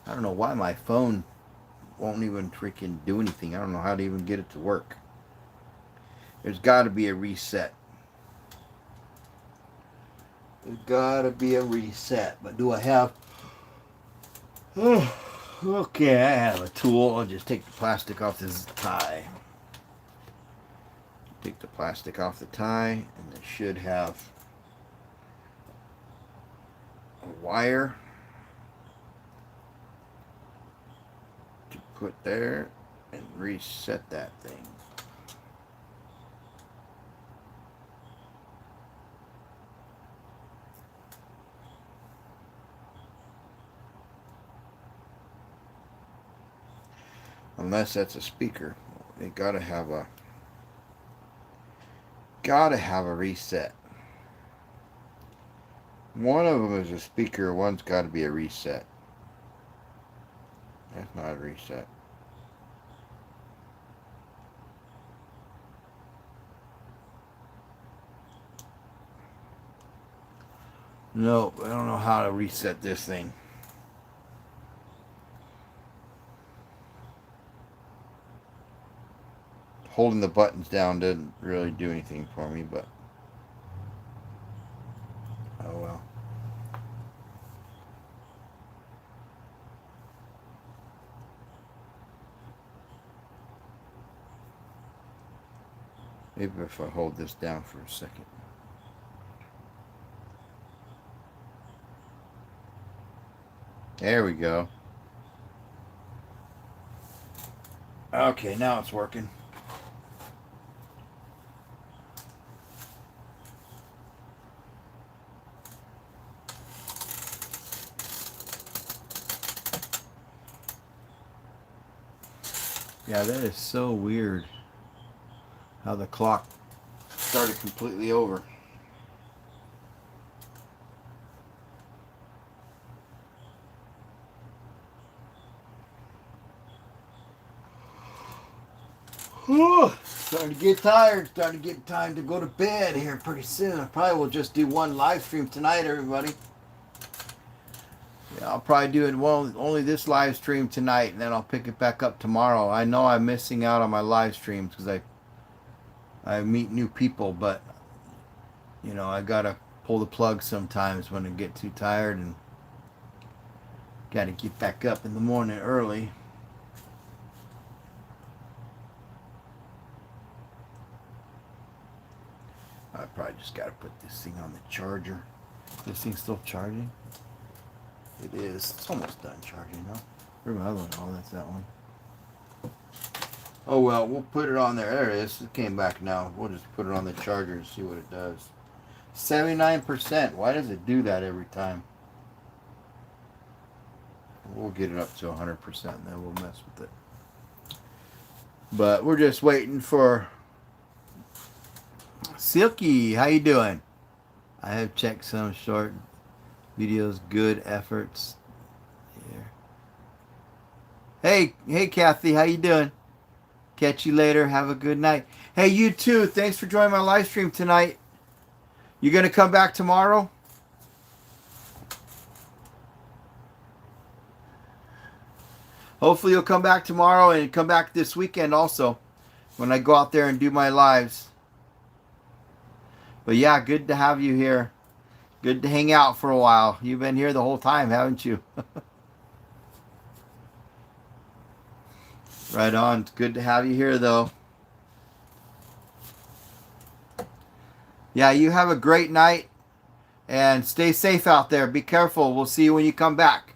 I don't know why my phone won't even freaking do anything. I don't know how to even get it to work. There's got to be a reset. There's got to be a reset. But do I have... Oh, okay, I have a tool. I'll just take the plastic off this tie. Take the plastic off the tie, and it should have a wire to put there and reset that thing. Unless that's a speaker. They gotta have a reset. One of them is a speaker, one's gotta be a reset. That's not a reset. No, I don't know how to reset this thing. Holding the buttons down didn't really do anything for me, but oh well. Maybe if I hold this down for a second. There we go. Okay, now it's working. Yeah, that is so weird how the clock started completely over. Whew, starting to get tired. Starting to get time to go to bed here pretty soon. I probably will just do one live stream tonight, everybody. Yeah, I'll probably do it only this live stream tonight, and then I'll pick it back up tomorrow. I know I'm missing out on my live streams because I meet new people, but you know, I gotta pull the plug sometimes when I get too tired and gotta get back up in the morning early. I probably just gotta put this thing on the charger. This thing's still charging? It is. It's almost done charging now. Where's my other one? Oh, that's that one. Oh well, we'll put it on there. There it is. It came back now. We'll just put it on the charger and see what it does. 79%. Why does it do that every time? We'll get it up to 100% and then we'll mess with it. But we're just waiting for Silky. How you doing? I have checked some short videos. Good efforts. Here. Hey Kathy, how you doing? Catch you later. Have a good night. Hey, you too. Thanks for joining my live stream tonight. You gonna come back tomorrow? Hopefully you'll come back tomorrow and come back this weekend also when I go out there and do my lives. But yeah, good to have you here. Good to hang out for a while. You've been here the whole time, haven't you? Right on. It's good to have you here, though. Yeah, you have a great night. And stay safe out there. Be careful. We'll see you when you come back.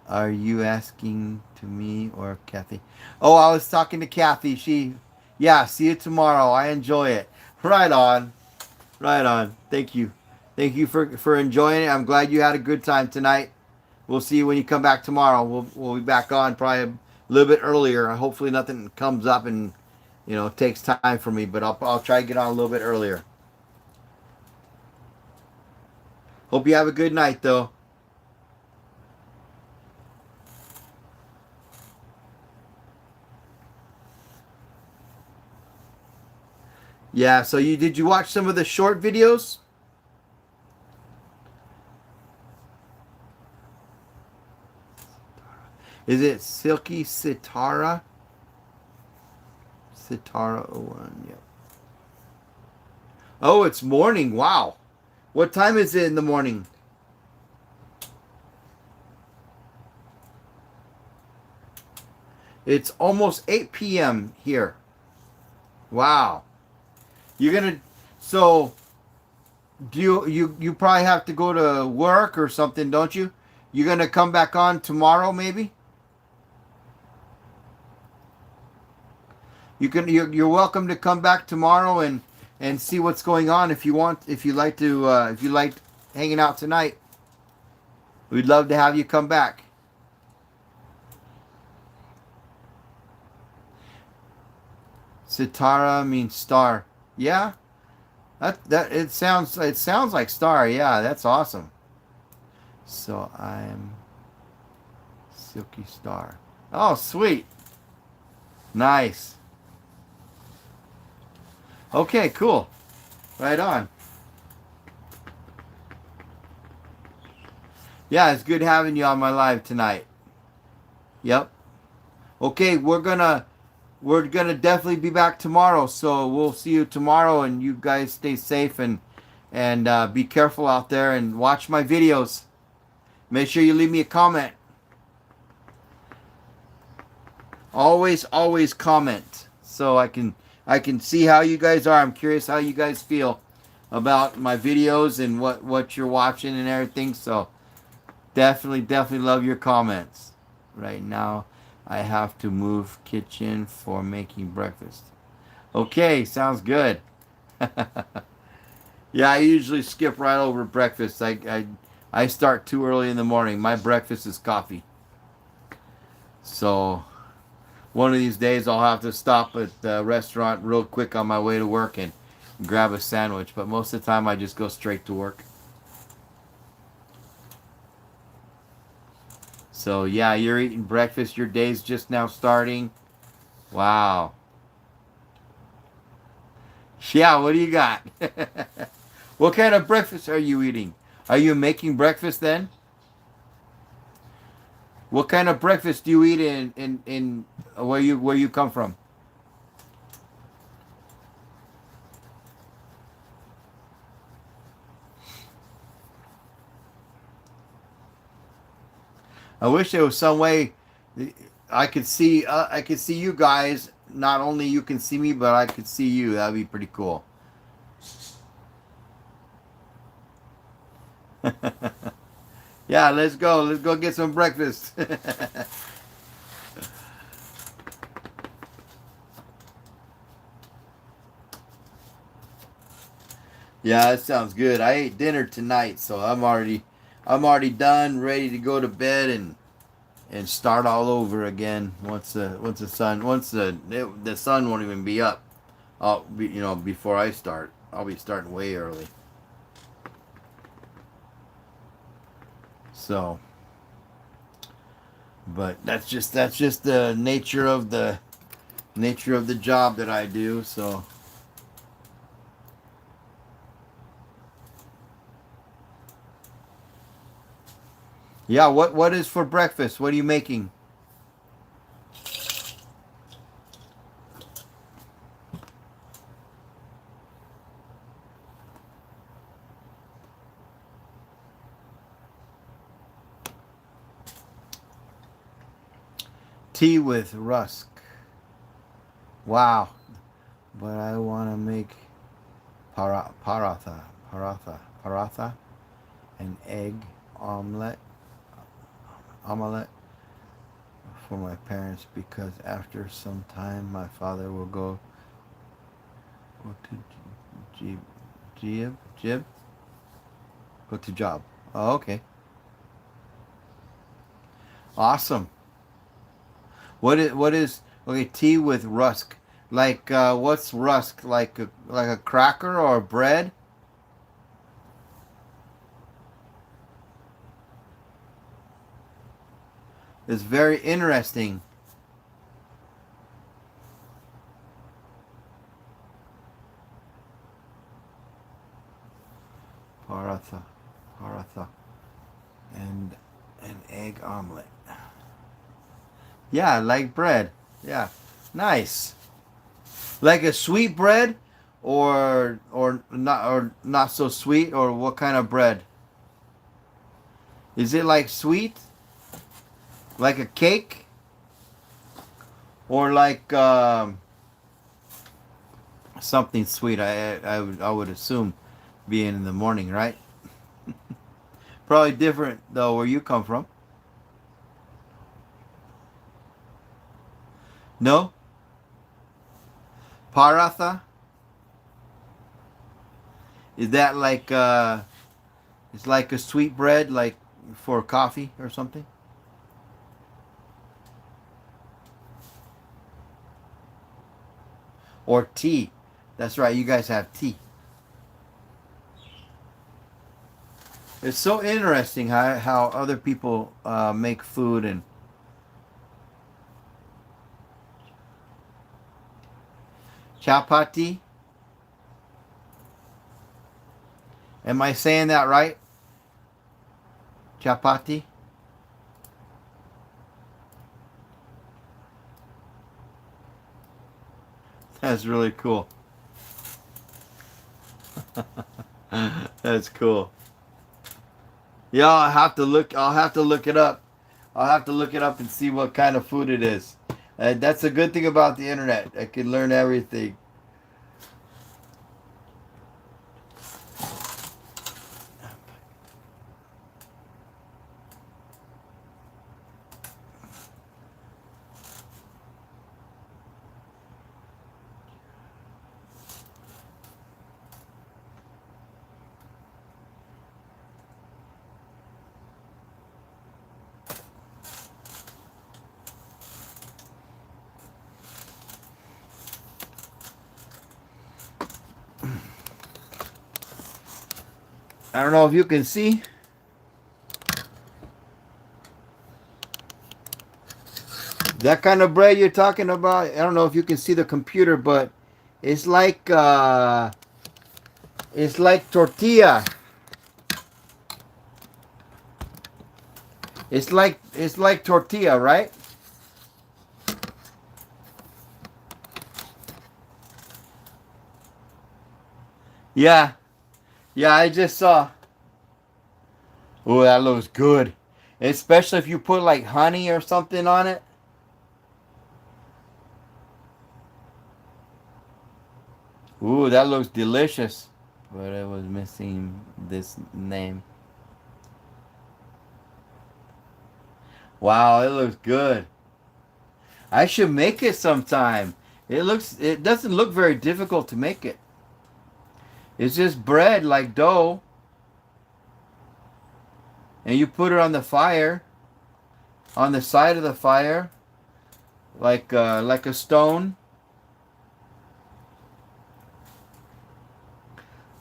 Are you asking to me or Kathy? Oh, I was talking to Kathy. Yeah, see you tomorrow. I enjoy it. Right on. Right on. Thank you. Thank you for enjoying it. I'm glad you had a good time tonight. We'll see you when you come back tomorrow. We'll be back on probably a little bit earlier. Hopefully nothing comes up and takes time for me, but I'll try to get on a little bit earlier. Hope you have a good night though. Yeah, so did you watch some of the short videos? Is it Silky Sitara? Sitara 01, yep. Oh, it's morning. Wow. What time is it in the morning? It's almost 8 p.m. here. Wow. You're gonna so do you probably have to go to work or something, don't you? You're gonna come back on tomorrow maybe? You're welcome to come back tomorrow and see what's going on if you want, if you like to if you like hanging out tonight. We'd love to have you come back. Sitara means star. Yeah? That it sounds like star. Yeah, that's awesome. So I'm Silky Star. Oh, sweet. Nice. Okay, cool. Right on. Yeah, it's good having you on my live tonight. Yep. Okay, we're gonna definitely be back tomorrow. So we'll see you tomorrow, and you guys stay safe and be careful out there and watch my videos. Make sure you leave me a comment. Always comment so I can see how you guys are. I'm curious how you guys feel about my videos and what you're watching and everything. So definitely love your comments. Right now, I have to move kitchen for making breakfast. Okay, sounds good. Yeah, I usually skip right over breakfast. I start too early in the morning. My breakfast is coffee. So one of these days I'll have to stop at the restaurant real quick on my way to work and grab a sandwich. But most of the time I just go straight to work. So yeah, you're eating breakfast. Your day's just now starting. Wow. Yeah, what do you got? What kind of breakfast are you eating? Are you making breakfast then? What kind of breakfast do you eat in where you come from? I wish there was some way I could see you guys. Not only you can see me, but I could see you. That'd be pretty cool. Yeah, let's go. Let's go get some breakfast. Yeah, that sounds good. I ate dinner tonight, so I'm already done, ready to go to bed and start all over again once the sun won't even be up. Before I start. I'll be starting way early. So, but that's just the nature of the job that I do. So, yeah, what is for breakfast? What are you making? Tea with rusk. Wow. But I want to make paratha, an egg omelet, omelet for my parents because after some time my father will go to jib, jib, go to job. Oh, okay. Awesome. What is okay? Tea with rusk. Like what's rusk? Like a cracker or bread? It's very interesting. Paratha, paratha, and an egg omelet. Yeah, like bread. Yeah. Nice. Like a sweet bread or not so sweet, or what kind of bread? Is it like sweet? Like a cake? Or like something sweet? I would assume being in the morning, right? Probably different though where you come from. No? Paratha? Is that like it's like a sweet bread like for coffee or something? Or tea? That's right, you guys have tea. It's so interesting how other people make food and chapati. Am I saying that right? Chapati? That's really cool. That's cool. Yeah, I'll have to look it up. I'll have to look it up and see what kind of food it is. That's a good thing about the internet. I can learn everything. I don't know if you can see that kind of bread you're talking about. I don't know if you can see the computer, but it's like tortilla. It's like tortilla, right? Yeah. Yeah, I just saw. Oh, that looks good. Especially if you put like honey or something on it. Ooh, that looks delicious. But I was missing this name. Wow, it looks good. I should make it sometime. It doesn't look very difficult to make it. It's just bread like dough, and you put it on the fire, on the side of the fire, like a stone.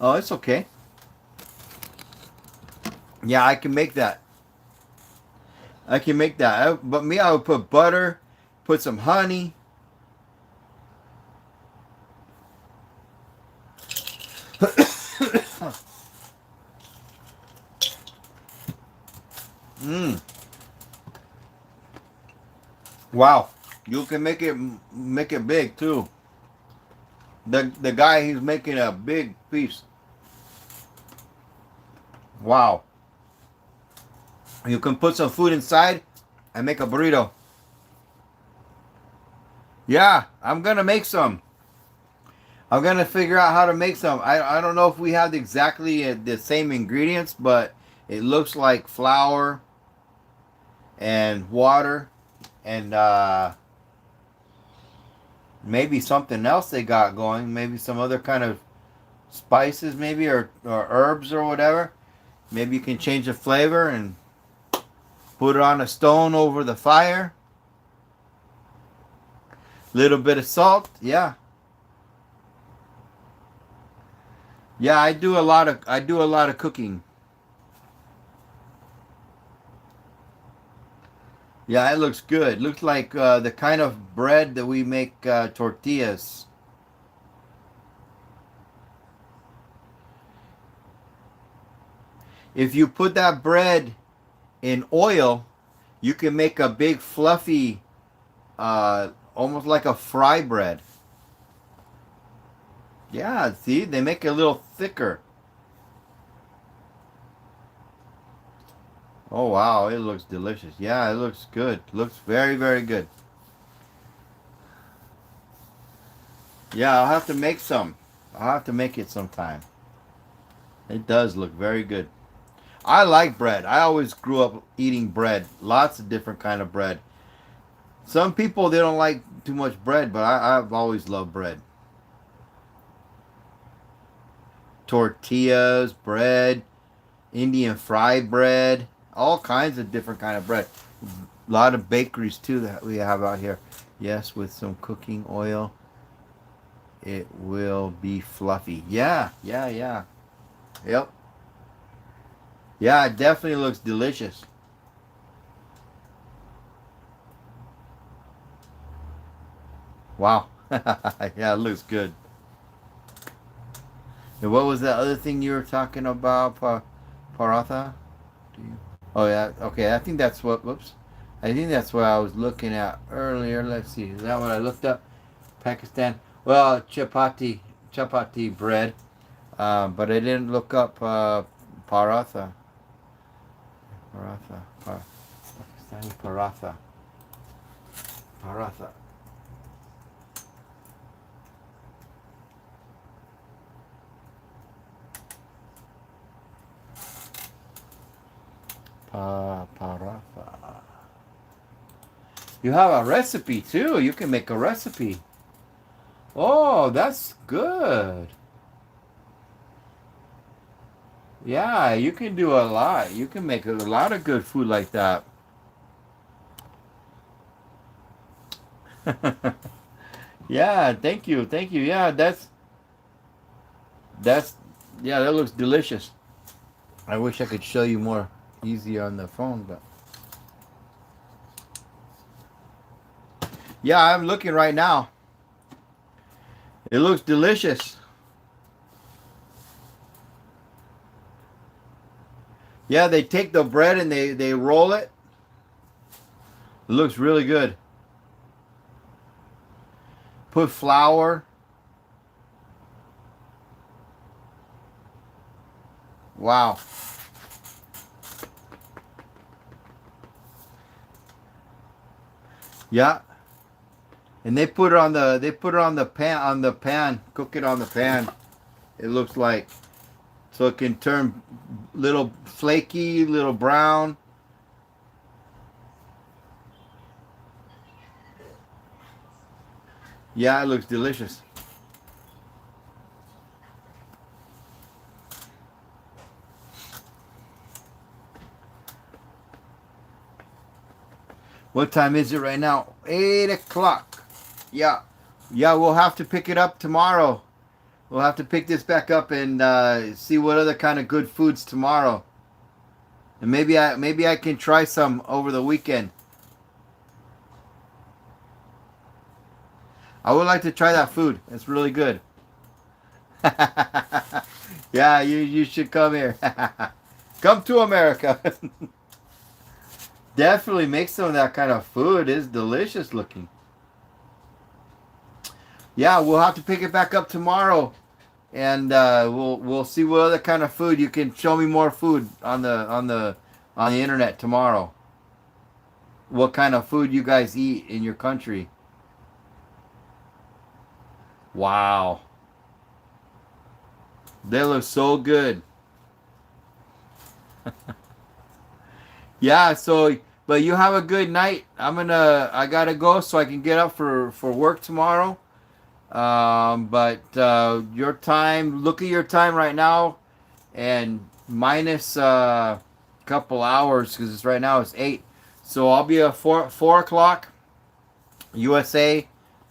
Oh, it's okay. Yeah, I can make that. I can make that. But me, I would put butter, put some honey. Mmm. Wow. You can make it big too. The guy, he's making a big piece. Wow. You can put some food inside and make a burrito. Yeah, I'm gonna make some. I'm gonna figure out how to make some. I don't know if we have exactly the same ingredients, but it looks like flour and water and maybe something else they got going. Maybe some other kind of spices, maybe or herbs or whatever. Maybe you can change the flavor and put it on a stone over the fire. Little bit of salt. Yeah. Yeah, I do a lot of cooking. Yeah, it looks good. Looks like the kind of bread that we make tortillas. If you put that bread in oil, you can make a big fluffy. almost like a fry bread. Yeah, see, they make it a little thicker. Oh wow, it looks delicious. Yeah, it looks good. Looks very, very good. Yeah, I'll have to make some. I'll have to make it sometime. It does look very good. I like bread. I always grew up eating bread. Lots of different kind of bread. Some people they don't like too much bread, but I've always loved bread. Tortillas, bread, Indian fried bread, all kinds of different kind of bread. A lot of bakeries too that we have out here. Yes, with some cooking oil, it will be fluffy. Yeah, yeah, yeah. Yep. Yeah, it definitely looks delicious. Wow. Yeah, it looks good. And what was that other thing you were talking about, paratha? Do you? Oh yeah. Okay, I think that's what. Whoops. I think that's what I was looking at earlier. Let's see. Is that what I looked up? Pakistan. Well, chapati bread. But I didn't look up paratha. Paratha. Pakistani paratha. Paratha. Paratha. You have a recipe too. You can make a recipe. Oh, that's good. Yeah, you can do a lot. You can make a lot of good food like that. Yeah, thank you. Thank you. Yeah, that's yeah, that looks delicious. I wish I could show you more easy on the phone, but yeah, I'm looking right now. It looks delicious. Yeah, they take the bread and they roll it. It looks really good. Put flour. Wow. Yeah. And they put it on the pan, cook it on the pan. It looks like so it can turn little flaky, little brown. Yeah, it looks delicious. What time is it right now? 8 o'clock. Yeah. Yeah, we'll have to pick it up tomorrow. We'll have to pick this back up and see what other kind of good foods tomorrow. And maybe I can try some over the weekend. I would like to try that food. It's really good. Yeah, you should come here. Come to America. Definitely make some of that kind of food. It's delicious looking. Yeah, we'll have to pick it back up tomorrow, and we'll see what other kind of food you can show me more food on the internet tomorrow. What kind of food you guys eat in your country? Wow, they look so good. Yeah, so but you have a good night. I gotta go so I can get up for work tomorrow. But your time, look at your time right now, and minus a couple hours because it's right now it's 8. So I'll be at 4 o'clock USA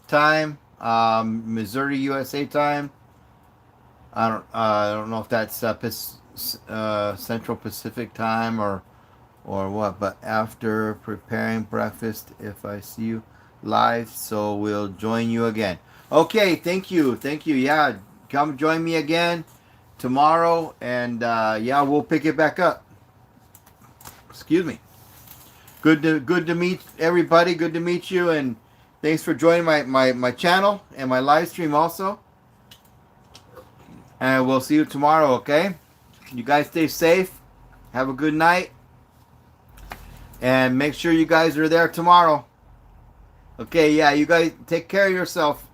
time, Missouri USA time. I don't know if that's Central Pacific time or what, but after preparing breakfast, if I see you live, so we'll join you again. Okay, thank you. Yeah, come join me again tomorrow, and yeah, we'll pick it back up. Excuse me. Good to meet everybody. Good to meet you, and Thanks for joining my channel and my live stream also. And we'll see you tomorrow, okay? You guys stay safe. Have a good night. And make sure you guys are there tomorrow. Okay, yeah, you guys take care of yourself.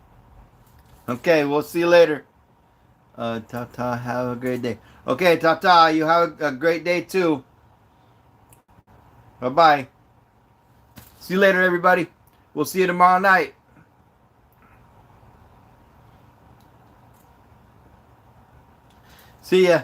Okay, we'll see you later. Tata, have a great day. Okay, Tata, you have a great day too. Bye-bye. See you later, everybody. We'll see you tomorrow night. See ya.